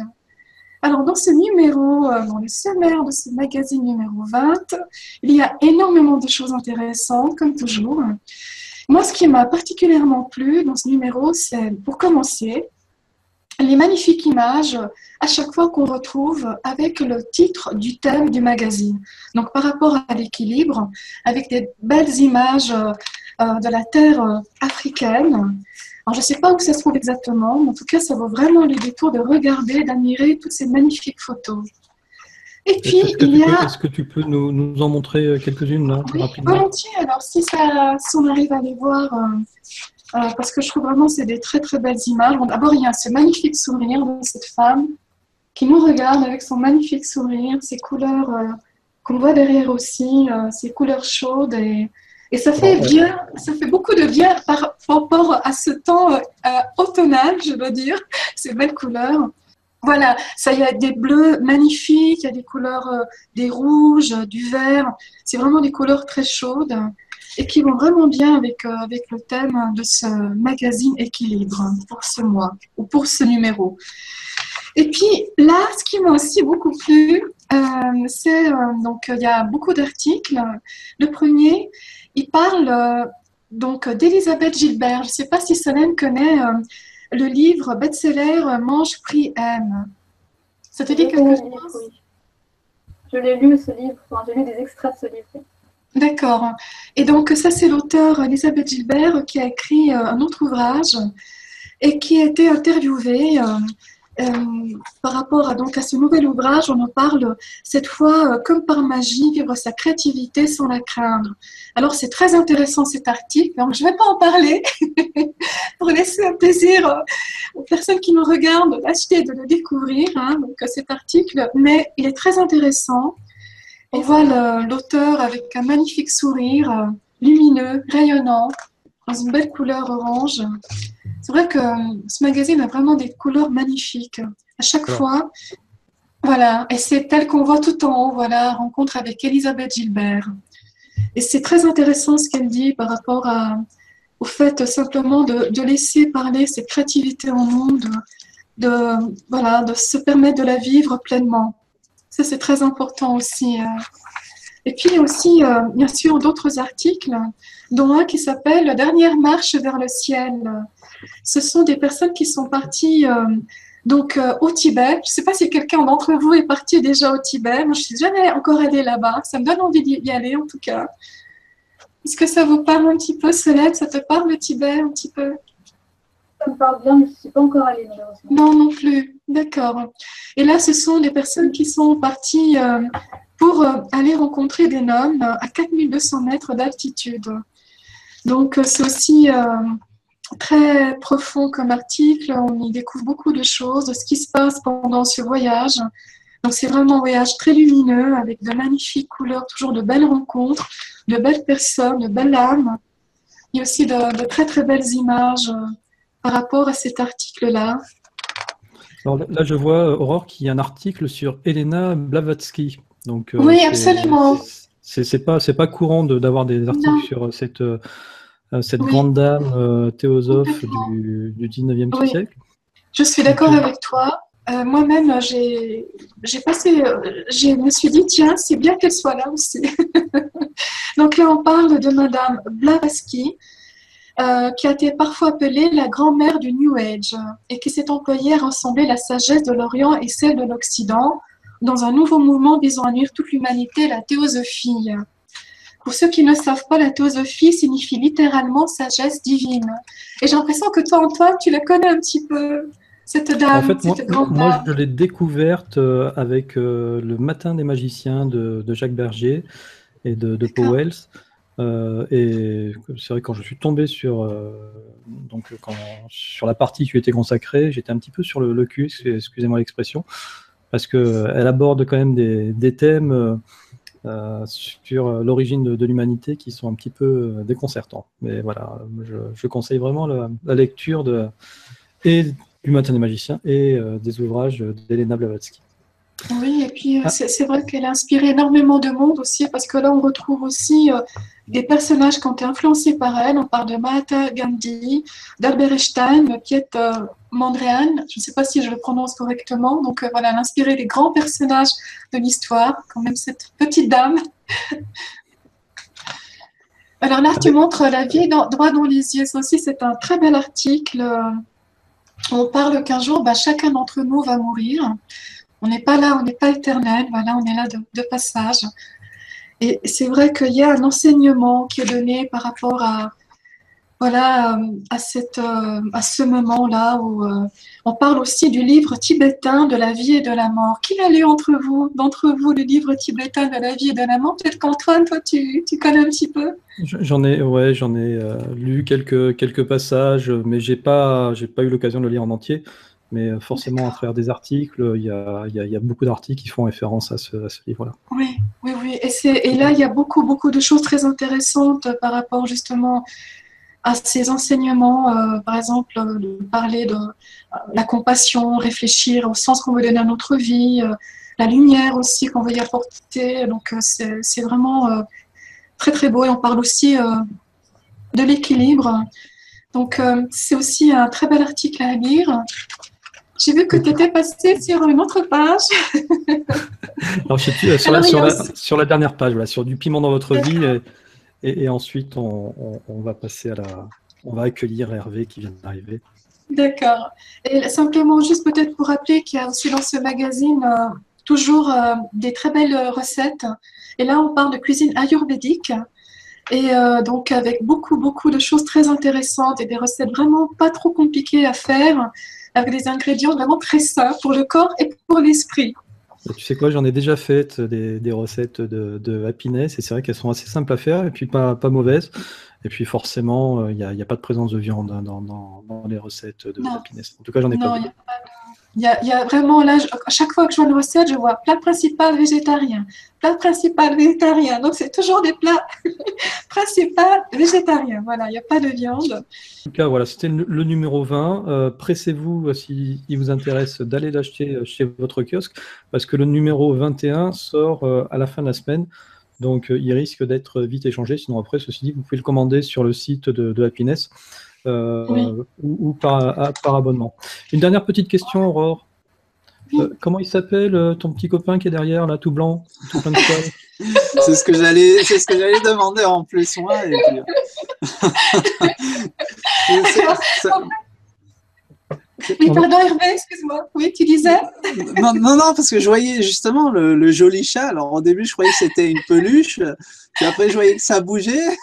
Alors, dans ce numéro, dans le sommaire de ce magazine numéro 20, il y a énormément de choses intéressantes, comme toujours. Moi, ce qui m'a particulièrement plu dans ce numéro, c'est, pour commencer, les magnifiques images à chaque fois qu'on retrouve avec le titre du thème du magazine. Donc, par rapport à l'équilibre, avec des belles images de la terre africaine. Alors, je ne sais pas où ça se trouve exactement, mais en tout cas, ça vaut vraiment le détour de regarder, d'admirer toutes ces magnifiques photos. Et puis, Est-ce que tu peux nous en montrer quelques-unes, là, oui, rapidement? volontiers. Alors, si on arrive à les voir, parce que je trouve vraiment que c'est des très, très belles images. Bon, d'abord, il y a ce magnifique sourire de cette femme qui nous regarde avec son magnifique sourire, ses couleurs qu'on voit derrière aussi, ces couleurs chaudes et ça fait bien, ça fait beaucoup de bien par rapport à ce temps automnal, je dois dire, ces belles couleurs. Voilà, ça y a des bleus magnifiques, il y a des couleurs, des rouges, du vert. C'est vraiment des couleurs très chaudes et qui vont vraiment bien avec le thème de ce magazine Équilibre pour ce mois ou pour ce numéro. Et puis là, ce qui m'a aussi beaucoup plu, c'est donc il y a beaucoup d'articles. Le premier, il parle donc d'Elisabeth Gilbert. Je ne sais pas si Solène connaît le livre best-seller Mange, prie, aime. Ça te dit quelque chose? Oui. Je l'ai lu ce livre, enfin, j'ai lu des extraits de ce livre. D'accord. Et donc ça, c'est l'auteur Elisabeth Gilbert qui a écrit un autre ouvrage et qui a été interviewée. Par rapport à ce nouvel ouvrage, on en parle cette fois comme par magie, vivre sa créativité sans la craindre. Alors c'est très intéressant cet article, donc je ne vais pas en parler pour laisser un plaisir aux personnes qui nous regardent d'acheter et de le découvrir, hein, donc cet article, mais il est très intéressant. On voit l'auteur avec un magnifique sourire, lumineux, rayonnant, dans une belle couleur orange. C'est vrai que ce magazine a vraiment des couleurs magnifiques. À chaque fois, voilà. Et c'est tel qu'on voit tout en haut, voilà, rencontre avec Elisabeth Gilbert. Et c'est très intéressant ce qu'elle dit par rapport au fait simplement de laisser parler cette créativité au monde, de se permettre de la vivre pleinement. Ça, c'est très important aussi. Et puis aussi, bien sûr, d'autres articles, dont un qui s'appelle « La dernière marche vers le ciel ». Ce sont des personnes qui sont parties au Tibet. Je ne sais pas si quelqu'un d'entre vous est parti déjà au Tibet. Moi, je ne suis jamais encore allée là-bas. Ça me donne envie d'y aller, en tout cas. Est-ce que ça vous parle un petit peu, Solène? Ça te parle, le Tibet, un petit peu? Ça me parle bien, mais je ne suis pas encore allée, malheureusement. Non plus. D'accord. Et là, ce sont des personnes qui sont parties pour aller rencontrer des nonnes à 4200 mètres d'altitude. Donc, c'est aussi très profond comme article. On y découvre beaucoup de choses, de ce qui se passe pendant ce voyage. Donc, c'est vraiment un voyage très lumineux, avec de magnifiques couleurs, toujours de belles rencontres, de belles personnes, de belles âmes. Il y a aussi de très, très belles images par rapport à cet article-là. Alors là, je vois, Aurore, qu'il y a un article sur Elena Blavatsky. Donc, oui, absolument. C'est pas courant d'avoir des articles sur cette Oui, grande dame théosophe du 19e oui. siècle. Je suis d'accord avec toi. Moi-même, je me suis dit, tiens, c'est bien qu'elle soit là aussi. Donc là, on parle de Madame Blavatsky, qui a été parfois appelée la grand-mère du New Age et qui s'est employée à rassembler la sagesse de l'Orient et celle de l'Occident dans un nouveau mouvement visant à unir toute l'humanité, la théosophie. Pour ceux qui ne savent pas, la théosophie signifie littéralement sagesse divine. Et j'ai l'impression que toi, Antoine, tu la connais un petit peu, cette dame, En fait, cette grande moi, dame. je l'ai découverte avec Le Matin des magiciens de Jacques Bergier et de D'accord. Powell. Et c'est vrai que quand je suis tombé sur la partie qui lui était consacrée, j'étais un petit peu sur le cul, excusez-moi l'expression, parce qu'elle aborde quand même des thèmes sur l'origine de l'humanité qui sont un petit peu déconcertants. Mais voilà, je conseille vraiment la lecture et du Matin des magiciens et des ouvrages d'Elena Blavatsky. Oui, et puis c'est vrai qu'elle a inspiré énormément de monde aussi, parce que là, on retrouve aussi des personnages qui ont été influencés par elle. On parle de Mahatma Gandhi, d'Albert Einstein, Piet Mondrian, je ne sais pas si je le prononce correctement. Donc voilà, elle a inspiré les grands personnages de l'histoire, quand même cette petite dame. Alors là, tu montres la vie droit dans les yeux. Ça aussi, c'est un très bel article. On parle qu'un jour, chacun d'entre nous va mourir. On n'est pas là, on n'est pas éternel, voilà, on est là de passage. Et c'est vrai qu'il y a un enseignement qui est donné par rapport à ce moment-là où on parle aussi du livre tibétain de la vie et de la mort. Qui l'a lu d'entre vous, le livre tibétain de la vie et de la mort? Peut-être qu'Antoine, toi, tu connais un petit peu? J'en ai lu quelques passages, mais j'ai pas eu l'occasion de le lire en entier. Mais forcément, à travers des articles, il y a beaucoup d'articles qui font référence à ce livre-là. Oui. Et là, il y a beaucoup de choses très intéressantes par rapport justement à ces enseignements. Par exemple, de parler de la compassion, réfléchir au sens qu'on veut donner à notre vie, la lumière aussi qu'on veut y apporter. Donc, c'est vraiment très, très beau. Et on parle aussi de l'équilibre. Donc, c'est aussi un très bel article à lire. J'ai vu que tu étais passé sur une autre page. Alors, je suis sur la dernière page, voilà, sur du piment dans votre vie. Et ensuite, on va passer on va accueillir Hervé qui vient d'arriver. D'accord. Et simplement, juste peut-être pour rappeler qu'il y a aussi dans ce magazine toujours des très belles recettes. Et là, on parle de cuisine ayurvédique. Et donc, avec beaucoup de choses très intéressantes et des recettes vraiment pas trop compliquées à faire, avec des ingrédients vraiment très sains pour le corps et pour l'esprit. Et tu sais quoi, j'en ai déjà fait des recettes de happiness, et c'est vrai qu'elles sont assez simples à faire, et puis pas mauvaises. Et puis forcément, il n'y a pas de présence de viande dans les recettes de happiness. En tout cas, j'en ai pas vu. Il y a vraiment, là, à chaque fois que je vois une recette, je vois plat principal végétarien, plat principal végétarien. Donc, c'est toujours des plats principaux végétariens. Voilà, il n'y a pas de viande. En tout cas, voilà, c'était le numéro 20. Pressez-vous, s'il vous intéresse, d'aller l'acheter chez votre kiosque, parce que le numéro 21 sort à la fin de la semaine. Donc, il risque d'être vite échangé. Sinon, après, ceci dit, vous pouvez le commander sur le site de Happiness. Ou par abonnement. Une dernière petite question, Aurore. Comment il s'appelle ton petit copain qui est derrière, là, tout blanc, tout plein de poils? C'est ce que j'allais demander en plus, moi. Et puis, Oui, pardon Hervé, excuse-moi. Oui, tu disais? Non, parce que je voyais justement le joli chat. Alors au début, je croyais que c'était une peluche. Puis après, je voyais que ça bougeait.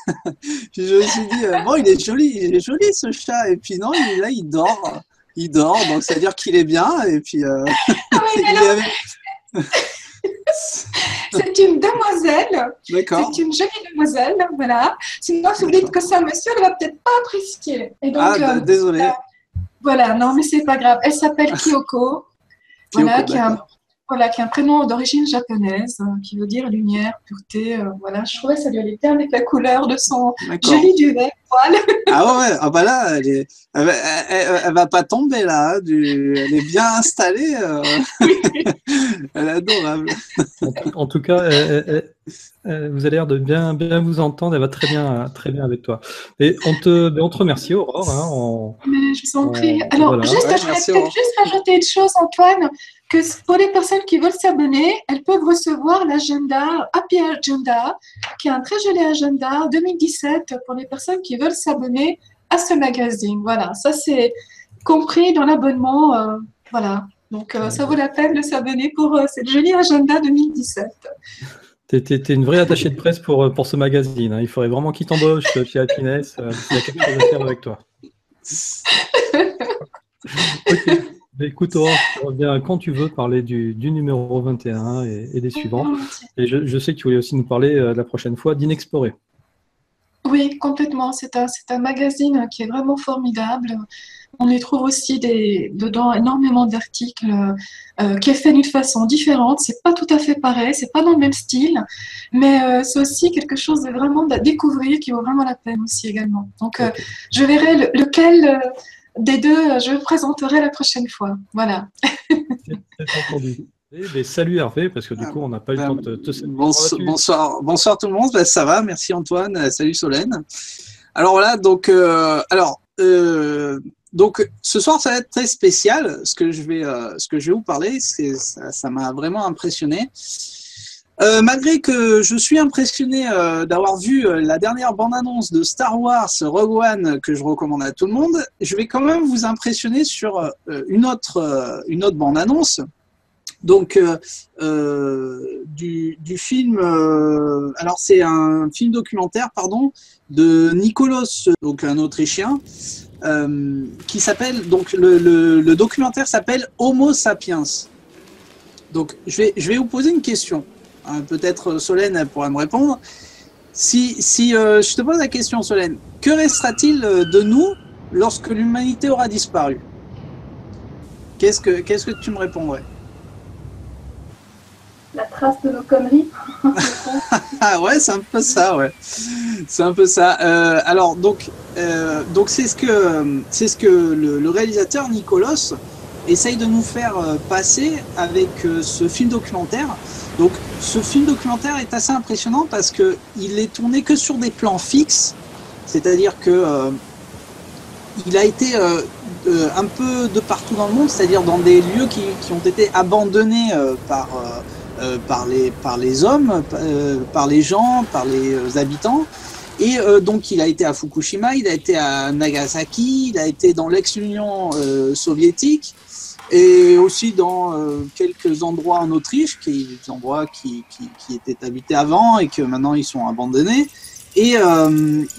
Puis je me suis dit, bon, il est joli ce chat. Et puis non, là, il dort. Donc ça veut dire qu'il est bien. Et puis, c'est une demoiselle. D'accord. C'est une jolie demoiselle, voilà. Sinon, si vous dites que c'est un monsieur, elle ne va peut-être pas apprécier. Et donc, désolé. Voilà, non, mais c'est pas grave. Elle s'appelle Kyoko, voilà, qui a un prénom d'origine japonaise, qui veut dire lumière, pureté. Voilà, je trouvais que ça lui allait bien avec la couleur de son joli duvet poil. Ah ouais, là, elle va pas tomber là. Elle est bien installée. Elle est adorable. En tout cas, vous avez l'air de bien vous entendre. Elle va très bien avec toi. Et on te remercie, Aurore. Mais je vous en prie. Alors, je voudrais peut-être juste rajouter une chose, Antoine, que pour les personnes qui veulent s'abonner, elles peuvent recevoir l'agenda Happy Agenda, qui est un très joli agenda 2017 pour les personnes qui veulent s'abonner à ce magazine. Voilà, ça c'est compris dans l'abonnement. Voilà, donc ça vaut la peine de s'abonner pour cette jolie agenda 2017. T'es une vraie attachée de presse pour ce magazine. Il faudrait vraiment qu'il t'embauche chez Happiness. Il y a quelque chose à faire avec toi. Ok. Écoute, Aurore, tu reviens quand tu veux parler du numéro 21 et des suivants. Et je sais que tu voulais aussi nous parler la prochaine fois d'Inexploré. Oui, complètement. C'est un magazine qui est vraiment formidable. On y trouve aussi dedans énormément d'articles qui est fait d'une façon différente. C'est pas tout à fait pareil, c'est pas dans le même style, mais c'est aussi quelque chose de vraiment à découvrir qui vaut vraiment la peine aussi également. Donc, je verrai lequel des deux je présenterai la prochaine fois. Voilà. C'est entendu. Salut Hervé, parce que du coup, on n'a pas eu le temps de te saluer. Bonsoir tout le monde, ça va, merci Antoine, salut Solène. Alors voilà, donc ce soir, ça va être très spécial. Ce que je vais vous parler, ça m'a vraiment impressionné. Malgré que je suis impressionné d'avoir vu la dernière bande-annonce de Star Wars Rogue One que je recommande à tout le monde, je vais quand même vous impressionner sur une autre bande-annonce. Donc du film, alors c'est un film documentaire, pardon, de Nikolaus, donc un Autrichien, qui s'appelle, donc le documentaire s'appelle Homo Sapiens. Donc je vais vous poser une question. Peut-être Solène elle pourra me répondre. Si je te pose la question, Solène, que restera-t-il de nous lorsque l'humanité aura disparu? Qu'est-ce que tu me répondrais? La trace de nos conneries. Ah ouais, c'est un peu ça, ouais. C'est un peu ça. Alors donc c'est ce que le réalisateur Nikolaus essaye de nous faire passer avec ce film documentaire. Donc ce film documentaire est assez impressionnant parce que il est tourné que sur des plans fixes, c'est-à-dire que il a été un peu de partout dans le monde, c'est-à-dire dans des lieux qui ont été abandonnés par les hommes, par les gens, par les habitants. Et donc il a été à Fukushima, il a été à Nagasaki, il a été dans l'ex-Union soviétique et aussi dans quelques endroits en Autriche, des endroits qui étaient habités avant et que maintenant ils sont abandonnés. Et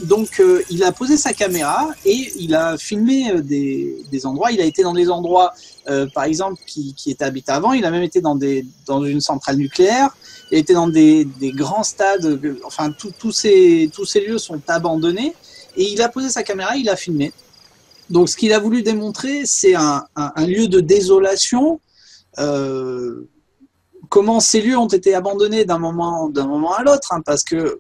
donc il a posé sa caméra et il a filmé des endroits. Il a été dans des endroits, par exemple, qui étaient habités avant. Il a même été dans une centrale nucléaire. Il a été dans des grands stades. Enfin, tous ces lieux sont abandonnés. Et il a posé sa caméra, il a filmé. Donc, ce qu'il a voulu démontrer, c'est un lieu de désolation. Comment ces lieux ont été abandonnés d'un moment à l'autre, hein, parce que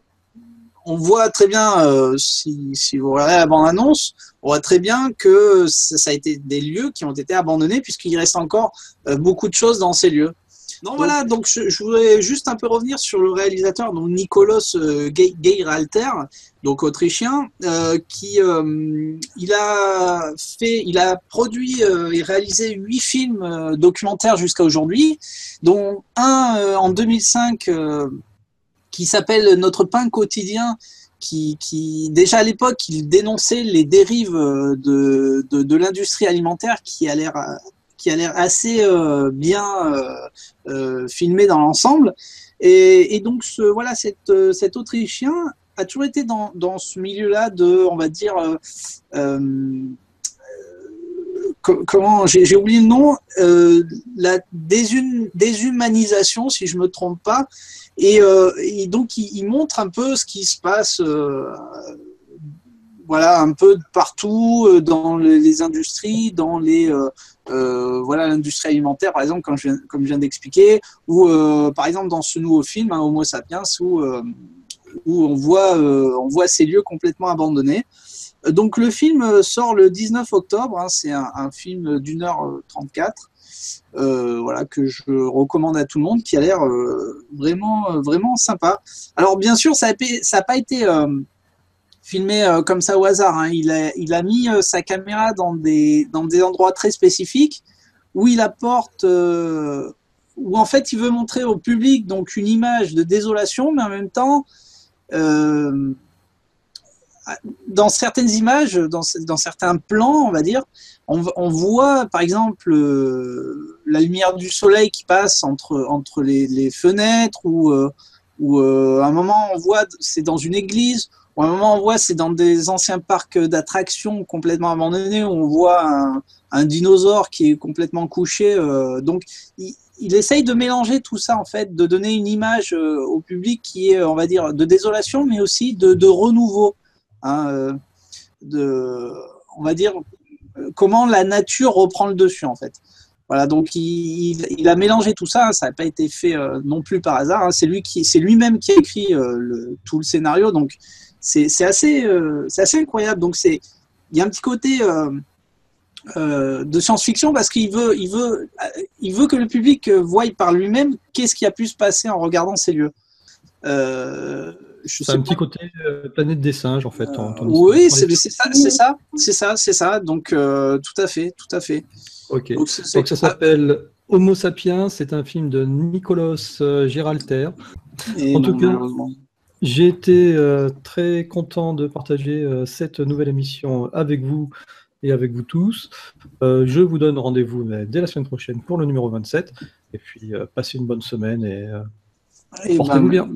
on voit très bien, si vous regardez la bande-annonce, on voit très bien que ça a été des lieux qui ont été abandonnés puisqu'il reste encore beaucoup de choses dans ces lieux. Donc voilà, donc je voudrais juste un peu revenir sur le réalisateur, donc Nikolaus Geiralter, donc autrichien, il a produit et réalisé 8 films documentaires jusqu'à aujourd'hui, dont un en 2005 qui s'appelle Notre pain quotidien, qui déjà à l'époque, il dénonçait les dérives de l'industrie alimentaire qui a l'air assez bien filmé dans l'ensemble. Et donc, voilà, cet Autrichien a toujours été dans ce milieu-là de, on va dire, comment, j'ai oublié le nom, la déshumanisation, si je me trompe pas. Et donc, il montre un peu ce qui se passe, voilà, un peu partout dans les industries, dans voilà, l'industrie alimentaire, par exemple, comme je viens d'expliquer, ou par exemple dans ce nouveau film, hein, Homo Sapiens, où on voit ces lieux complètement abandonnés. Donc le film sort le 19 octobre, hein, c'est un film d'1h34. Voilà, que je recommande à tout le monde, qui a l'air vraiment sympa. Alors bien sûr, ça n'a pas été filmé comme ça au hasard, hein. Il a mis sa caméra dans des endroits très spécifiques où il apporte, où en fait il veut montrer au public donc une image de désolation, mais en même temps dans certaines images, dans certains plans, on va dire, on voit par exemple la lumière du soleil qui passe entre les fenêtres, ou à un moment on voit c'est dans une église, ou à un moment on voit c'est dans des anciens parcs d'attractions complètement abandonnés, où on voit un dinosaure qui est complètement couché. Donc il essaye de mélanger tout ça, en fait, de donner une image au public qui est, on va dire, de désolation, mais aussi de renouveau. hein, on va dire, comment la nature reprend le dessus, en fait. Voilà, donc il a mélangé tout ça, hein, ça n'a pas été fait non plus par hasard, hein, c'est lui-même qui a écrit tout le scénario, donc c'est assez incroyable. Donc il y a un petit côté de science-fiction parce qu'il veut que le public voie par lui-même qu'est-ce qui a pu se passer en regardant ces lieux. C'est un petit côté planète des singes, en fait. Oui, c'est ça. Donc, tout à fait. Ok. Donc, ça s'appelle Homo sapiens. C'est un film de Nikolaus Giralter. En tout cas, j'ai été très content de partager cette nouvelle émission avec vous et avec vous tous. Je vous donne rendez-vous dès la semaine prochaine pour le numéro 27. Et puis, passez une bonne semaine et portez-vous bien.